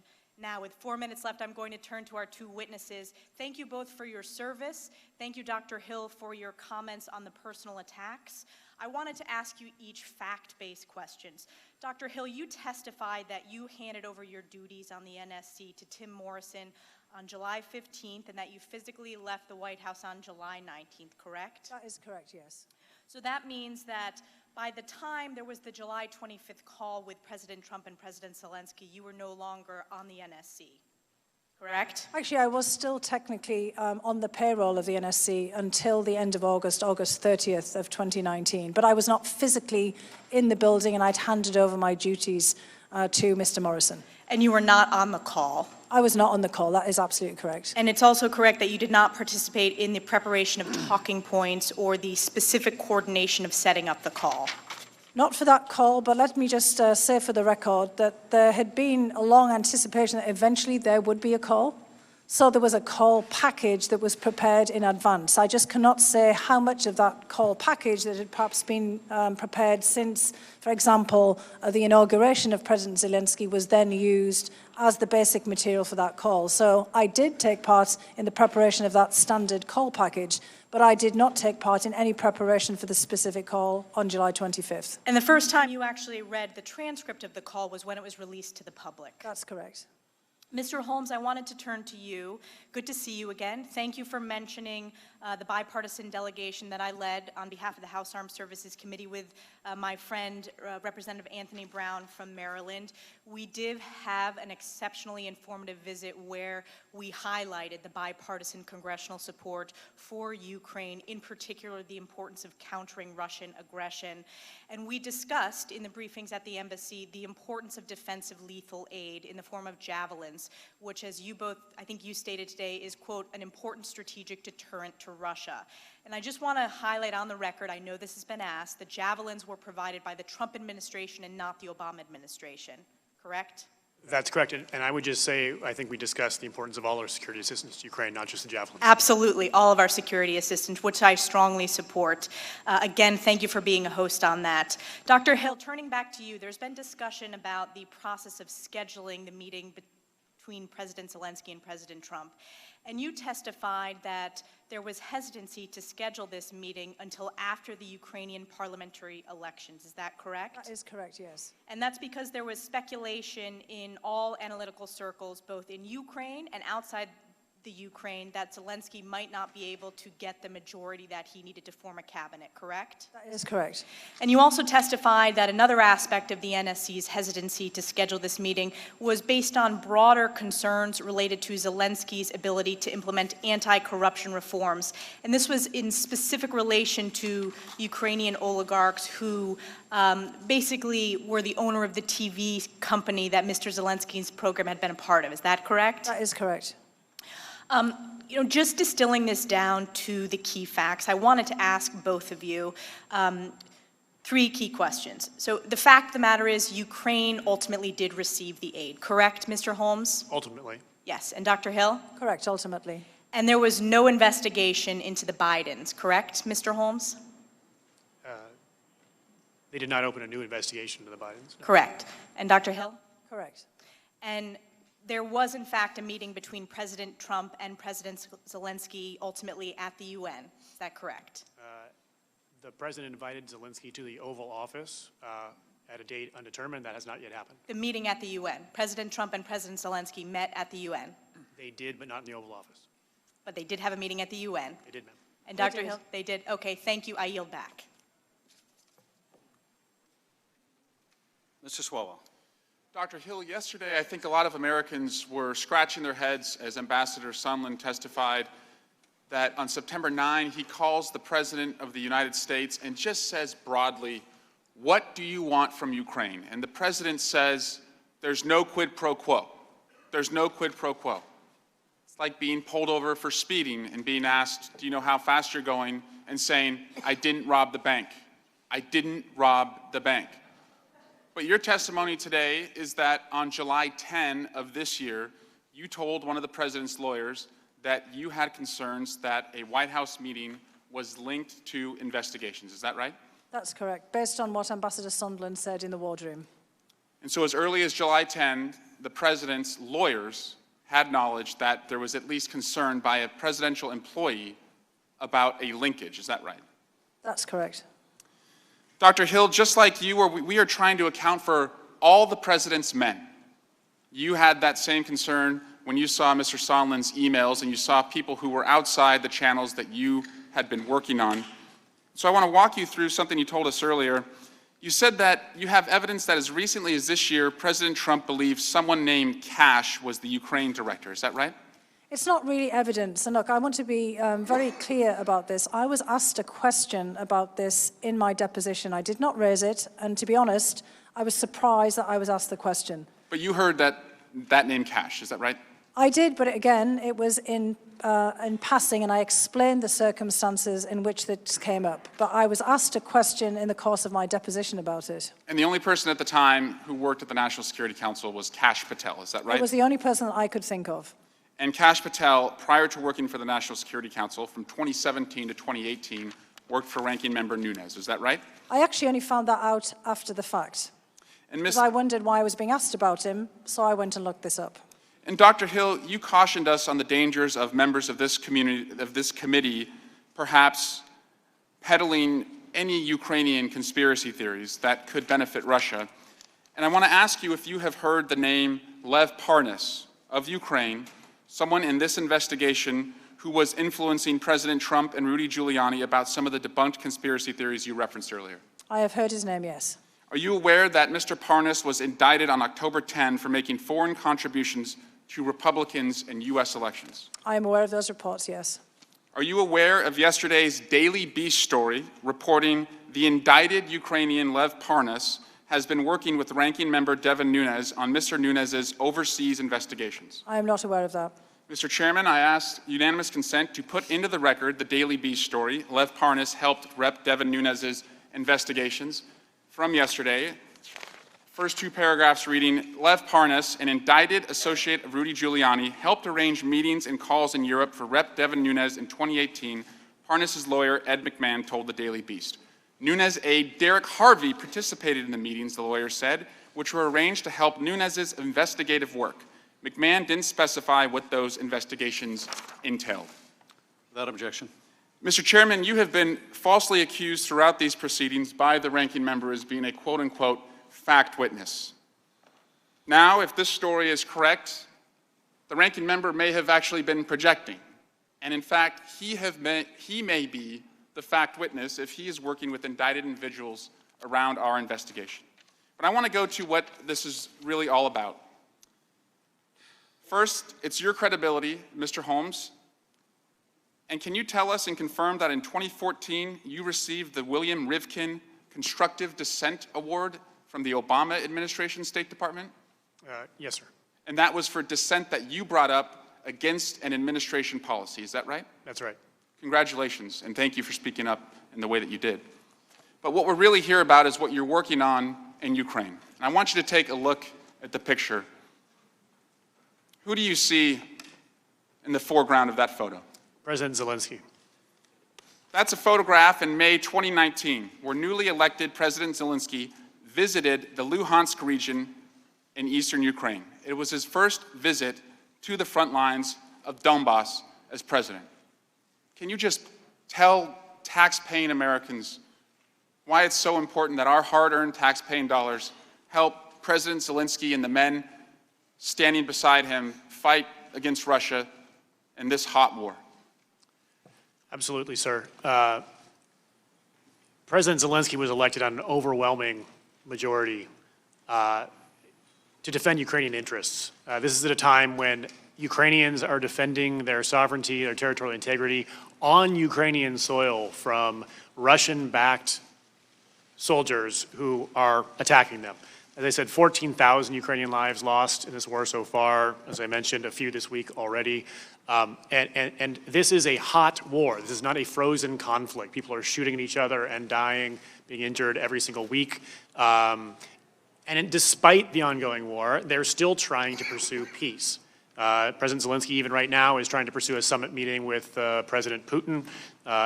Now, with 4 minutes left, I'm going to turn to our two witnesses. Thank you both for your service. Thank you, Dr. Hill, for your comments on the personal attacks. I wanted to ask you each fact-based questions. Dr. Hill, you testified that you handed over your duties on the NSC to Tim Morrison on July 15th and that you physically left the White House on July 19th, correct? That is correct, yes. So that means that by the time there was the July 25th call with President Trump and President Zelensky, you were no longer on the NSC, correct? Actually, I was still technically on the payroll of the NSC until the end of August 30th of 2019. But I was not physically in the building, and I'd handed over my duties to Mr. Morrison. And you were not on the call? I was not on the call. That is absolutely correct. And it's also correct that you did not participate in the preparation of talking points or the specific coordination of setting up the call? Not for that call, but let me just say for the record that there had been a long anticipation that eventually there would be a call. So there was a call package that was prepared in advance. I just cannot say how much of that call package that had perhaps been prepared since, for example, the inauguration of President Zelensky was then used as the basic material for that call. So I did take part in the preparation of that standard call package, but I did not take part in any preparation for the specific call on July 25th. And the first time you actually read the transcript of the call was when it was released to the public? That's correct. Mr. Holmes, I wanted to turn to you. Good to see you again. Thank you for mentioning the bipartisan delegation that I led on behalf of the House Armed Services Committee with my friend, Representative Anthony Brown from Maryland. We did have an exceptionally informative visit where we highlighted the bipartisan congressional support for Ukraine, in particular the importance of countering Russian aggression. And we discussed in the briefings at the embassy the importance of defensive lethal aid in the form of javelins, which, as you both, I think you stated today, is, quote, an important strategic deterrent to Russia. And I just want to highlight on the record, I know this has been asked, the javelins were provided by the Trump administration and not the Obama administration, correct? That's correct. And I would just say, I think we discussed the importance of all our security assistance to Ukraine, not just the javelins. Absolutely, all of our security assistance, which I strongly support. Again, thank you for being a host on that. Dr. Hill, turning back to you, there's been discussion about the process of scheduling the meeting between President Zelensky and President Trump. And you testified that there was hesitancy to schedule this meeting until after the Ukrainian parliamentary elections. Is that correct? That is correct, yes. And that's because there was speculation in all analytical circles, both in Ukraine and outside the Ukraine that Zelensky might not be able to get the majority that he needed to form a cabinet, correct? That is correct. And you also testified that another aspect of the NSC's hesitancy to schedule this meeting was based on broader concerns related to Zelensky's ability to implement anti-corruption reforms. And this was in specific relation to Ukrainian oligarchs who basically were the owner of the TV company that Mr. Zelensky's program had been a part of. Is that correct? That is correct. Just distilling this down to the key facts, I wanted to ask both of you three key questions. So the fact of the matter is Ukraine ultimately did receive the aid, correct, Mr. Holmes? Ultimately. Yes. And Dr. Hill? Correct, ultimately. And there was no investigation into the Bidens, correct, Mr. Holmes? They did not open a new investigation into the Bidens. No. Correct. And Dr. Hill? Correct. And there was, in fact, a meeting between President Trump and President Zelensky ultimately at the UN. Is that correct? The president invited Zelensky to the Oval Office at a date undetermined. That has not yet happened. The meeting at the UN. President Trump and President Zelensky met at the UN. They did, but not in the Oval Office. But they did have a meeting at the UN. They did, ma'am. And Dr. Hill, they did? Okay, thank you. I yield back. Mr. Swalwell. Dr. Hill, yesterday I think a lot of Americans were scratching their heads as Ambassador Sondland testified that on September 9 he calls the President of the United States and just says broadly, "What do you want from Ukraine?" And the President says, "There's no quid pro quo. There's no quid pro quo." It's like being pulled over for speeding and being asked, "Do you know how fast you're going?" and saying, "I didn't rob the bank. I didn't rob the bank." But your testimony today is that on July 10 of this year, you told one of the president's lawyers that you had concerns that a White House meeting was linked to investigations. Is that right? That's correct, based on what Ambassador Sondland said in the wardroom. And so as early as July 10, the president's lawyers had knowledge that there was at least concern by a presidential employee about a linkage. Is that right? That's correct. Dr. Hill, just like you, we are trying to account for all the president's men. You had that same concern when you saw Mr. Sondland's emails and you saw people who were outside the channels that you had been working on. So I want to walk you through something you told us earlier. You said that you have evidence that as recently as this year, President Trump believed someone named Cash was the Ukraine director. Is that right? It's not really evidence. And look, I want to be very clear about this. I was asked a question about this in my deposition. I did not raise it. And to be honest, I was surprised that I was asked the question. But you heard that name Cash. Is that right? I did, but again, it was in passing, and I explained the circumstances in which this came up. But I was asked a question in the course of my deposition about it. And the only person at the time who worked at the National Security Council was Kash Patel. Is that right? It was the only person that I could think of. And Kash Patel, prior to working for the National Security Council from 2017 to 2018, worked for Ranking Member Nunes. Is that right? I actually only found that out after the fact. And Because I wondered why I was being asked about him, so I went and looked this up. And Dr. Hill, you cautioned us on the dangers of members of this committee, perhaps peddling any Ukrainian conspiracy theories that could benefit Russia. And I want to ask you if you have heard the name Lev Parnas of Ukraine, someone in this investigation who was influencing President Trump and Rudy Giuliani about some of the debunked conspiracy theories you referenced earlier. I have heard his name, yes. Are you aware that Mr. Parnas was indicted on October 10 for making foreign contributions to Republicans in U.S. elections? I am aware of those reports, yes. Are you aware of yesterday's Daily Beast story reporting the indicted Ukrainian Lev Parnas has been working with Ranking Member Devin Nunes on Mr. Nunes's overseas investigations? I am not aware of that. Mr. Chairman, I asked unanimous consent to put into the record the Daily Beast story. Lev Parnas helped Rep. Devin Nunes's investigations from yesterday. First two paragraphs reading, Lev Parnas, an indicted associate of Rudy Giuliani, helped arrange meetings and calls in Europe for Rep. Devin Nunes in 2018, Parnas' lawyer, Ed McMahon, told the Daily Beast. Nunes' aide, Derek Harvey, participated in the meetings, the lawyer said, which were arranged to help Nunes' investigative work. McMahon didn't specify what those investigations entailed. Without objection. Mr. Chairman, you have been falsely accused throughout these proceedings by the ranking member as being a quote-unquote fact witness. Now, if this story is correct, the ranking member may have actually been projecting. And in fact, he may be the fact witness if he is working with indicted individuals around our investigation. But I want to go to what this is really all about. First, it's your credibility, Mr. Holmes. And can you tell us and confirm that in 2014 you received the William Rivkin Constructive Dissent Award from the Obama administration State Department? Yes, sir. And that was for dissent that you brought up against an administration policy, is that right? That's right. Congratulations, and thank you for speaking up in the way that you did. But what we're really here about is what you're working on in Ukraine. And I want you to take a look at the picture. Who do you see in the foreground of that photo? President Zelensky. That's a photograph in May 2019, where newly elected President Zelensky visited the Luhansk region in eastern Ukraine. It was his first visit to the front lines of Donbass as president. Can you just tell tax-paying Americans why it's so important that our hard-earned tax-paying dollars help President Zelensky and the men standing beside him fight against Russia in this hot war? Absolutely, sir. President Zelensky was elected on an overwhelming majority to defend Ukrainian interests. This is at a time when Ukrainians are defending their sovereignty, their territorial integrity on Ukrainian soil from Russian-backed soldiers who are attacking them. As I said, 14,000 Ukrainian lives lost in this war so far. As I mentioned, a few this week already. And this is a hot war. This is not a frozen conflict. People are shooting at each other and dying, being injured every single week. And despite the ongoing war, they're still trying to pursue peace. President Zelensky, even right now, is trying to pursue a summit meeting with President Putin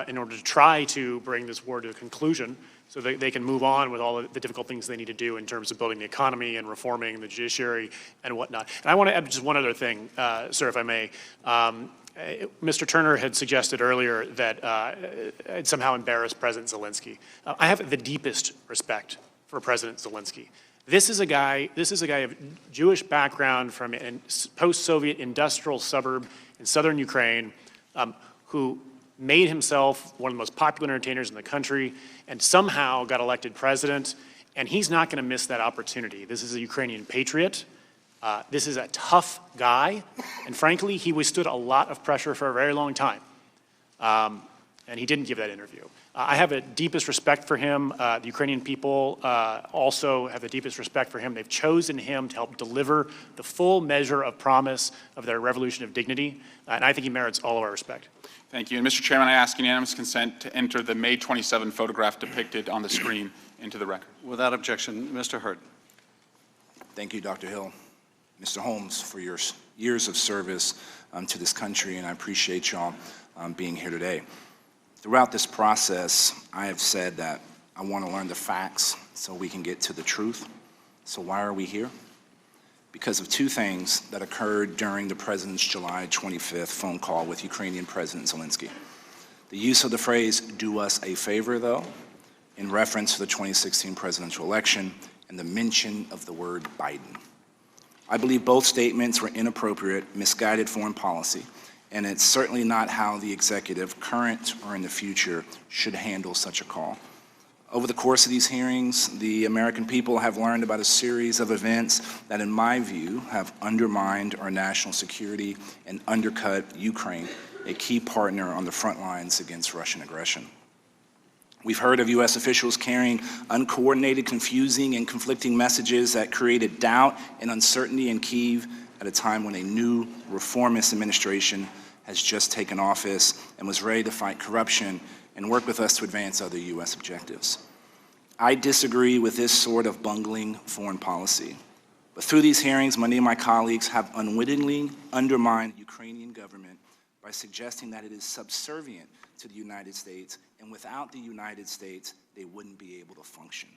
in order to try to bring this war to a conclusion so that they can move on with all the difficult things they need to do in terms of building the economy and reforming the judiciary and whatnot. And I want to add just one other thing, sir, if I may. Mr. Turner had suggested earlier that I'd somehow embarrassed President Zelensky. I have the deepest respect for President Zelensky. This is a guy of Jewish background from a post-Soviet industrial suburb in southern Ukraine who made himself one of the most popular entertainers in the country and somehow got elected president, and he's not going to miss that opportunity. This is a Ukrainian patriot. This is a tough guy, and frankly, he withstood a lot of pressure for a very long time, and he didn't give that interview. I have the deepest respect for him. The Ukrainian people also have the deepest respect for him. They've chosen him to help deliver the full measure of promise of their revolution of dignity, and I think he merits all of our respect. Thank you. And Mr. Chairman, I ask unanimous consent to enter the May 27 photograph depicted on the screen into the record. Without objection, Mr. Hurd. Thank you, Dr. Hill. Mr. Holmes, for your years of service to this country, and I appreciate y'all being here today. Throughout this process, I have said that I want to learn the facts so we can get to the truth. So why are we here? Because of two things that occurred during the President's July 25th phone call with Ukrainian President Zelensky. The use of the phrase, "do us a favor," though, in reference to the 2016 presidential election, and the mention of the word Biden. I believe both statements were inappropriate, misguided foreign policy, and it's certainly not how the executive, current or in the future, should handle such a call. Over the course of these hearings, the American people have learned about a series of events that, in my view, have undermined our national security and undercut Ukraine, a key partner on the front lines against Russian aggression. We've heard of U.S. officials carrying uncoordinated, confusing, and conflicting messages that created doubt and uncertainty in Kyiv at a time when a new reformist administration has just taken office and was ready to fight corruption and work with us to advance other U.S. objectives. I disagree with this sort of bungling foreign policy. But through these hearings, many of my colleagues have unwittingly undermined the Ukrainian government by suggesting that it is subservient to the United States, and without the United States, they wouldn't be able to function.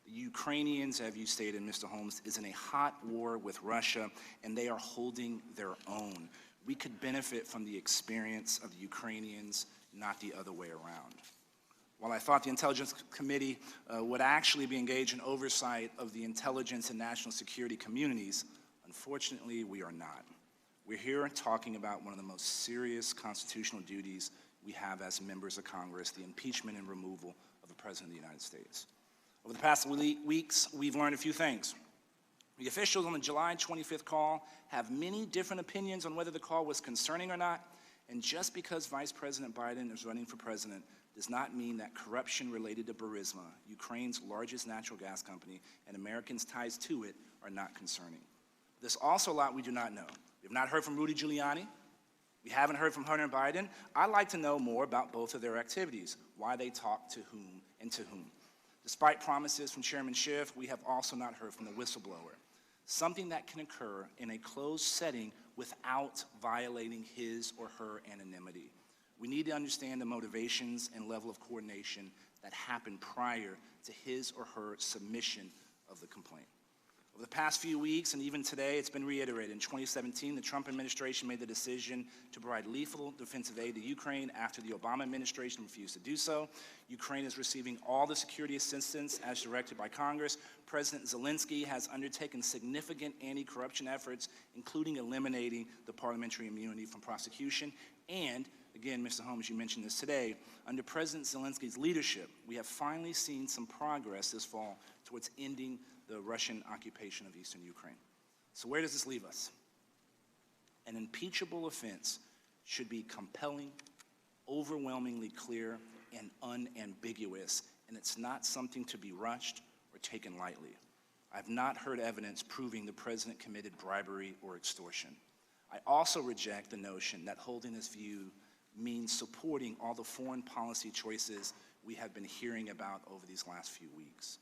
The Ukrainians, as you stated, Mr. Holmes, is in a hot war with Russia, and they are holding their own. We could benefit from the experience of the Ukrainians, not the other way around. While I thought the Intelligence Committee would actually be engaged in oversight of the intelligence and national security communities, unfortunately, we are not. We're here talking about one of the most serious constitutional duties we have as members of Congress, the impeachment and removal of the President of the United States. Over the past weeks, we've learned a few things. The officials on the July 25th call have many different opinions on whether the call was concerning or not, and just because Vice President Biden is running for president does not mean that corruption related to Burisma, Ukraine's largest natural gas company, and Americans' ties to it are not concerning. There's also a lot we do not know. We've not heard from Rudy Giuliani. We haven't heard from Hunter Biden. I'd like to know more about both of their activities, why they talk to whom and to whom. Despite promises from Chairman Schiff, we have also not heard from the whistleblower, something that can occur in a closed setting without violating his or her anonymity. We need to understand the motivations and level of coordination that happened prior to his or her submission of the complaint. Over the past few weeks, and even today, it's been reiterated. In 2017, the Trump administration made the decision to provide lethal defensive aid to Ukraine after the Obama administration refused to do so. Ukraine is receiving all the security assistance as directed by Congress. President Zelensky has undertaken significant anti-corruption efforts, including eliminating the parliamentary immunity from prosecution. And, again, Mr. Holmes, you mentioned this today, under President Zelensky's leadership, we have finally seen some progress this fall towards ending the Russian occupation of eastern Ukraine. So where does this leave us? An impeachable offense should be compelling, overwhelmingly clear, and unambiguous, and it's not something to be rushed or taken lightly. I've not heard evidence proving the president committed bribery or extortion. I also reject the notion that holding this view means supporting all the foreign policy choices we have been hearing about over these last few weeks.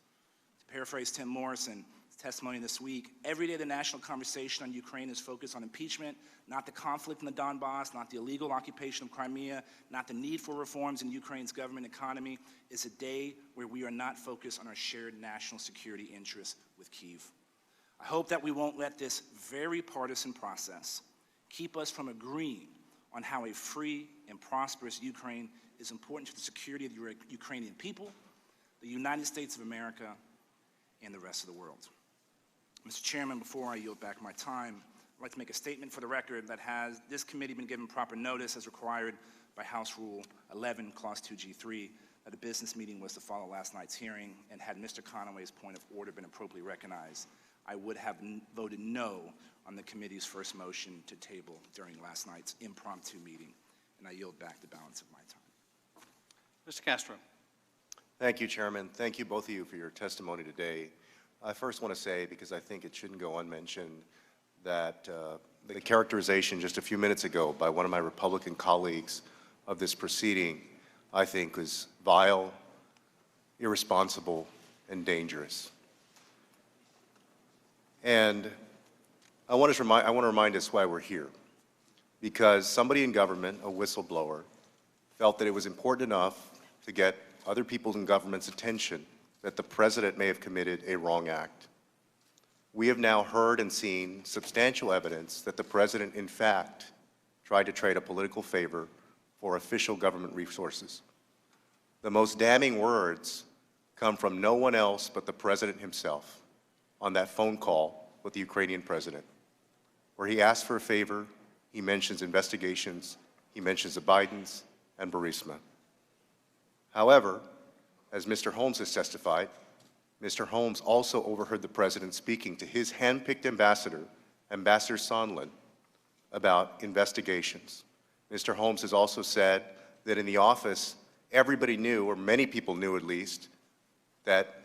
To paraphrase Tim Morrison's testimony this week, every day the national conversation on Ukraine is focused on impeachment, not the conflict in the Donbass, not the illegal occupation of Crimea, not the need for reforms in Ukraine's government economy. Is a day where we are not focused on our shared national security interests with Kyiv. I hope that we won't let this very partisan process keep us from agreeing on how a free and prosperous Ukraine is important to the security of the Ukrainian people, the United States of America, and the rest of the world. Mr. Chairman, before I yield back my time, I'd like to make a statement for the record that has this committee been given proper notice as required by House Rule 11, Clause 2G3, that a business meeting was to follow last night's hearing, and had Mr. Conaway's point of order been appropriately recognized, I would have voted no on the committee's first motion to table during last night's impromptu meeting, and I yield back the balance of my time. Mr. Castro. Thank you, Chairman. Thank you, both of you, for your testimony today. I first want to say, because I think it shouldn't go unmentioned, that the characterization just a few minutes ago by one of my Republican colleagues of this proceeding, I think, was vile, irresponsible, and dangerous. And I want to remind us why we're here. Because somebody in government, a whistleblower, felt that it was important enough to get other people in government's attention that the president may have committed a wrong act. We have now heard and seen substantial evidence that the president, in fact, tried to trade a political favor for official government resources. The most damning words come from no one else but the president himself on that phone call with the Ukrainian president, where he asked for a favor, he mentions investigations, he mentions the Bidens and Burisma. However, as Mr. Holmes has testified, Mr. Holmes also overheard the president speaking to his hand-picked ambassador, Ambassador Sondland, about investigations. Mr. Holmes has also said that in the office, everybody knew, or many people knew at least, that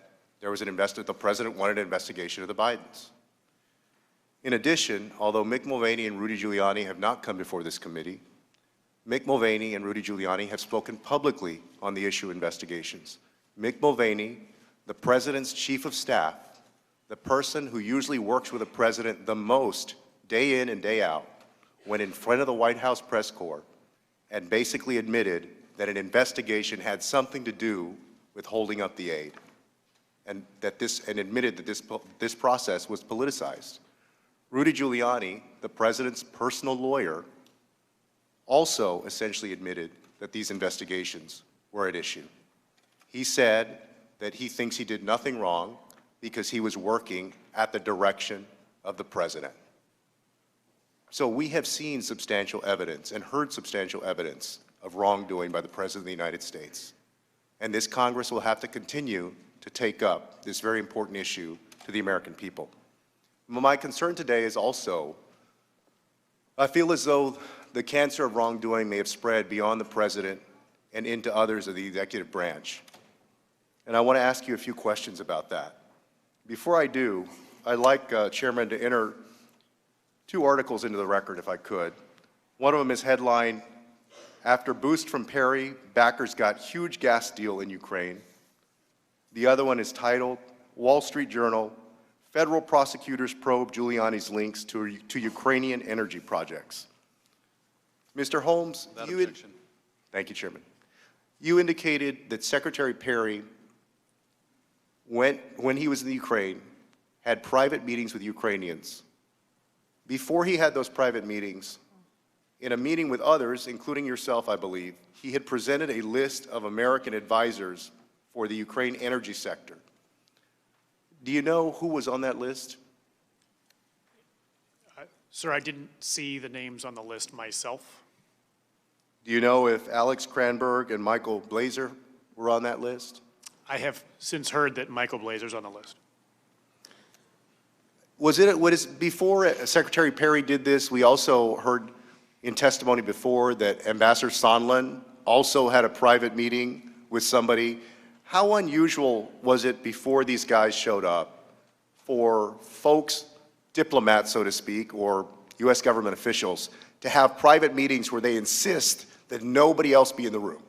there was the president wanted an investigation of the Bidens. In addition, although Mick Mulvaney and Rudy Giuliani have not come before this committee, Mick Mulvaney and Rudy Giuliani have spoken publicly on the issue of investigations. Mick Mulvaney, the president's chief of staff, the person who usually works with the president the most day in and day out, went in front of the White House press corps and basically admitted that an investigation had something to do with holding up the aid, and admitted that this process was politicized. Rudy Giuliani, the president's personal lawyer, also essentially admitted that these investigations were at issue. He said that he thinks he did nothing wrong because he was working at the direction of the president. So we have seen substantial evidence and heard substantial evidence of wrongdoing by the President of the United States. And this Congress will have to continue to take up this very important issue to the American people. My concern today is also, I feel as though the cancer of wrongdoing may have spread beyond the President and into others of the executive branch. And I want to ask you a few questions about that. Before I do, I'd like, Chairman, to enter 2 articles into the record, if I could. One of them is headlined, "After Boost from Perry, Backers Got Huge Gas Deal in Ukraine." The other one is titled, "Wall Street Journal, Federal Prosecutors Probe Giuliani's Links to Ukrainian Energy Projects." Mr. Holmes, thank you, Chairman. You indicated that Secretary Perry, when he was in the Ukraine, had private meetings with Ukrainians. Before he had those private meetings, in a meeting with others, including yourself, I believe, he had presented a list of American advisors for the Ukraine energy sector. Do you know who was on that list? Sir, I didn't see the names on the list myself. Do you know if Alex Cranberg and Michael Blazer were on that list? I have since heard that Michael Blazer's on the list. Was it before Secretary Perry did this, we also heard in testimony before that Ambassador Sondland also had a private meeting with somebody. How unusual was it before these guys showed up for folks, diplomats, so to speak, or U.S. government officials, to have private meetings where they insist that nobody else be in the room?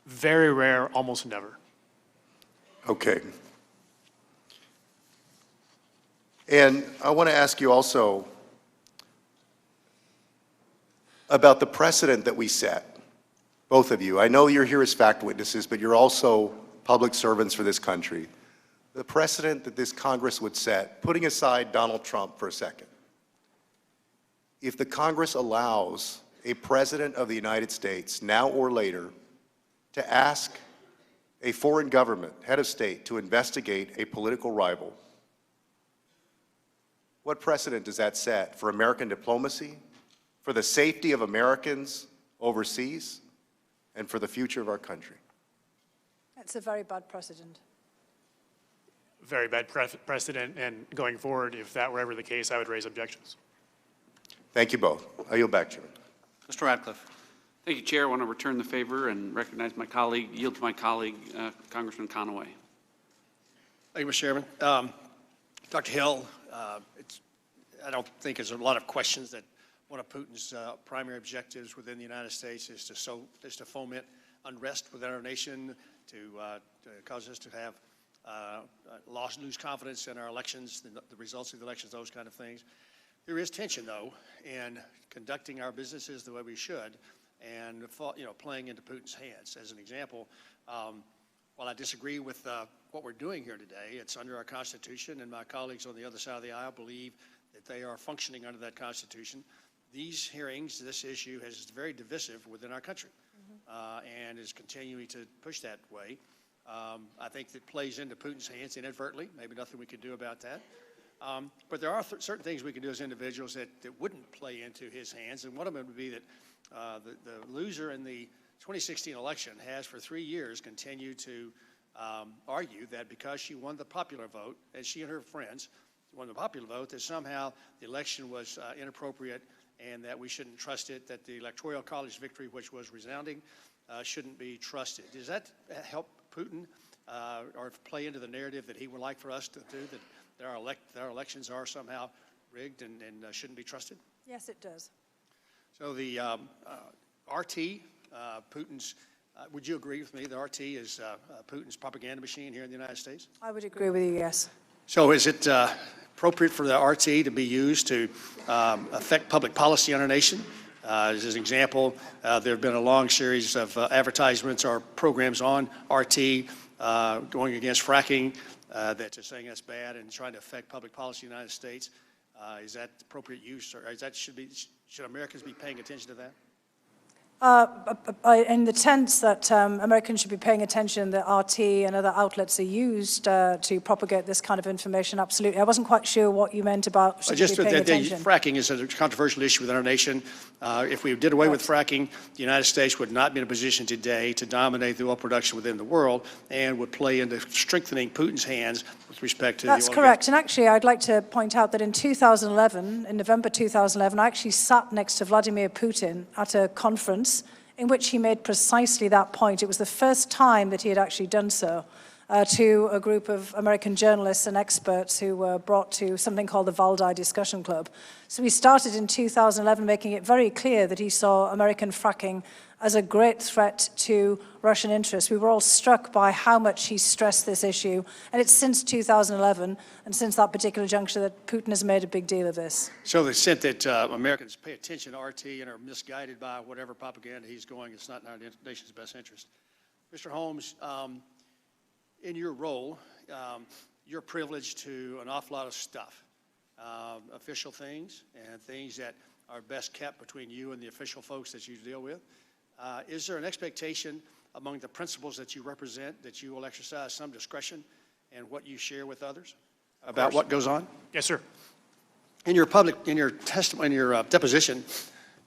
Very rare, almost never. Okay. And I want to ask you also about the precedent that we set, both of you. I know you're here as fact witnesses, but you're also public servants for this country. The precedent that this Congress would set, putting aside Donald Trump for a second, if the Congress allows a president of the United States, now or later, to ask a foreign government, head of state, to investigate a political rival, what precedent does that set for American diplomacy, for the safety of Americans overseas, and for the future of our country? It's a very bad precedent. Very bad precedent, and going forward, if that were ever the case, I would raise objections. Thank you both. I yield back, Chairman. Mr. Radcliffe. Thank you, Chair. I want to return the favor and recognize my colleague, yield to my colleague, Congressman Conaway. Thank you, Mr. Chairman. Dr. Hill, I don't think there's a lot of questions that one of Putin's primary objectives within the United States is to foment unrest within our nation, to cause us to have lose confidence in our elections, the results of the elections, those kind of things. There is tension, though, in conducting our businesses the way we should and playing into Putin's hands. As an example, while I disagree with what we're doing here today, it's under our Constitution, and my colleagues on the other side of the aisle believe that they are functioning under that Constitution. These hearings, this issue is very divisive within our country and is continuing to push that way. I think that plays into Putin's hands inadvertently. Maybe nothing we can do about that. But there are certain things we can do as individuals that wouldn't play into his hands, and one of them would be that the loser in the 2016 election has for 3 years continued to argue that because she won the popular vote, and she and her friends won the popular vote, that somehow the election was inappropriate and that we shouldn't trust it, that the Electoral College victory, which was resounding, shouldn't be trusted. Does that help Putin or play into the narrative that he would like for us to do, that our elections are somehow rigged and shouldn't be trusted? Yes, it does. So the RT, Putin's, would you agree with me that RT is Putin's propaganda machine here in the United States? I would agree with you, yes. So is it appropriate for the RT to be used to affect public policy on our nation? As an example, there have been a long series of advertisements or programs on RT going against fracking that are saying that's bad and trying to affect public policy in the United States. Is that appropriate use, or should Americans be paying attention to that? In the sense that Americans should be paying attention that RT and other outlets are used to propagate this kind of information, absolutely. I wasn't quite sure what you meant about should Just we be paying that attention. fracking is a controversial issue within our nation. If we did away with fracking, the United States would not be in a position today to dominate the oil production within the world and would play into strengthening Putin's hands with respect to That's the oil correct. And actually, I'd like to point out that in 2011, in November 2011, I actually sat next to Vladimir Putin at a conference in which he made precisely that point. It was the first time that he had actually done so to a group of American journalists and experts who were brought to something called the Valdai Discussion Club. So he started in 2011 making it very clear that he saw American fracking as a great threat to Russian interests. We were all struck by how much he stressed this issue, and it's since 2011 and since that particular juncture that Putin has made a big deal of this. So to the extent that Americans pay attention to RT and are misguided by whatever propaganda he's going, it's not in our nation's best interest. Mr. Holmes, in your role, you're privileged to an awful lot of stuff, official things and things that are best kept between you and the official folks that you deal with. Is there an expectation among the principles that you represent that you will exercise some discretion in what you share with others about what goes on? Yes, sir. In your testimony, in your deposition,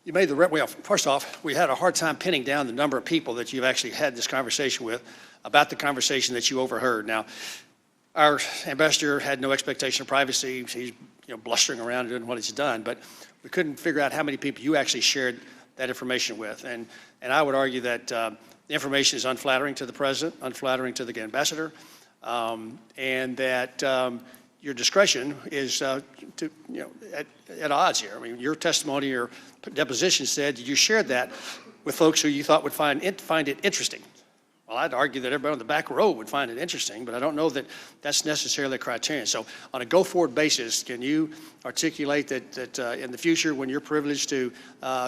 you made well, first off, we had a hard time pinning down the number of people that you've actually had this conversation with about the conversation that you overheard. Now, our ambassador had no expectation of privacy. He's blustering around doing what he's done, but we couldn't figure out how many people you actually shared that information with. And I would argue that the information is unflattering to the president, unflattering to the ambassador, and that your discretion is at odds here. I mean, your testimony, your deposition said you shared that with folks who you thought would find it interesting. Well, I'd argue that everybody on the back row would find it interesting, but I don't know that that's necessarily a criterion. So on a go-forward basis, can you articulate that in the future, when you're privileged to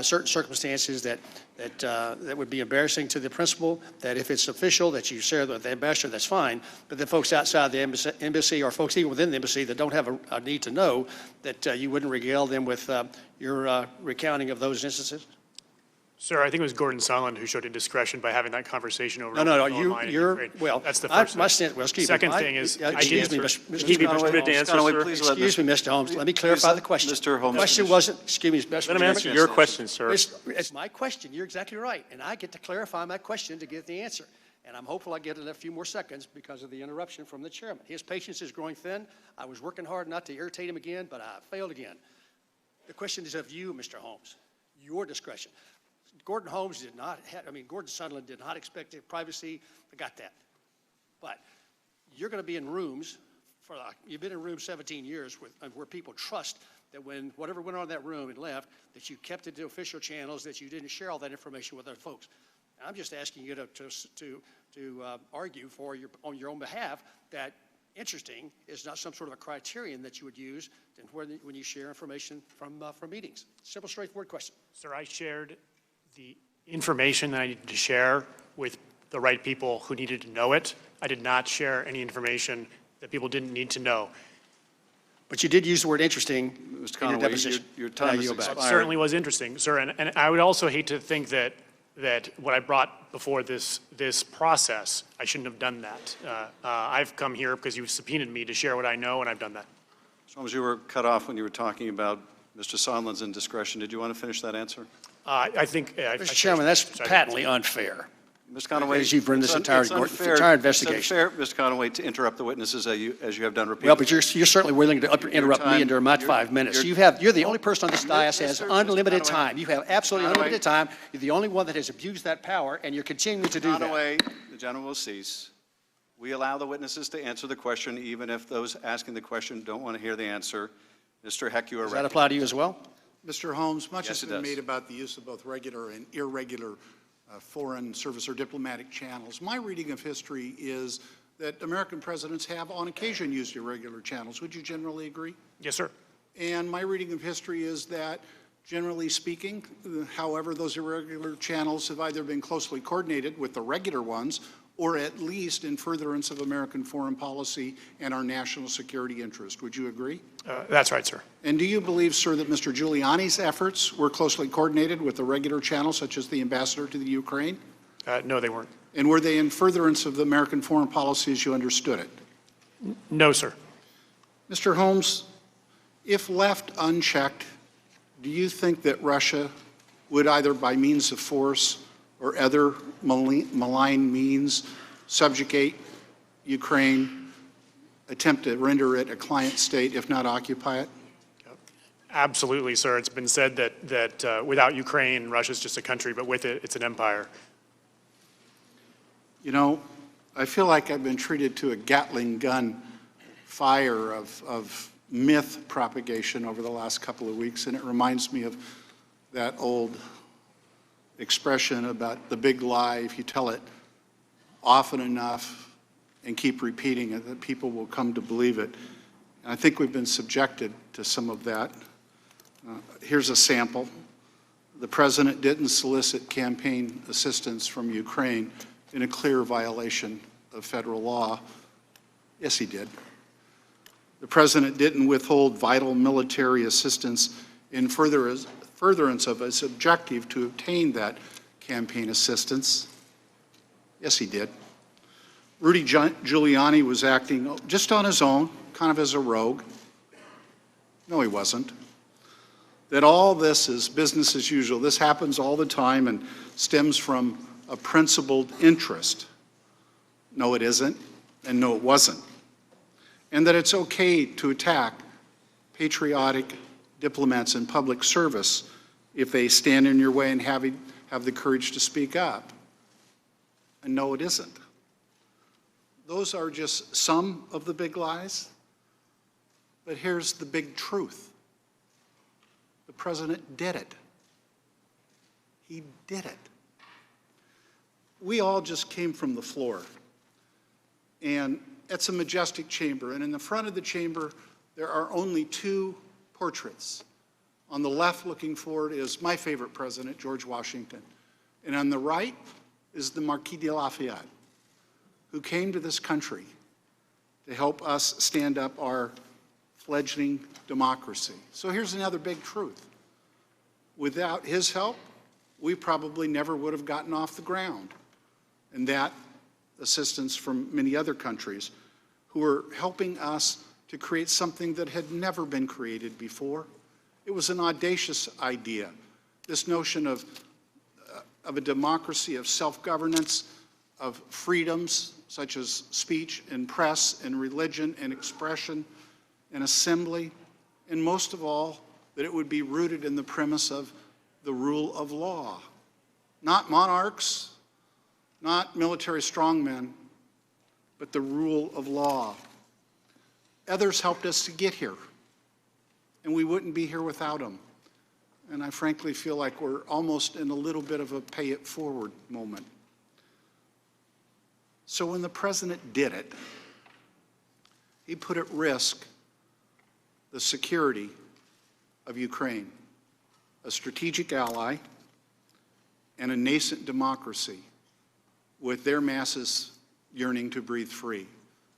certain circumstances that would be embarrassing to the principal, that if it's official, that you share with the ambassador, that's fine, but the folks outside the embassy or folks even within the embassy that don't have a need to know, that you wouldn't regale them with your recounting of those instances? Sir, I think it was Gordon Sondland who showed indiscretion by having that conversation over. No, you're well, that's the first thing. Well, excuse Second me. thing is, Excuse me, Mr. Holmes, let me clarify the question. Mr. Holmes. The question wasn't, excuse me, Mr. Let him answer your question, sir. It's my question. You're exactly right. And I get to clarify my question to get the answer. And I'm hopeful I get a few more seconds because of the interruption from the chairman. His patience is growing thin. I was working hard not to irritate him again, but I failed again. The question is of you, Mr. Holmes, your discretion. Gordon Holmes did not Gordon Sondland did not expect privacy. I got that. But you're going to be in rooms you've been in rooms 17 years where people trust that when whatever went on in that room and left, that you kept it to official channels, that you didn't share all that information with other folks. And I'm just asking you to argue on your own behalf that interesting is not some sort of a criterion that you would use when you share information from meetings. Simple, straightforward question. Sir, I shared the information that I needed to share with the right people who needed to know it. I did not share any information that people didn't need to know. But you did use the word interesting Mr. in your Conaway, deposition. your time is It expired. certainly was interesting, sir. And I would also hate to think that what I brought before this process, I shouldn't have done that. I've come here because you subpoenaed me to share what I know, and I've done that. Mr. Holmes, you were cut off when you were talking about Mr. Sondland's indiscretion. Did you want to finish that answer? I think... Mr. Chairman, that's patently unfair. Mr. Conaway, As you've run this entire investigation. It's unfair, Mr. Conaway, to interrupt the witnesses as you have done repeatedly. Well, but you're certainly willing to interrupt me during my 5 minutes. You're the only person on this dais that has unlimited time. You have absolutely unlimited time. You're the only one that has abused that power, and you're continuing to do that. Conaway, the gentleman will cease. We allow the witnesses to answer the question, even if those asking the question don't want to hear the answer. Mr. Heck, you are Does that apply to you as well? Mr. Holmes, much Yes, has it been does. made about the use of both regular and irregular foreign service or diplomatic channels. My reading of history is that American presidents have on occasion used irregular channels. Would you generally agree? Yes, sir. And my reading of history is that, generally speaking, however, those irregular channels have either been closely coordinated with the regular ones or at least in furtherance of American foreign policy and our national security interest. Would you agree? That's right, sir. And do you believe, sir, that Mr. Giuliani's efforts were closely coordinated with a regular channel such as the ambassador to the Ukraine? No, they weren't. And were they in furtherance of the American foreign policy as you understood it? No, sir. Mr. Holmes, if left unchecked, do you think that Russia would either by means of force or other malign means subjugate Ukraine, attempt to render it a client state, if not occupy it? Absolutely, sir. It's been said that without Ukraine, Russia's just a country, but with it, it's an empire. You know, I feel like I've been treated to a Gatling gun fire of myth propagation over the last couple of weeks, and it reminds me of that old expression about the big lie. If you tell it often enough and keep repeating it, that people will come to believe it. And I think we've been subjected to some of that. Here's a sample. The president didn't solicit campaign assistance from Ukraine in a clear violation of federal law. Yes, he did. The president didn't withhold vital military assistance in furtherance of his objective to obtain that campaign assistance. Yes, he did. Rudy Giuliani was acting just on his own, kind of as a rogue. No, he wasn't. That all this is business as usual. This happens all the time and stems from a principled interest. No, it isn't, and no, it wasn't. And that it's okay to attack patriotic diplomats in public service if they stand in your way and have the courage to speak up. And no, it isn't. Those are just some of the big lies. But here's the big truth. The president did it. He did it. We all just came from the floor. And it's a majestic chamber. And in the front of the chamber, there are only two portraits. On the left, looking forward, is my favorite president, George Washington. And on the right is the Marquis de Lafayette, who came to this country to help us stand up our fledgling democracy. So here's another big truth. Without his help, we probably never would have gotten off the ground. And that assistance from many other countries who are helping us to create something that had never been created before. It was an audacious idea, this notion of a democracy, of self-governance, of freedoms such as speech and press and religion and expression and assembly, and most of all, that it would be rooted in the premise of the rule of law. Not monarchs, not military strongmen, but the rule of law. Others helped us to get here, and we wouldn't be here without them. And I frankly feel like we're almost in a little bit of a pay it forward moment. So when the president did it, he put at risk the security of Ukraine, a strategic ally and a nascent democracy with their masses yearning to breathe free,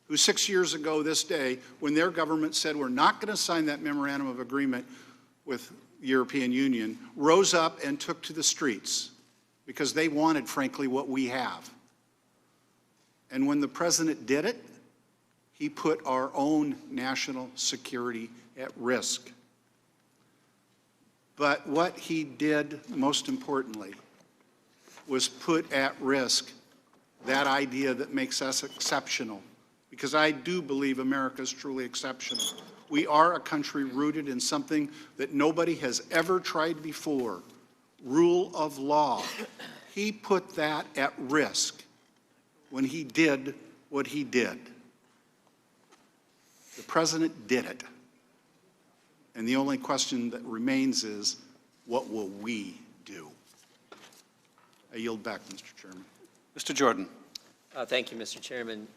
who 6 years ago this day, when their government said we're not going to sign that memorandum of agreement with the European Union, rose up and took to the streets because they wanted, frankly, what we have. And when the president did it, he put our own national security at risk. But what he did, most importantly, was put at risk that idea that makes us exceptional. Because I do believe America is truly exceptional. We are a country rooted in something that nobody has ever tried before, rule of law. He put that at risk when he did what he did. The president did it. And the only question that remains is, what will we do? I yield back, Mr. Chairman. Mr. Jordan. Thank you, Mr. Chairman.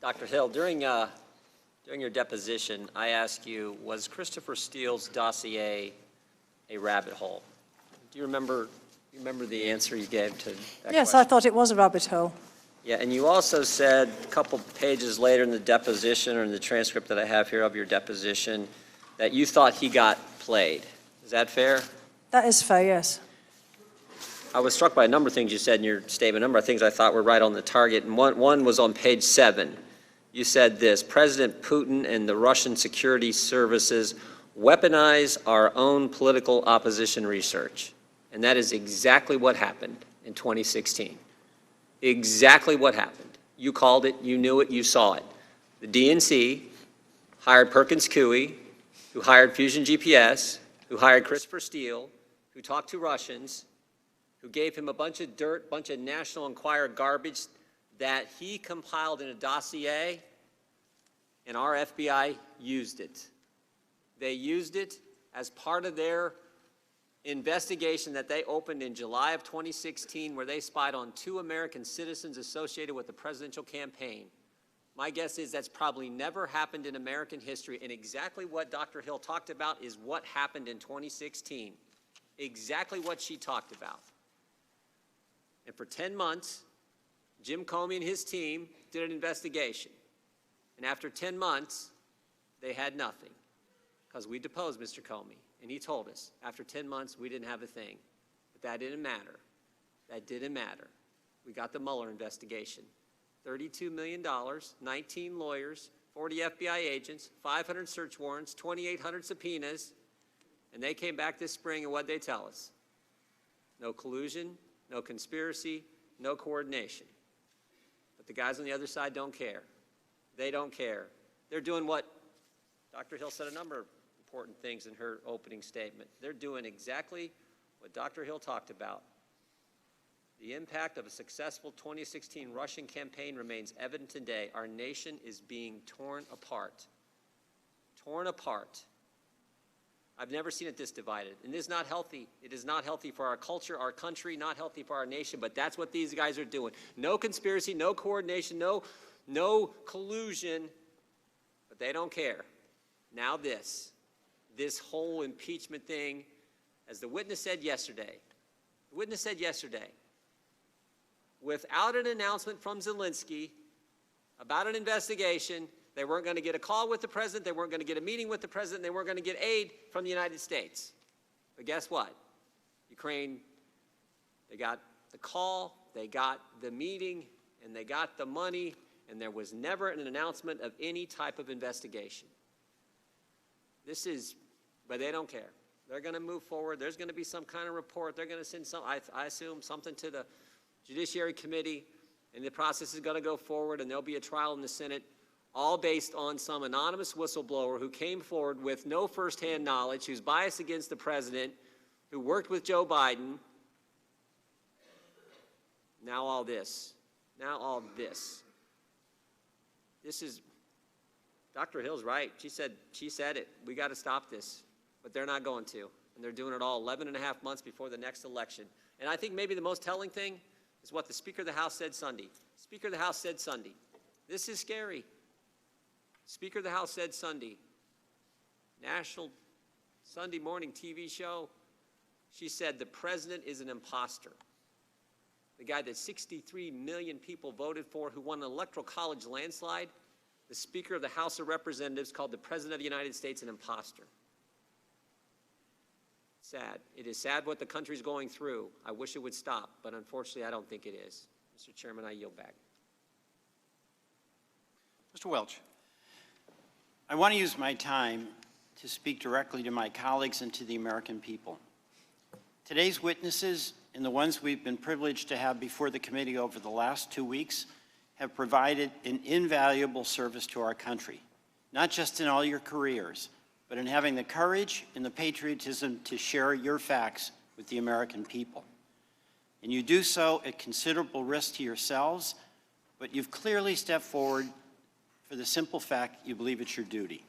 Dr. Hill, during your deposition, I asked you, was Christopher Steele's dossier a rabbit hole? Do you remember the answer you gave to that Yes, question? I thought it was a rabbit hole. Yeah, and you also said a couple pages later in the deposition, or in the transcript that I have here of your deposition, that you thought he got played. Is that fair? That is fair, yes. I was struck by a number of things you said in your statement, a number of things I thought were right on the target, and one was on page 7. You said this: President Putin and the Russian security services weaponize our own political opposition research. And that is exactly what happened in 2016. Exactly what happened. You called it, you knew it, you saw it. The DNC hired Perkins Coie, who hired Fusion GPS, who hired Christopher Steele, who talked to Russians, who gave him a bunch of dirt, bunch of National Enquirer garbage that he compiled in a dossier, and our FBI used it. They used it as part of their investigation that they opened in July of 2016, where they spied on 2 American citizens associated with the presidential campaign. My guess is that's probably never happened in American history, and exactly what Dr. Hill talked about is what happened in 2016. Exactly what she talked about. And for 10 months, Jim Comey and his team did an investigation. And after 10 months, they had nothing, because we deposed Mr. Comey. And he told us, after 10 months, we didn't have a thing. But that didn't matter. That didn't matter. We got the Mueller investigation. $32 million, 19 lawyers, 40 FBI agents, 500 search warrants, 2,800 subpoenas. And they came back this spring, and what'd they tell us? No collusion, no conspiracy, no coordination. But the guys on the other side don't care. They don't care. They're doing what Dr. Hill said a number of important things in her opening statement. They're doing exactly what Dr. Hill talked about. The impact of a successful 2016 Russian campaign remains evident today. Our nation is being torn apart. Torn apart. I've never seen it this divided. And it is not healthy. It is not healthy for our culture, our country, not healthy for our nation, but that's what these guys are doing. No conspiracy, no coordination, no collusion, but they don't care. Now this whole impeachment thing, as the witness said yesterday, without an announcement from Zelensky about an investigation, they weren't going to get a call with the president, they weren't going to get a meeting with the president, they weren't going to get aid from the United States. But guess what? Ukraine, they got the call, they got the meeting, and they got the money, and there was never an announcement of any type of investigation. But they don't care. They're going to move forward. There's going to be some kind of report. They're going to send I assume, something to the Judiciary Committee, and the process is going to go forward, and there'll be a trial in the Senate, all based on some anonymous whistleblower who came forward with no firsthand knowledge, who's biased against the president, who worked with Joe Biden. Now all this. This is, Dr. Hill's right. She said it. We got to stop this. But they're not going to. And they're doing it all 11 and a half months before the next election. And I think maybe the most telling thing is what the Speaker of the House said Sunday. Speaker of the House said Sunday. This is scary. Speaker of the House said Sunday. National Sunday morning TV show. She said the president is an imposter. The guy that 63 million people voted for, who won an electoral college landslide, the Speaker of the House of Representatives called the President of the United States an imposter. Sad. It is sad what the country's going through. I wish it would stop, but unfortunately I don't think it is. Mr. Chairman, I yield back. Mr. Welch. I want to use my time to speak directly to my colleagues and to the American people. Today's witnesses, and the ones we've been privileged to have before the committee over the last 2 weeks, have provided an invaluable service to our country, not just in all your careers, but in having the courage and the patriotism to share your facts with the American people. And you do so at considerable risk to yourselves, but you've clearly stepped forward for the simple fact you believe it's your duty.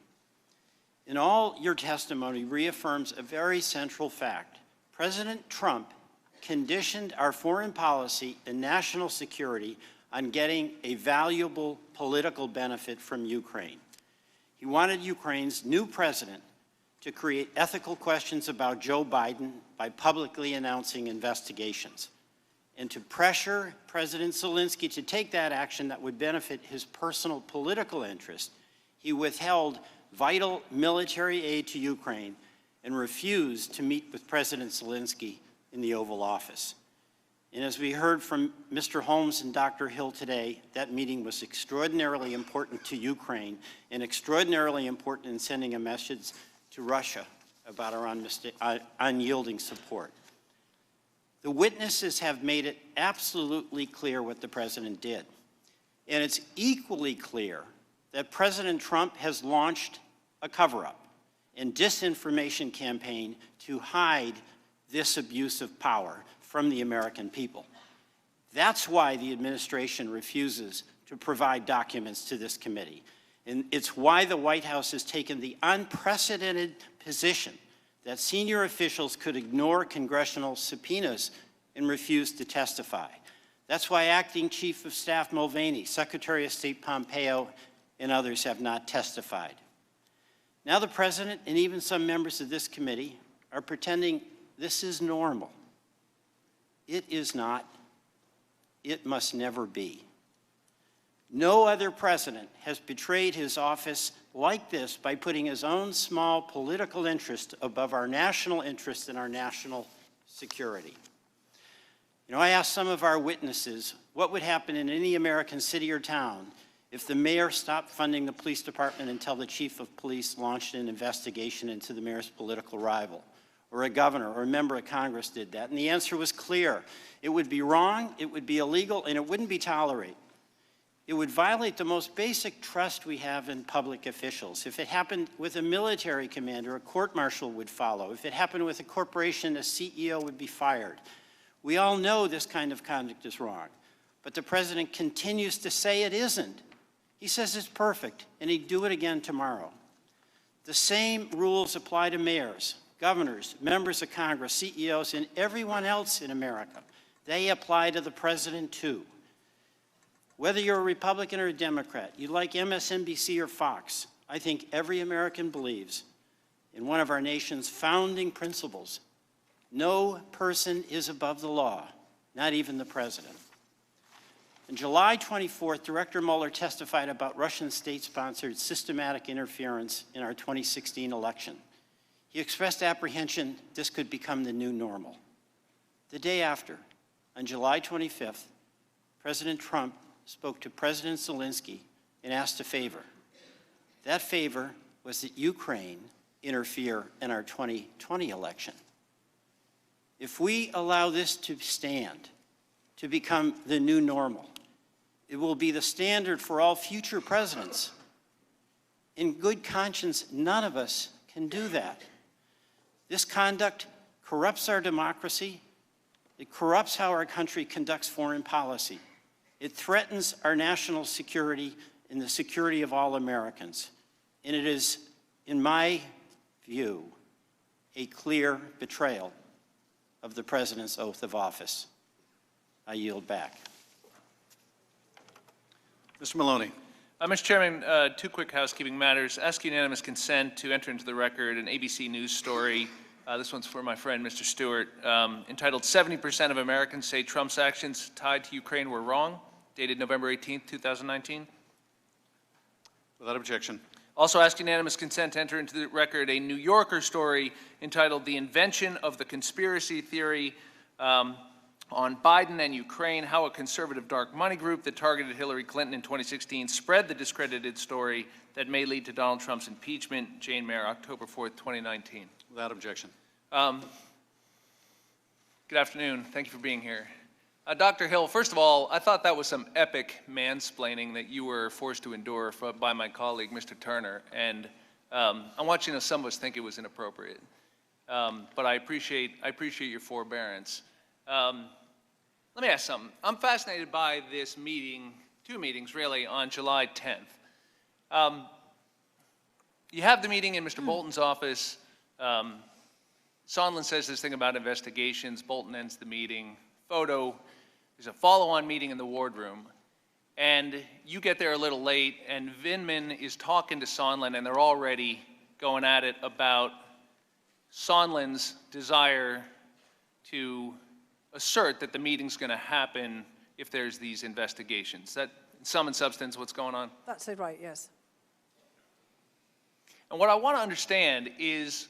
In all, your testimony reaffirms a very central fact. President Trump conditioned our foreign policy and national security on getting a valuable political benefit from Ukraine. He wanted Ukraine's new president to create ethical questions about Joe Biden by publicly announcing investigations. and to pressure President Zelensky to take that action that would benefit his personal political interest, he withheld vital military aid to Ukraine and refused to meet with President Zelensky in the Oval Office. And as we heard from Mr. Holmes and Dr. Hill today, that meeting was extraordinarily important to Ukraine and extraordinarily important in sending a message to Russia about our unyielding support. The witnesses have made it absolutely clear what the president did. And it's equally clear that President Trump has launched a cover-up and disinformation campaign to hide this abuse of power from the American people. That's why the administration refuses to provide documents to this committee. And it's why the White House has taken the unprecedented position that senior officials could ignore congressional subpoenas and refuse to testify. That's why Acting Chief of Staff Mulvaney, Secretary of State Pompeo, and others have not testified. Now the President and even some members of this committee are pretending this is normal. It is not. It must never be. No other president has betrayed his office like this by putting his own small political interest above our national interest and our national security. You know, I asked some of our witnesses what would happen in any American city or town if the mayor stopped funding the police department until the chief of police launched an investigation into the mayor's political rival, or a governor or a member of Congress did that. And the answer was clear. It would be wrong, it would be illegal, and it wouldn't be tolerated. It would violate the most basic trust we have in public officials. If it happened with a military commander, a court-martial would follow. If it happened with a corporation, a CEO would be fired. We all know this kind of conduct is wrong, but the president continues to say it isn't. He says it's perfect, and he'd do it again tomorrow. The same rules apply to mayors, governors, members of Congress, CEOs, and everyone else in America. They apply to the president too. Whether you're a Republican or a Democrat, you like MSNBC or Fox, I think every American believes in one of our nation's founding principles: no person is above the law, not even the president. On July 24th, Director Mueller testified about Russian state-sponsored systematic interference in our 2016 election. He expressed apprehension this could become the new normal. The day after, on July 25th, President Trump spoke to President Zelensky and asked a favor. That favor was that Ukraine interfere in our 2020 election. If we allow this to stand, to become the new normal, it will be the standard for all future presidents. In good conscience, none of us can do that. This conduct corrupts our democracy. It corrupts how our country conducts foreign policy. It threatens our national security and the security of all Americans. And it is, in my view, a clear betrayal of the President's oath of office. I yield back. Mr. Maloney. Mr. Chairman, two quick housekeeping matters. Ask unanimous consent to enter into the record an ABC News story. This one's for my friend, Mr. Stewart, entitled 70% of Americans say Trump's actions tied to Ukraine were wrong, dated November 18th, 2019. Without objection. Also ask unanimous consent to enter into the record a New Yorker story entitled The Invention of the Conspiracy Theory on Biden and Ukraine, how a conservative dark money group that targeted Hillary Clinton in 2016 spread the discredited story that may lead to Donald Trump's impeachment. Jane Mayer, October 4th, 2019. Without objection. Good afternoon. Thank you for being here. Dr. Hill, first of all, I thought that was some epic mansplaining that you were forced to endure by my colleague, Mr. Turner, and I want you to know some of us think it was inappropriate, but I appreciate your forbearance. Let me ask something. I'm fascinated by this meeting, two meetings really, on July 10th. You have the meeting in Mr. Bolton's office. Sondland says this thing about investigations. Bolton ends the meeting. Photo. There's a follow-on meeting in the wardroom. And you get there a little late, and Vindman is talking to Sondland, and they're already going at it about Sondland's desire to assert that the meeting's going to happen if there's these investigations. That, in sum and substance, what's going on? That's it, right, yes. And what I want to understand is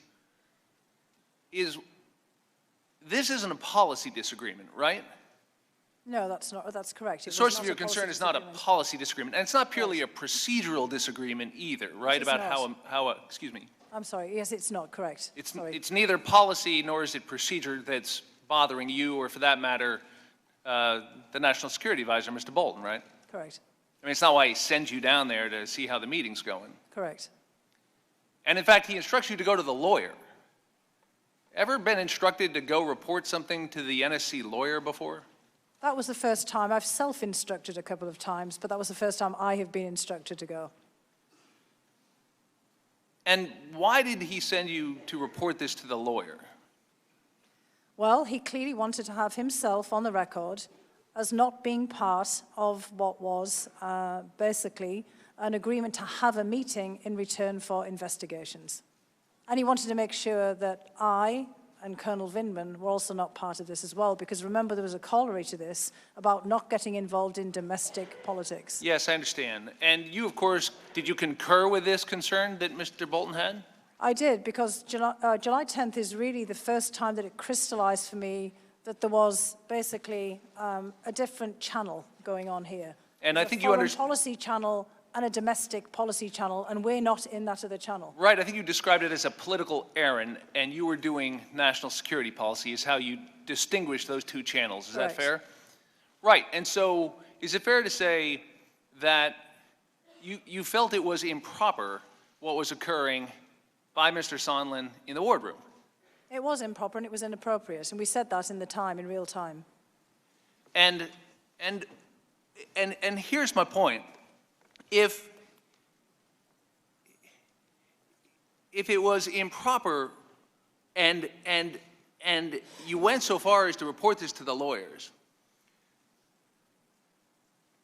this isn't a policy disagreement, right? No, that's correct. The source of your concern is not a policy disagreement, and it's not purely a procedural disagreement either, right? It's About not. how excuse me. I'm sorry, yes, it's not correct. It's neither policy nor is it procedure that's bothering you, or for that matter, the National Security Advisor, Mr. Bolton, right? Correct, I mean, it's not why he sends you down there to see how the meeting's going. correct. And in fact, he instructs you to go to the lawyer. Ever been instructed to go report something to the NSC lawyer before? That was the first time. I've self-instructed a couple of times, but that was the first time I have been instructed to go. And why did he send you to report this to the lawyer? Well, he clearly wanted to have himself on the record as not being part of what was basically an agreement to have a meeting in return for investigations. And he wanted to make sure that I and Colonel Vindman were also not part of this as well, because remember there was a corollary to this about not getting involved in domestic politics. Yes, I understand. And you, of course, did you concur with this concern that Mr. Bolton had? I did, because July 10th is really the first time that it crystallized for me that there was basically a different channel going on here. And I think you foreign understand. policy channel and a domestic policy channel, and we're not in that other channel. Right, I think you described it as a political errand, and you were doing national security policy, is how you distinguish those two channels. Is that fair? Right, and so is it fair to say that you felt it was improper what was occurring by Mr. Sondland in the wardroom? It was improper and it was inappropriate, and we said that in the time, in real time. And here's my point. If it was improper and you went so far as to report this to the lawyers,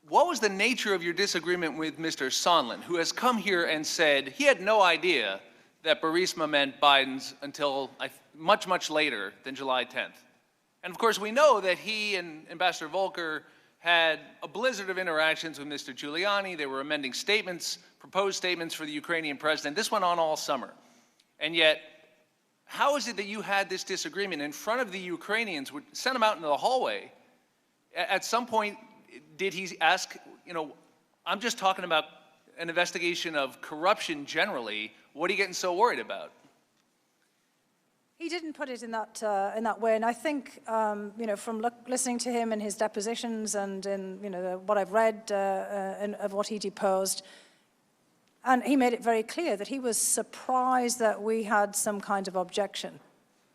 what was the nature of your disagreement with Mr. Sondland, who has come here and said he had no idea that Burisma meant Biden's until much, much later than July 10th? And of course, we know that he and Ambassador Volker had a blizzard of interactions with Mr. Giuliani. They were amending statements, proposed statements for the Ukrainian president. This went on all summer. And yet, how is it that you had this disagreement in front of the Ukrainians, would send them out into the hallway? At some point, did he ask, I'm just talking about an investigation of corruption generally. What are you getting so worried about? He didn't put it in that way, and I think, from listening to him in his depositions and in, what I've read of what he deposed, and he made it very clear that he was surprised that we had some kind of objection.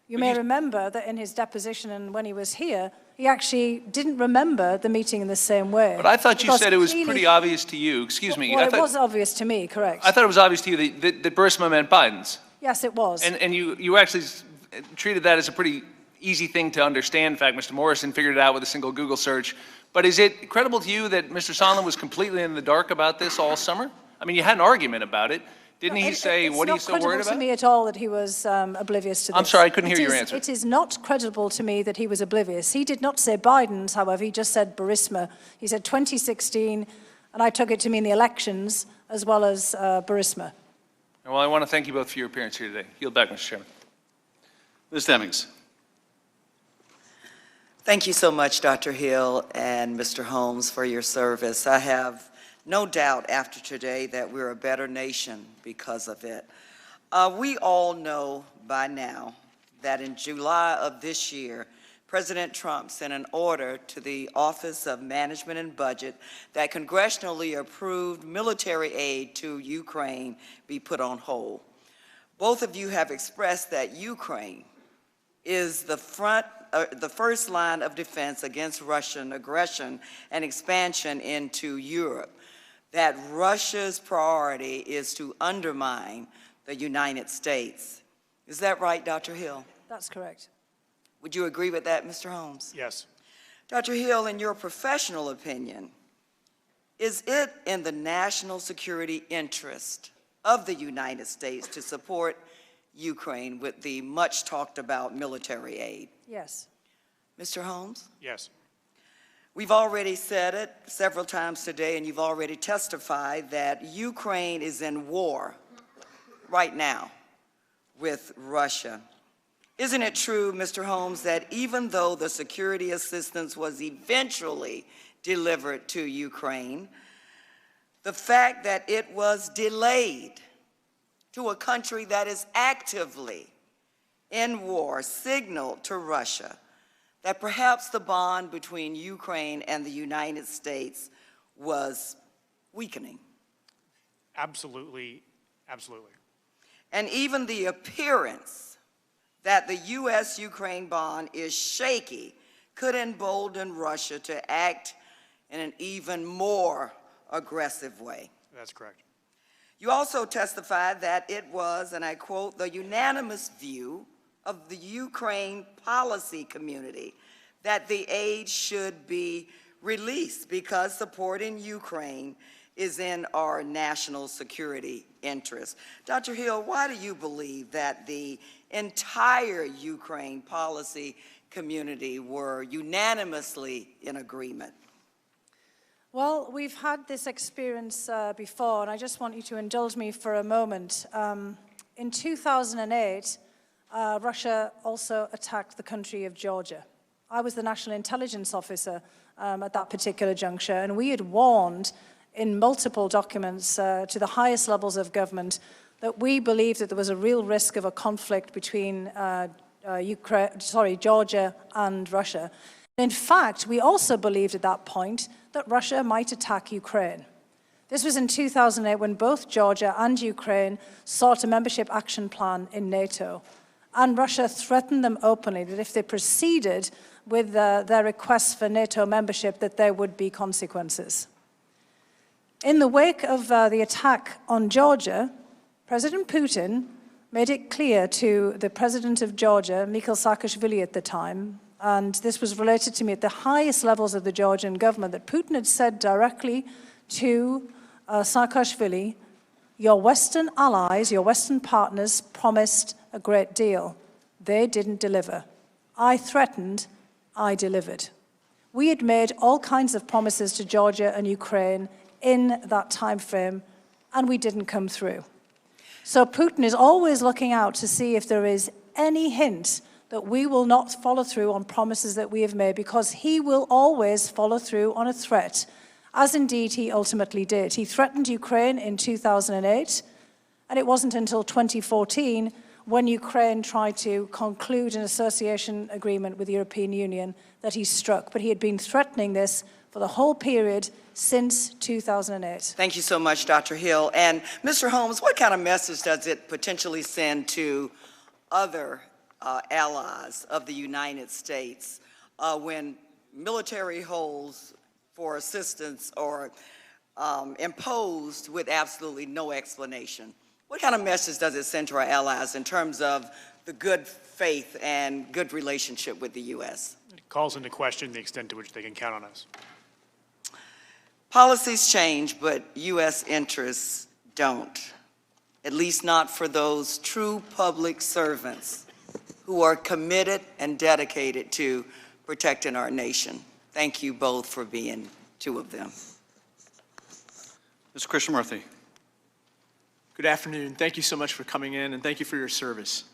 You may remember that in his deposition and when he was here, he actually didn't remember the meeting in the same way. But I thought you said it was pretty obvious to you. Excuse me. Well, it was obvious to me, correct. I thought it was obvious to you that Burisma meant Biden's. Yes, it was. And you actually treated that as a pretty easy thing to understand. In fact, Mr. Morrison figured it out with a single Google search. But is it credible to you that Mr. Sondland was completely in the dark about this all summer? I mean, you had an argument about it. Didn't he say, what are you so worried It's not credible about? to me at all that he was oblivious to this. I'm sorry, I couldn't hear your answer. It is not credible to me that he was oblivious. He did not say Biden's, however, he just said Burisma. He said 2016, and I took it to mean the elections as well as Burisma. Well, I want to thank you both for your appearance here today. Yield back, Mr. Chairman. Ms. Demings. Thank you so much, Dr. Hill and Mr. Holmes, for your service. I have no doubt after today that we're a better nation because of it. We all know by now that in July of this year, President Trump sent an order to the Office of Management and Budget that congressionally approved military aid to Ukraine be put on hold. Both of you have expressed that Ukraine is the first line of defense against Russian aggression and expansion into Europe, that Russia's priority is to undermine the United States. Is that right, Dr. Hill? That's correct. Would you agree with that, Mr. Holmes? Yes. Dr. Hill, in your professional opinion, is it in the national security interest of the United States to support Ukraine with the much talked about military aid? Yes. Mr. Holmes? Yes. We've already said it several times today, and you've already testified that Ukraine is in war right now with Russia. Isn't it true, Mr. Holmes, that even though the security assistance was eventually delivered to Ukraine, the fact that it was delayed to a country that is actively in war signaled to Russia that perhaps the bond between Ukraine and the United States was weakening? Absolutely, absolutely. And even the appearance that the U.S.-Ukraine bond is shaky could embolden Russia to act in an even more aggressive way. That's correct. You also testified that it was, and I quote, the unanimous view of the Ukraine policy community that the aid should be released because supporting Ukraine is in our national security interest. Dr. Hill, why do you believe that the entire Ukraine policy community were unanimously in agreement? Well, we've had this experience before, and I just want you to indulge me for a moment. In 2008, Russia also attacked the country of Georgia. I was the national intelligence officer at that particular juncture, and we had warned in multiple documents to the highest levels of government that we believed that there was a real risk of a conflict between Georgia and Russia. In fact, we also believed at that point that Russia might attack Ukraine. This was in 2008 when both Georgia and Ukraine sought a membership action plan in NATO. And Russia threatened them openly that if they proceeded with their requests for NATO membership, that there would be consequences. In the wake of the attack on Georgia, President Putin made it clear to the president of Georgia, Mikhail Saakashvili at the time, and this was related to me at the highest levels of the Georgian government, that Putin had said directly to Saakashvili, your Western allies, your Western partners promised a great deal. They didn't deliver. I threatened, I delivered. We had made all kinds of promises to Georgia and Ukraine in that time frame, and we didn't come through. So Putin is always looking out to see if there is any hint that we will not follow through on promises that we have made, because he will always follow through on a threat, as indeed he ultimately did. He threatened Ukraine in 2008, and it wasn't until 2014 when Ukraine tried to conclude an association agreement with the European Union that he struck. But he had been threatening this for the whole period since 2008. Thank you so much, Dr. Hill. And Mr. Holmes, what kind of message does it potentially send to other allies of the United States when military holds for assistance are imposed with absolutely no explanation? What kind of message does it send to our allies in terms of the good faith and good relationship with the U.S.? It calls into question the extent to which they can count on us. Policies change, but U.S. interests don't, at least not for those true public servants who are committed and dedicated to protecting our nation. Thank you both for being two of them. Mr. Krishnamurthy. Good afternoon. Thank you so much for coming in, and thank you for your service.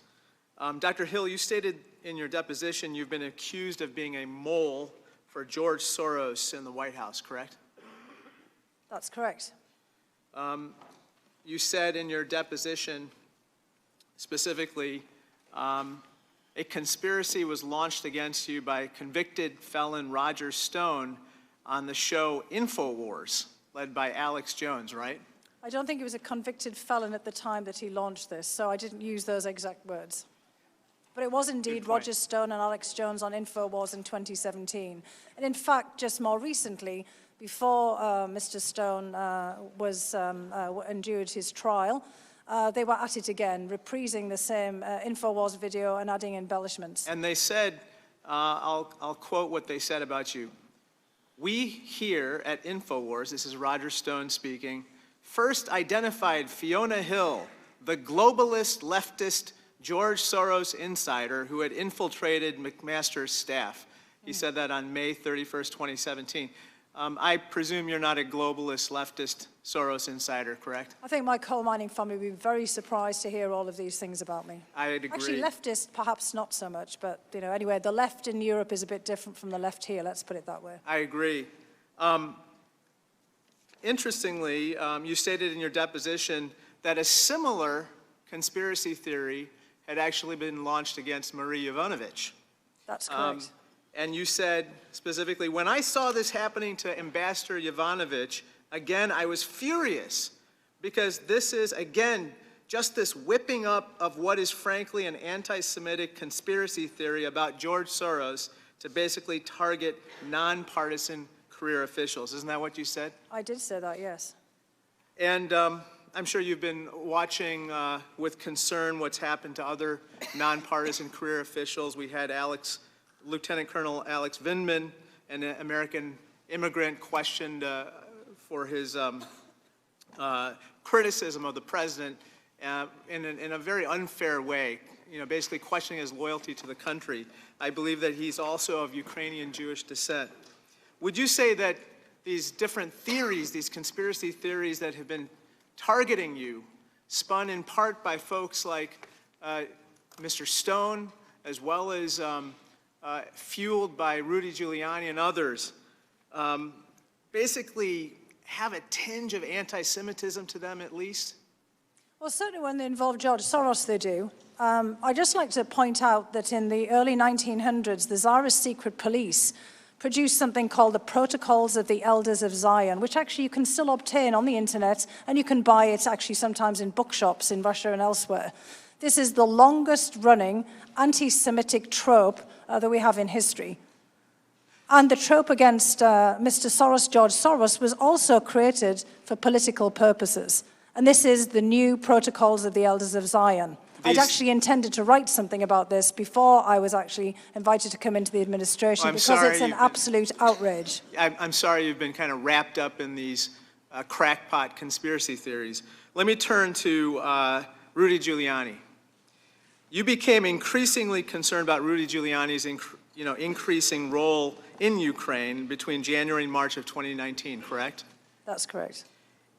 Dr. Hill, you stated in your deposition you've been accused of being a mole for George Soros in the White House, correct? That's correct. You said in your deposition, specifically, a conspiracy was launched against you by convicted felon Roger Stone on the show InfoWars, led by Alex Jones, right? I don't think he was a convicted felon at the time that he launched this, so I didn't use those exact words. But it was indeed Roger Stone and Alex Jones on InfoWars in 2017. And in fact, just more recently, before Mr. Stone endured his trial, they were at it again, reprising the same InfoWars video and adding embellishments. And they said, I'll quote what they said about you. We here at InfoWars, this is Roger Stone speaking, first identified Fiona Hill, the globalist leftist George Soros insider who had infiltrated McMaster's staff. He said that on May 31st, 2017. I presume you're not a globalist, leftist, Soros insider, correct? I think my coal mining family would be very surprised to hear all of these things about me. I'd agree. Actually, leftist, perhaps not so much, but, anyway, the left in Europe is a bit different from the left here, let's put it that way. I agree. Interestingly, you stated in your deposition that a similar conspiracy theory had actually been launched against Marie Yovanovitch. That's correct. And you said specifically, when I saw this happening to Ambassador Yovanovitch, again, I was furious because this is, again, just this whipping up of what is frankly an anti-Semitic conspiracy theory about George Soros to basically target nonpartisan career officials. Isn't that what you said? I did say that, yes. And I'm sure you've been watching with concern what's happened to other nonpartisan career officials. We had Lieutenant Colonel Alex Vindman, an American immigrant, questioned for his criticism of the president in a very unfair way, basically questioning his loyalty to the country. I believe that he's also of Ukrainian Jewish descent. Would you say that these different theories, these conspiracy theories that have been targeting you, spun in part by folks like Mr. Stone, as well as fueled by Rudy Giuliani and others, basically have a tinge of anti-Semitism to them at least? Well, certainly when they involve George Soros, they do. I'd just like to point out that in the early 1900s, the Tsarist secret police produced something called the Protocols of the Elders of Zion, which actually you can still obtain on the internet, and you can buy it actually sometimes in bookshops in Russia and elsewhere. This is the longest running anti-Semitic trope that we have in history. And the trope against Mr. Soros, George Soros, was also created for political purposes. And this is the new Protocols of the Elders of Zion. I'd actually intended to write something about this before I was actually invited to come into the administration because it's an absolute outrage. I'm sorry you've been kind of wrapped up in these crackpot conspiracy theories. Let me turn to Rudy Giuliani. You became increasingly concerned about Rudy Giuliani's increasing role in Ukraine between January and March of 2019, correct? That's correct.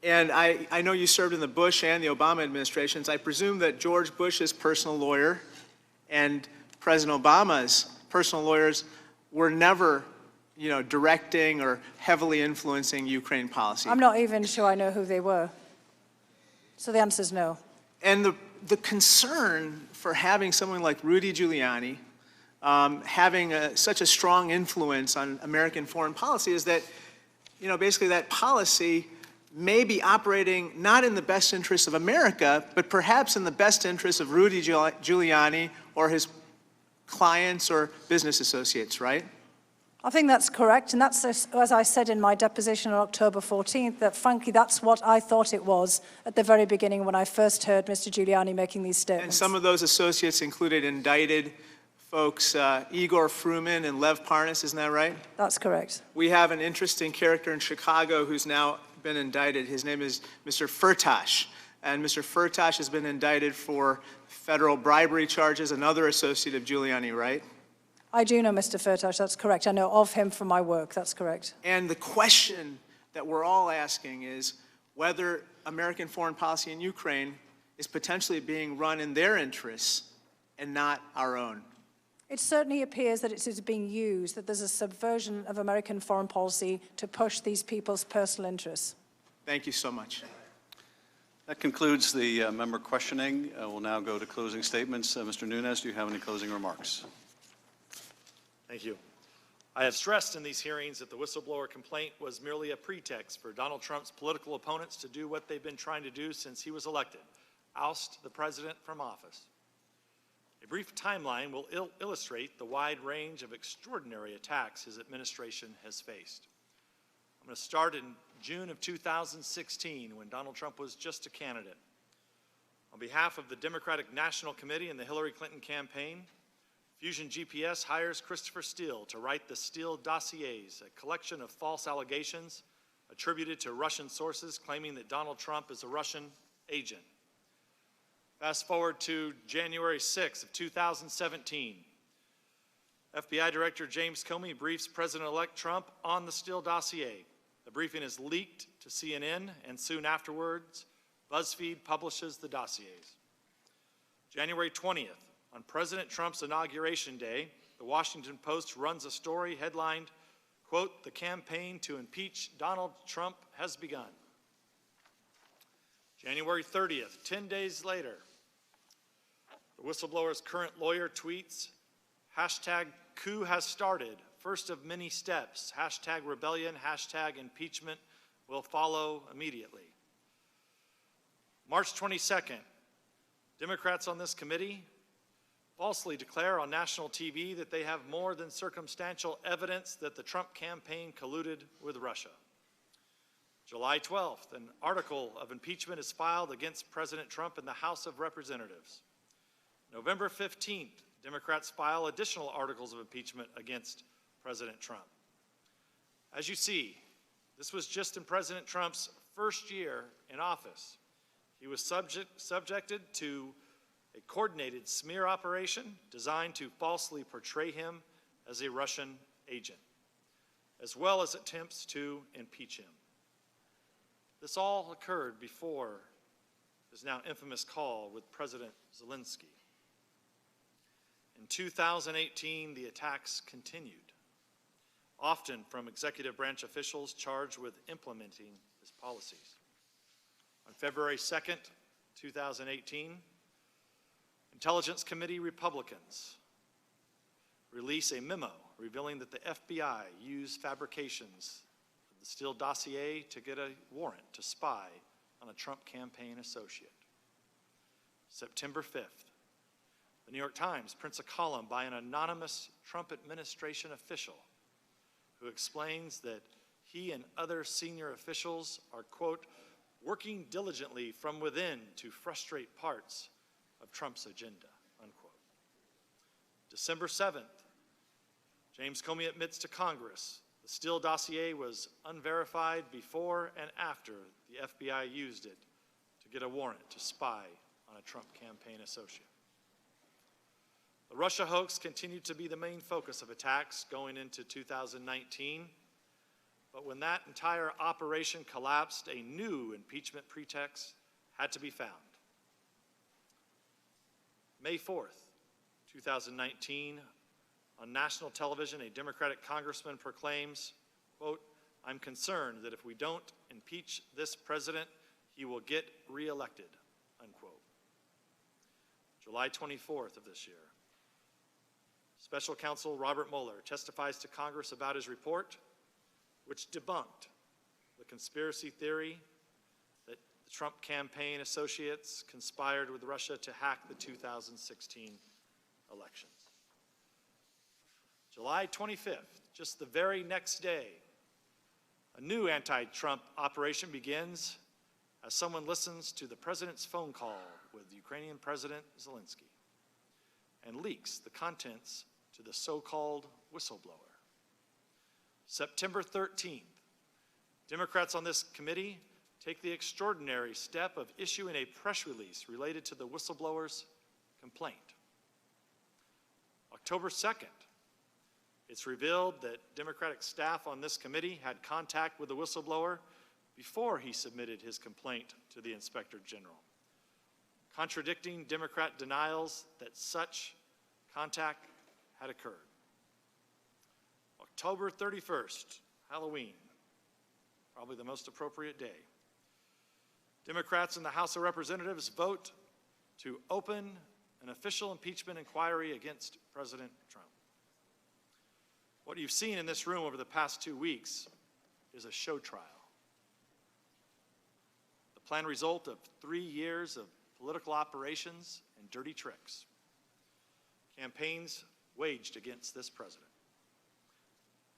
And I know you served in the Bush and the Obama administrations. I presume that George Bush's personal lawyer and President Obama's personal lawyers were never, directing or heavily influencing Ukraine policy. I'm not even sure I know who they were. So the answer is no. And the concern for having someone like Rudy Giuliani having such a strong influence on American foreign policy is that, basically that policy may be operating not in the best interest of America, but perhaps in the best interest of Rudy Giuliani or his clients or business associates, right? I think that's correct, and that's, as I said in my deposition on October 14th, that frankly that's what I thought it was at the very beginning when I first heard Mr. Giuliani making these statements. And some of those associates included indicted folks, Igor Fruman and Lev Parnas, isn't that right? That's correct. We have an interesting character in Chicago who's now been indicted. His name is Mr. Firtash, and Mr. Firtash has been indicted for federal bribery charges, another associate of Giuliani, right? I do know Mr. Firtash, that's correct. I know of him from my work, that's correct. And the question that we're all asking is whether American foreign policy in Ukraine is potentially being run in their interests and not our own. It certainly appears that it is being used, that there's a subversion of American foreign policy to push these people's personal interests. Thank you so much. That concludes the member questioning. We'll now go to closing statements. Mr. Nunes, do you have any closing remarks? Thank you. I have stressed in these hearings that the whistleblower complaint was merely a pretext for Donald Trump's political opponents to do what they've been trying to do since he was elected, oust the president from office. A brief timeline will illustrate the wide range of extraordinary attacks his administration has faced. I'm going to start in June of 2016 when Donald Trump was just a candidate. On behalf of the Democratic National Committee and the Hillary Clinton campaign, Fusion GPS hires Christopher Steele to write the Steele dossiers, a collection of false allegations attributed to Russian sources claiming that Donald Trump is a Russian agent. Fast forward to January 6th of 2017. FBI Director James Comey briefs President-elect Trump on the Steele dossier. The briefing is leaked to CNN, and soon afterwards, BuzzFeed publishes the dossiers. January 20th, on President Trump's inauguration day, the Washington Post runs a story headlined, quote, "The campaign to impeach Donald Trump has begun." January 30th, 10 days later, the whistleblower's current lawyer tweets, hashtag coup has started, first of many steps, hashtag rebellion, hashtag impeachment will follow immediately. March 22nd, Democrats on this committee falsely declare on national TV that they have more than circumstantial evidence that the Trump campaign colluded with Russia. July 12th, an article of impeachment is filed against President Trump in the House of Representatives. November 15th, Democrats file additional articles of impeachment against President Trump. As you see, this was just in President Trump's first year in office. He was subjected to a coordinated smear operation designed to falsely portray him as a Russian agent, as well as attempts to impeach him. This all occurred before his now infamous call with President Zelensky. In 2018, the attacks continued, often from executive branch officials charged with implementing his policies. On February 2nd, 2018, Intelligence Committee Republicans release a memo revealing that the FBI used fabrications of the Steele dossier to get a warrant to spy on a Trump campaign associate. September 5th, the New York Times prints a column by an anonymous Trump administration official who explains that he and other senior officials are, quote, working diligently from within to frustrate parts of Trump's agenda, unquote. December 7th, James Comey admits to Congress the Steele dossier was unverified before and after the FBI used it to get a warrant to spy on a Trump campaign associate. The Russia hoax continued to be the main focus of attacks going into 2019, but when that entire operation collapsed, a new impeachment pretext had to be found. May 4th, 2019, on national television, a Democratic congressman proclaims, quote, "I'm concerned that if we don't impeach this president, he will get reelected," unquote. July 24th of this year, Special Counsel Robert Mueller testifies to Congress about his report, which debunked the conspiracy theory that the Trump campaign associates conspired with Russia to hack the 2016 elections. July 25th, just the very next day, a new anti-Trump operation begins as someone listens to the president's phone call with Ukrainian President Zelensky and leaks the contents to the so-called whistleblower. September 13th, Democrats on this committee take the extraordinary step of issuing a press release related to the whistleblower's complaint. October 2nd, it's revealed that Democratic staff on this committee had contact with the whistleblower before he submitted his complaint to the Inspector General, contradicting Democrat denials that such contact had occurred. October 31st, Halloween, probably the most appropriate day. Democrats in the House of Representatives vote to open an official impeachment inquiry against President Trump. What you've seen in this room over the past 2 weeks is a show trial. The planned result of 3 years of political operations and dirty tricks. Campaigns waged against this president.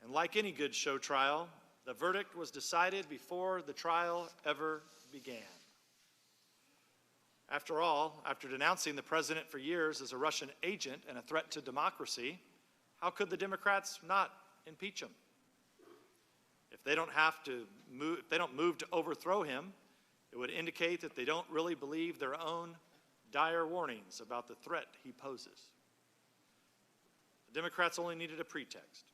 And like any good show trial, the verdict was decided before the trial ever began. After all, after denouncing the president for years as a Russian agent and a threat to democracy, how could the Democrats not impeach him? If they don't move to overthrow him, it would indicate that they don't really believe their own dire warnings about the threat he poses. The Democrats only needed a pretext.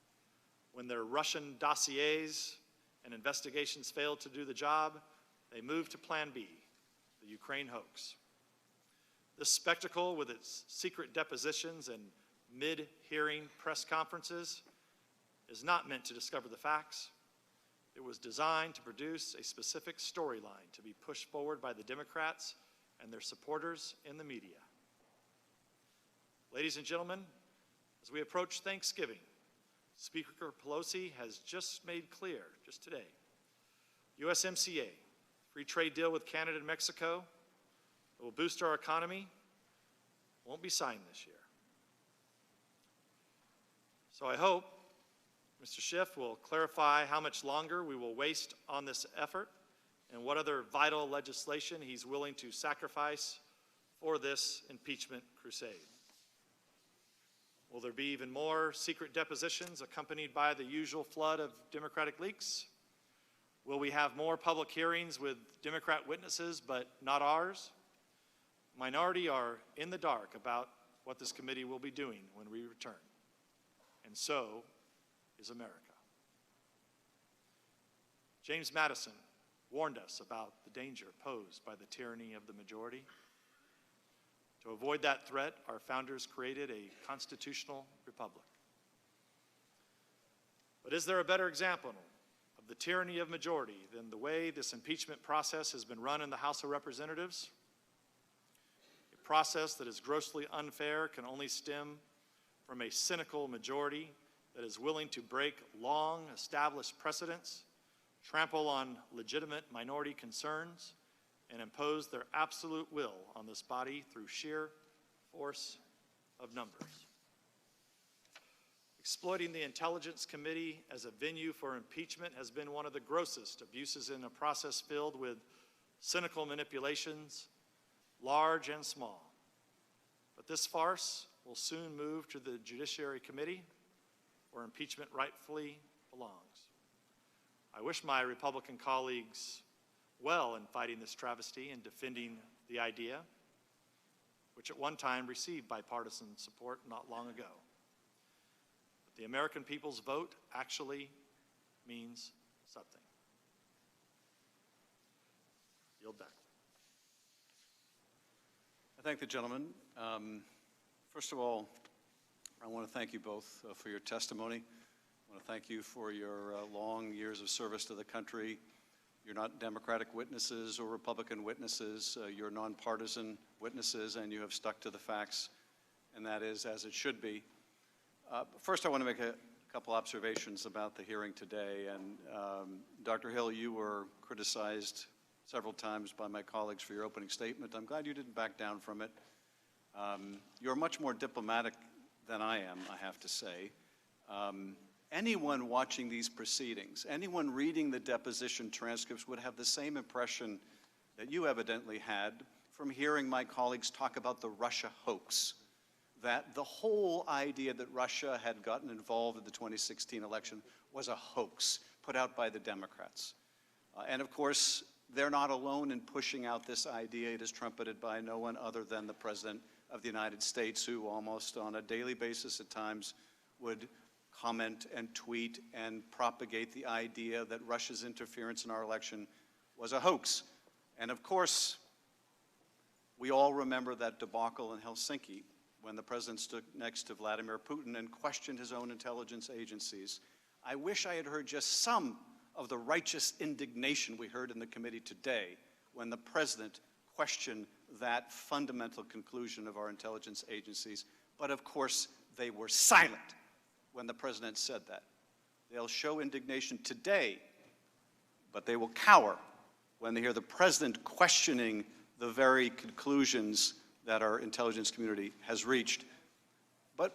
When their Russian dossiers and investigations failed to do the job, they moved to Plan B, the Ukraine hoax. This spectacle, with its secret depositions and mid-hearing press conferences, is not meant to discover the facts. It was designed to produce a specific storyline to be pushed forward by the Democrats and their supporters in the media. Ladies and gentlemen, as we approach Thanksgiving, Speaker Pelosi has just made clear, just today, USMCA, free trade deal with Canada and Mexico, that will boost our economy, won't be signed this year. So I hope Mr. Schiff will clarify how much longer we will waste on this effort and what other vital legislation he's willing to sacrifice for this impeachment crusade. Will there be even more secret depositions accompanied by the usual flood of Democratic leaks? Will we have more public hearings with Democrat witnesses but not ours? Minority are in the dark about what this committee will be doing when we return. And so is America. James Madison warned us about the danger posed by the tyranny of the majority. To avoid that threat, our founders created a constitutional republic. But is there a better example of the tyranny of majority than the way this impeachment process has been run in the House of Representatives? A process that is grossly unfair can only stem from a cynical majority that is willing to break long-established precedents, trample on legitimate minority concerns, and impose their absolute will on this body through sheer force of numbers. Exploiting the Intelligence Committee as a venue for impeachment has been one of the grossest abuses in a process filled with cynical manipulations, large and small. But this farce will soon move to the Judiciary Committee, where impeachment rightfully belongs. I wish my Republican colleagues well in fighting this travesty and defending the idea, which at one time received bipartisan support not long ago. But the American people's vote actually means something. Yield back. I thank the gentleman. First of all, I want to thank you both for your testimony. I want to thank you for your long years of service to the country. You're not Democratic witnesses or Republican witnesses. You're nonpartisan witnesses, and you have stuck to the facts, and that is as it should be. First, I want to make a couple observations about the hearing today. And Dr. Hill, you were criticized several times by my colleagues for your opening statement. I'm glad you didn't back down from it. You're much more diplomatic than I am, I have to say. Anyone watching these proceedings, anyone reading the deposition transcripts would have the same impression that you evidently had from hearing my colleagues talk about the Russia hoax, that the whole idea that Russia had gotten involved in the 2016 election was a hoax put out by the Democrats. And of course, they're not alone in pushing out this idea. It is trumpeted by no one other than the President of the United States, who almost on a daily basis at times would comment and tweet and propagate the idea that Russia's interference in our election was a hoax. And of course, we all remember that debacle in Helsinki when the president stood next to Vladimir Putin and questioned his own intelligence agencies. I wish I had heard just some of the righteous indignation we heard in the committee today when the president questioned that fundamental conclusion of our intelligence agencies. But of course, they were silent when the president said that. They'll show indignation today, but they will cower when they hear the president questioning the very conclusions that our intelligence community has reached. But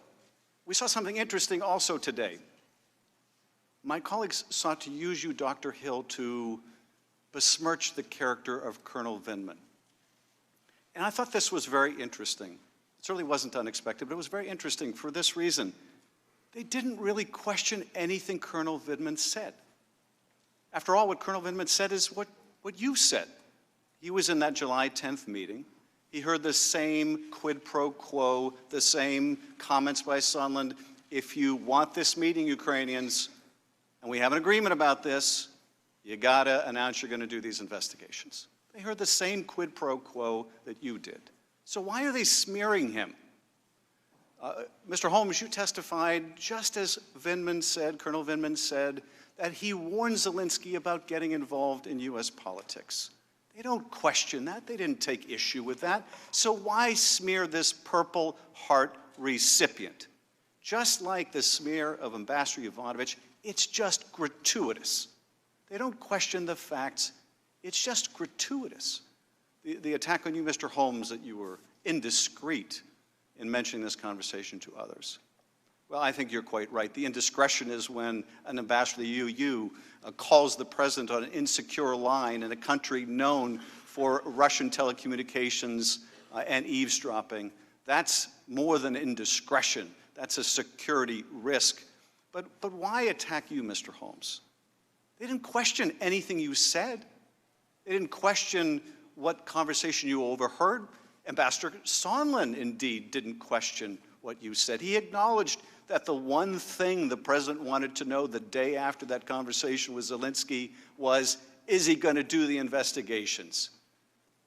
we saw something interesting also today. My colleagues sought to use you, Dr. Hill, to besmirch the character of Colonel Vindman. And I thought this was very interesting. It certainly wasn't unexpected, but it was very interesting for this reason. They didn't really question anything Colonel Vindman said. After all, what Colonel Vindman said is what you said. He was in that July 10th meeting. He heard the same quid pro quo, the same comments by Sondland, if you want this meeting, Ukrainians, and we have an agreement about this, you got to announce you're going to do these investigations. They heard the same quid pro quo that you did. So why are they smearing him? Mr. Holmes, you testified just as Vindman said, Colonel Vindman said, that he warned Zelensky about getting involved in U.S. politics. They don't question that. They didn't take issue with that. So why smear this Purple Heart recipient? Just like the smear of Ambassador Yovanovitch, it's just gratuitous. They don't question the facts. It's just gratuitous. The attack on you, Mr. Holmes, that you were indiscreet in mentioning this conversation to others. Well, I think you're quite right. The indiscretion is when an ambassador to the EU calls the president on an insecure line in a country known for Russian telecommunications and eavesdropping. That's more than indiscretion. That's a security risk. But why attack you, Mr. Holmes? They didn't question anything you said. They didn't question what conversation you overheard. Ambassador Sondland, indeed, didn't question what you said. He acknowledged that the one thing the president wanted to know the day after that conversation with Zelensky was, is he going to do the investigations?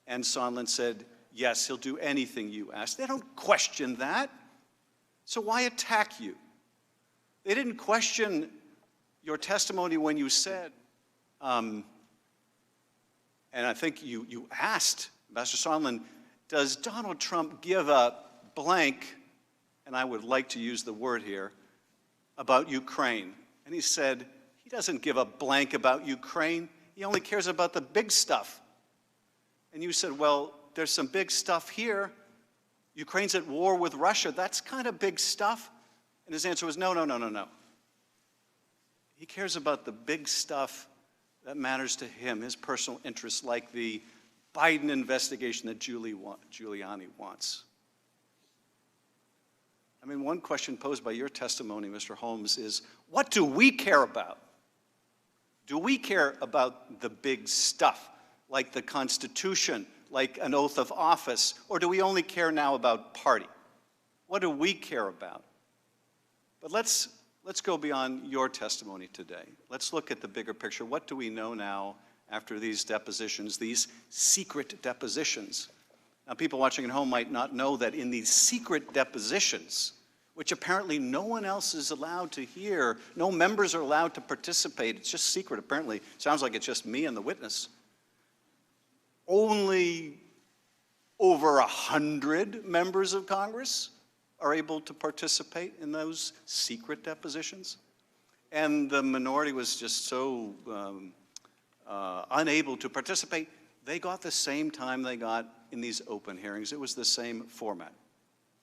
And Sondland said, yes, he'll do anything you ask. They don't question that. So why attack you? They didn't question your testimony when you said, and I think you asked, Ambassador Sondland, does Donald Trump give a blank, and I would like to use the word here, about Ukraine? And he said, he doesn't give a blank about Ukraine. He only cares about the big stuff. And you said, well, there's some big stuff here. Ukraine's at war with Russia. That's kind of big stuff. And his answer was, no, no, no, no, no. He cares about the big stuff that matters to him, his personal interests, like the Biden investigation that Giuliani wants. I mean, one question posed by your testimony, Mr. Holmes, is what do we care about? Do we care about the big stuff, like the Constitution, like an oath of office, or do we only care now about party? What do we care about? But let's go beyond your testimony today. Let's look at the bigger picture. What do we know now after these depositions, these secret depositions? Now, people watching at home might not know that in these secret depositions, which apparently no one else is allowed to hear, no members are allowed to participate, it's just secret apparently, sounds like it's just me and the witness. Only over 100 members of Congress are able to participate in those secret depositions. And the minority was just so unable to participate, they got the same time they got in these open hearings. It was the same format.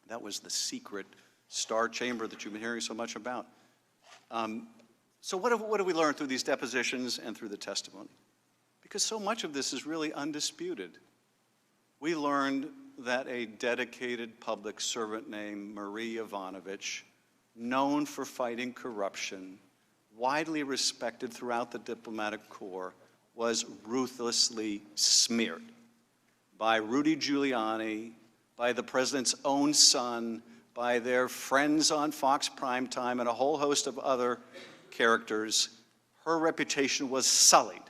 That was the secret star chamber that you've been hearing so much about. So what have we learned through these depositions and through the testimony? Because so much of this is really undisputed. We learned that a dedicated public servant named Marie Yovanovitch, known for fighting corruption, widely respected throughout the diplomatic corps, was ruthlessly smeared by Rudy Giuliani, by the president's own son, by their friends on Fox Primetime, and a whole host of other characters. Her reputation was sullied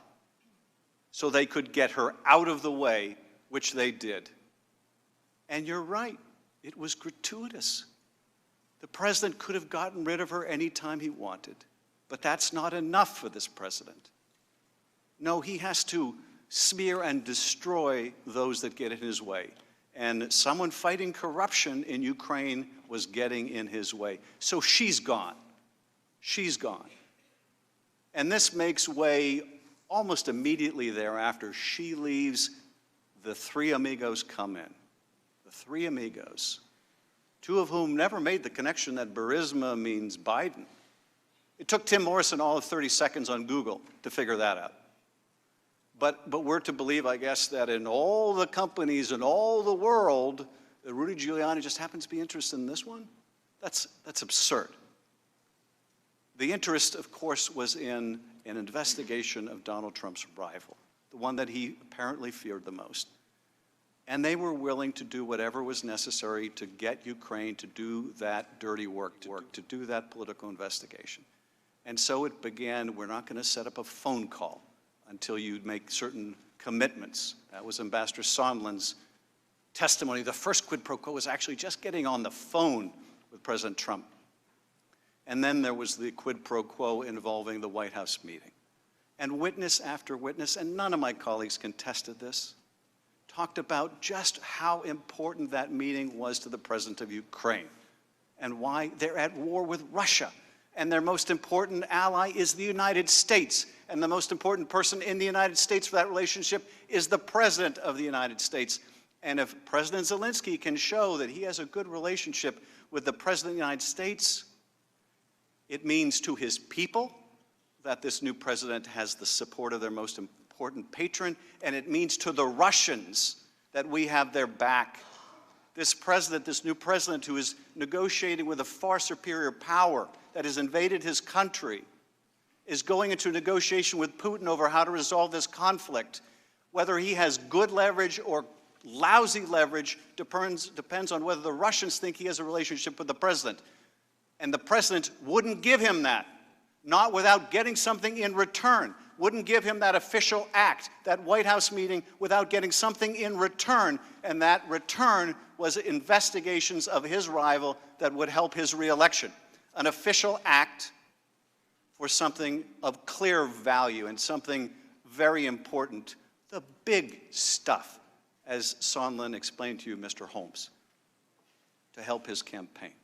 so they could get her out of the way, which they did. And you're right, it was gratuitous. The president could have gotten rid of her anytime he wanted, but that's not enough for this president. No, he has to smear and destroy those that get in his way. And someone fighting corruption in Ukraine was getting in his way. So she's gone. She's gone. And this makes way almost immediately thereafter. She leaves, the three amigos come in. The three amigos, two of whom never made the connection that Burisma means Biden. It took Tim Morrison all of 30 seconds on Google to figure that out. But we're to believe, I guess, that in all the companies in all the world, that Rudy Giuliani just happens to be interested in this one? That's absurd. The interest, of course, was in an investigation of Donald Trump's rival, the one that he apparently feared the most. And they were willing to do whatever was necessary to get Ukraine to do that dirty work, to do that political investigation. And so it began, we're not going to set up a phone call until you make certain commitments. That was Ambassador Sondland's testimony. The first quid pro quo was actually just getting on the phone with President Trump. And then there was the quid pro quo involving the White House meeting. And witness after witness, and none of my colleagues contested this, talked about just how important that meeting was to the president of Ukraine and why they're at war with Russia. And their most important ally is the United States. And the most important person in the United States for that relationship is the President of the United States. And if President Zelensky can show that he has a good relationship with the President of the United States, it means to his people that this new president has the support of their most important patron, and it means to the Russians that we have their back. This president, this new president who is negotiating with a far superior power that has invaded his country, is going into a negotiation with Putin over how to resolve this conflict. Whether he has good leverage or lousy leverage depends on whether the Russians think he has a relationship with the president. And the president wouldn't give him that, not without getting something in return, wouldn't give him that official act, that White House meeting, without getting something in return. And that return was investigations of his rival that would help his reelection. An official act for something of clear value and something very important, the big stuff, as Sondland explained to you, Mr. Holmes, to help his campaign.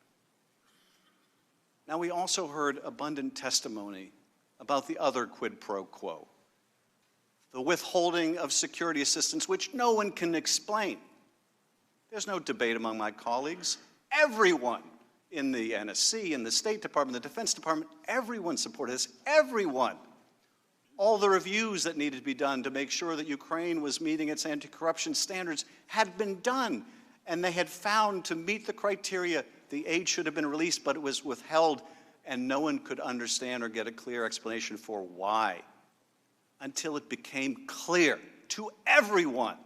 Now, we also heard abundant testimony about the other quid pro quo, the withholding of security assistance, which no one can explain. There's no debate among my colleagues. Everyone in the NSC, in the State Department, the Defense Department, everyone supported this, everyone. All the reviews that needed to be done to make sure that Ukraine was meeting its anti-corruption standards had been done, and they had found to meet the criteria the aid should have been released, but it was withheld, and no one could understand or get a clear explanation for why, until it became clear to everyone.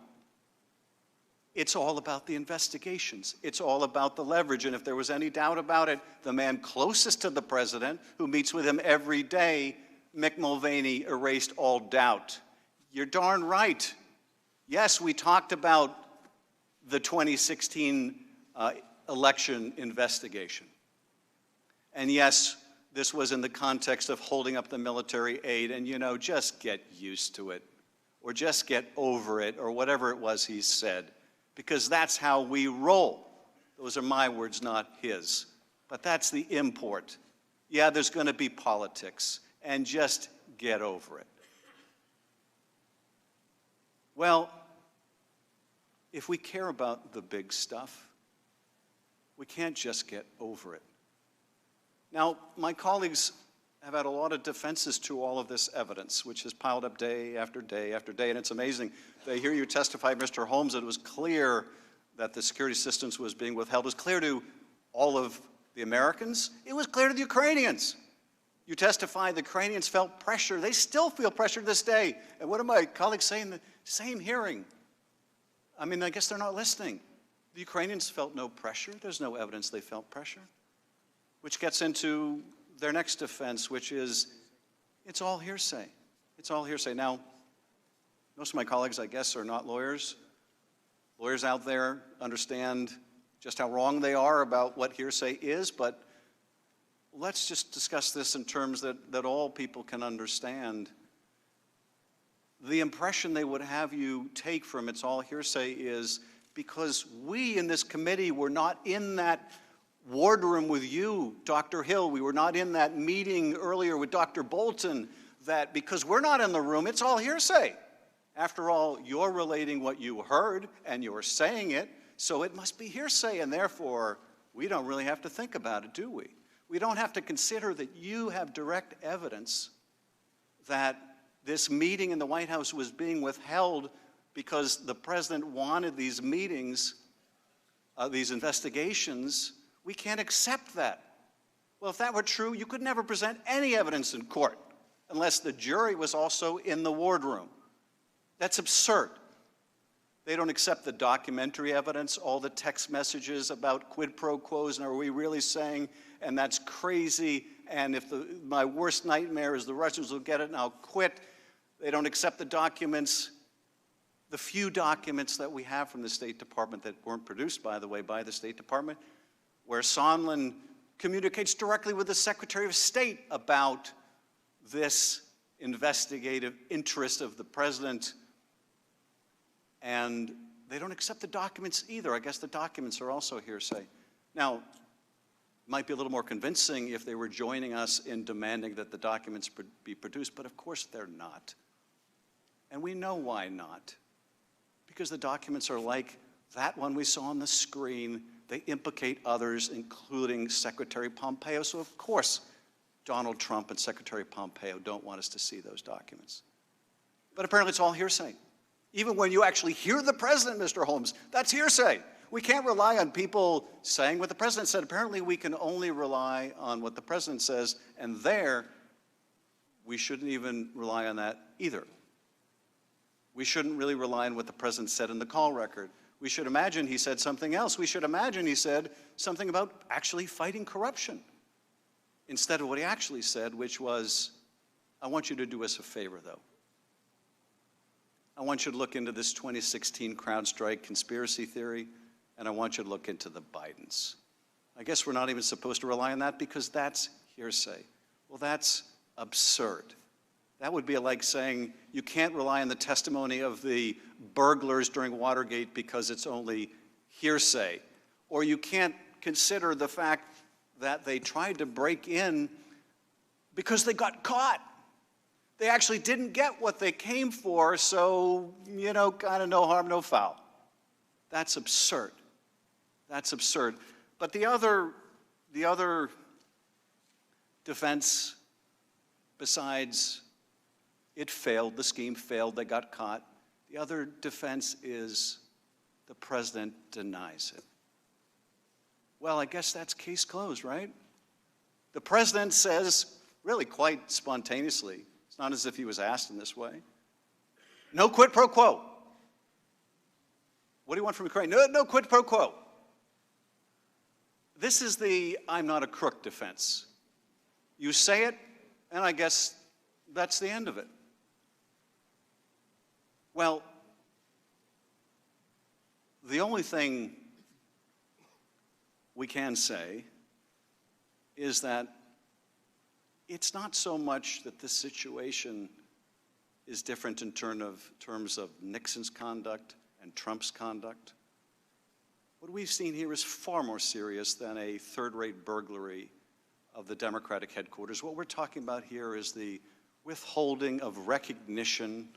It's all about the investigations. It's all about the leverage, and if there was any doubt about it, the man closest to the president, who meets with him every day, Mick Mulvaney, erased all doubt. You're darn right. Yes, we talked about the 2016 election investigation. And yes, this was in the context of holding up the military aid, and, you know, just get used to it, or just get over it, or whatever it was he said, because that's how we roll. Those are my words, not his. But that's the import. Yeah, there's going to be politics, and just get over it. Well, if we care about the big stuff, we can't just get over it. Now, my colleagues have had a lot of defenses to all of this evidence, which has piled up day after day after day, and it's amazing. They hear you testify, Mr. Holmes, that it was clear that the security assistance was being withheld. It was clear to all of the Americans. It was clear to the Ukrainians. You testified the Ukrainians felt pressure. They still feel pressure to this day. And what did my colleagues say in the same hearing? I mean, I guess they're not listening. The Ukrainians felt no pressure. There's no evidence they felt pressure, which gets into their next defense, which is, it's all hearsay. It's all hearsay. Now, most of my colleagues, I guess, are not lawyers. Lawyers out there understand just how wrong they are about what hearsay is, but let's just discuss this in terms that all people can understand. The impression they would have you take from it's all hearsay is because we in this committee were not in that wardroom with you, Dr. Hill. We were not in that meeting earlier with Dr. Bolton, that because we're not in the room, it's all hearsay. After all, you're relating what you heard and you're saying it, so it must be hearsay, and therefore we don't really have to think about it, do we? We don't have to consider that you have direct evidence that this meeting in the White House was being withheld because the president wanted these meetings, these investigations. We can't accept that. Well, if that were true, you could never present any evidence in court unless the jury was also in the wardroom. That's absurd. They don't accept the documentary evidence, all the text messages about quid pro quos, and are we really saying, and that's crazy, and if my worst nightmare is the Russians will get it and I'll quit. They don't accept the documents, the few documents that we have from the State Department that weren't produced, by the way, by the State Department, where Sondland communicates directly with the Secretary of State about this investigative interest of the president. And they don't accept the documents either. I guess the documents are also hearsay. Now, it might be a little more convincing if they were joining us in demanding that the documents be produced, but of course they're not. And we know why not. Because the documents are like that one we saw on the screen. They implicate others, including Secretary Pompeo. So of course, Donald Trump and Secretary Pompeo don't want us to see those documents. But apparently it's all hearsay. Even when you actually hear the president, Mr. Holmes, that's hearsay. We can't rely on people saying what the president said. Apparently we can only rely on what the president says, and there, we shouldn't even rely on that either. We shouldn't really rely on what the president said in the call record. We should imagine he said something else. We should imagine he said something about actually fighting corruption, instead of what he actually said, which was, I want you to do us a favor, though. I want you to look into this 2016 CrowdStrike conspiracy theory, and I want you to look into the Bidens. I guess we're not even supposed to rely on that because that's hearsay. Well, that's absurd. That would be like saying you can't rely on the testimony of the burglars during Watergate because it's only hearsay. Or you can't consider the fact that they tried to break in because they got caught. They actually didn't get what they came for, so, you know, kind of no harm, no foul. That's absurd. That's absurd. But the other defense, besides it failed, the scheme failed, they got caught, the other defense is the president denies it. Well, I guess that's case closed, right? The president says, really quite spontaneously, it's not as if he was asked in this way, no quid pro quo. What do you want from Ukraine? No quid pro quo. This is the I'm not a crook defense. You say it, and I guess that's the end of it. Well, the only thing we can say is that it's not so much that this situation is different in terms of Nixon's conduct and Trump's conduct. What we've seen here is far more serious than a third-rate burglary of the Democratic headquarters. What we're talking about here is the withholding of recognition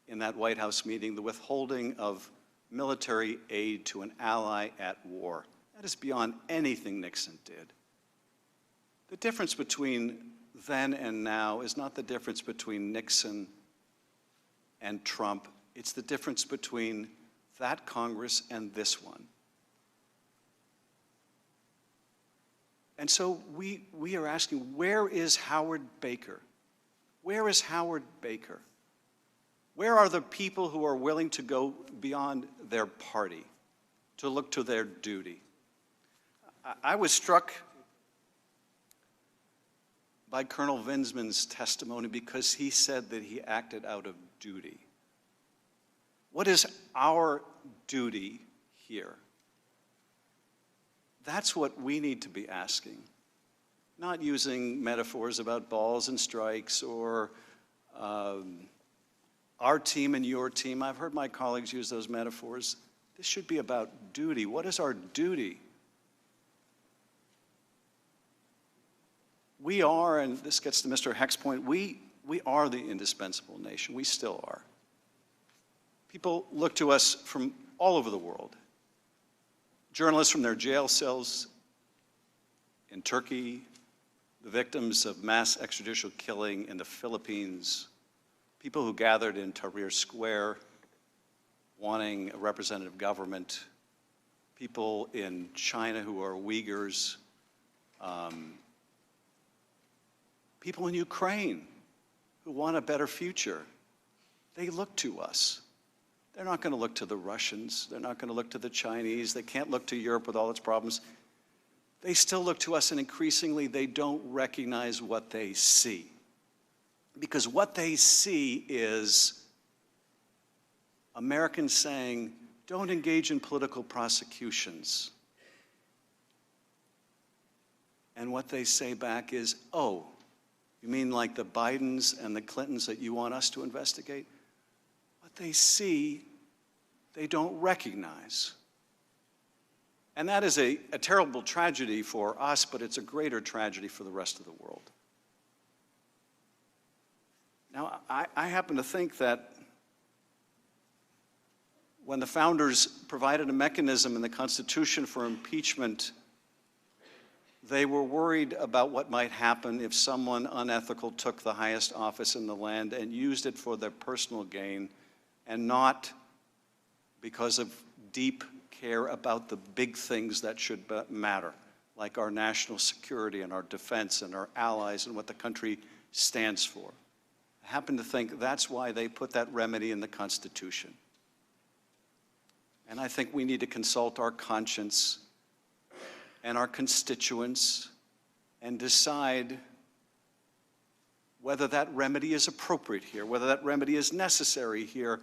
in that White House meeting, the withholding of military aid to an ally at war. That is beyond anything Nixon did. The difference between then and now is not the difference between Nixon and Trump. It's the difference between that Congress and this one. And so we are asking, where is Howard Baker? Where is Howard Baker? Where are the people who are willing to go beyond their party, to look to their duty? I was struck by Colonel Vinsman's testimony because he said that he acted out of duty. What is our duty here? That's what we need to be asking, not using metaphors about balls and strikes or our team and your team. I've heard my colleagues use those metaphors. This should be about duty. What is our duty? We are, and this gets to Mr. Heck's point, we are the indispensable nation. We still are. People look to us from all over the world. Journalists from their jail cells in Turkey, the victims of mass extrajudicial killing in the Philippines, people who gathered in Tahrir Square wanting a representative government, people in China who are Uyghurs, people in Ukraine who want a better future. They look to us. They're not going to look to the Russians. They're not going to look to the Chinese. They can't look to Europe with all its problems. They still look to us, and increasingly they don't recognize what they see. Because what they see is Americans saying, don't engage in political prosecutions. And what they say back is, oh, you mean like the Bidens and the Clintons that you want us to investigate? What they see, they don't recognize. And that is a terrible tragedy for us, but it's a greater tragedy for the rest of the world. Now, I happen to think that when the founders provided a mechanism in the Constitution for impeachment, they were worried about what might happen if someone unethical took the highest office in the land and used it for their personal gain and not because of deep care about the big things that should matter, like our national security and our defense and our allies and what the country stands for. I happen to think that's why they put that remedy in the Constitution. And I think we need to consult our conscience and our constituents and decide whether that remedy is appropriate here, whether that remedy is necessary here.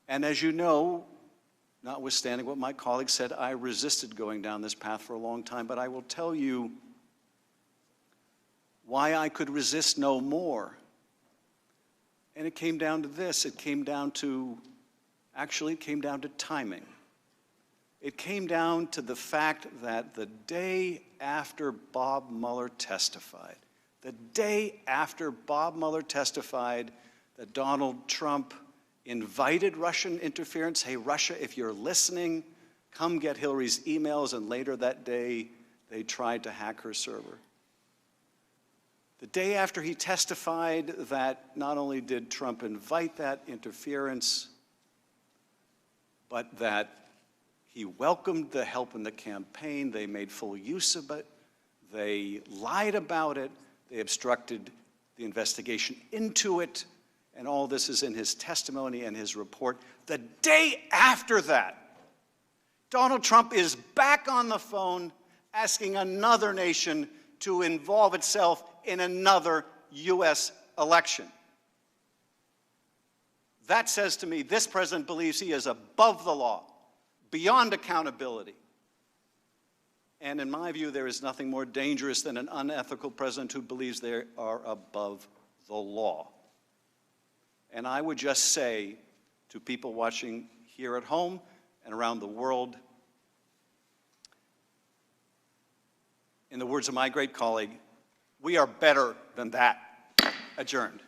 And as you know, notwithstanding what my colleague said, I resisted going down this path for a long time, but I will tell you why I could resist no more. And it came down to this. It came down to timing. It came down to the fact that the day after Bob Mueller testified, that Donald Trump invited Russian interference. Hey, Russia, if you're listening, come get Hillary's emails. And later that day, they tried to hack her server. The day after he testified that not only did Trump invite that interference, but that he welcomed the help in the campaign, they made full use of it, they lied about it, they obstructed the investigation into it, and all this is in his testimony and his report. The day after that, Donald Trump is back on the phone asking another nation to involve itself in another U.S. election. That says to me, this president believes he is above the law, beyond accountability. And in my view, there is nothing more dangerous than an unethical president who believes they are above the law. And I would just say to people watching here at home and around the world, in the words of my great colleague, we are better than that. Adjourned.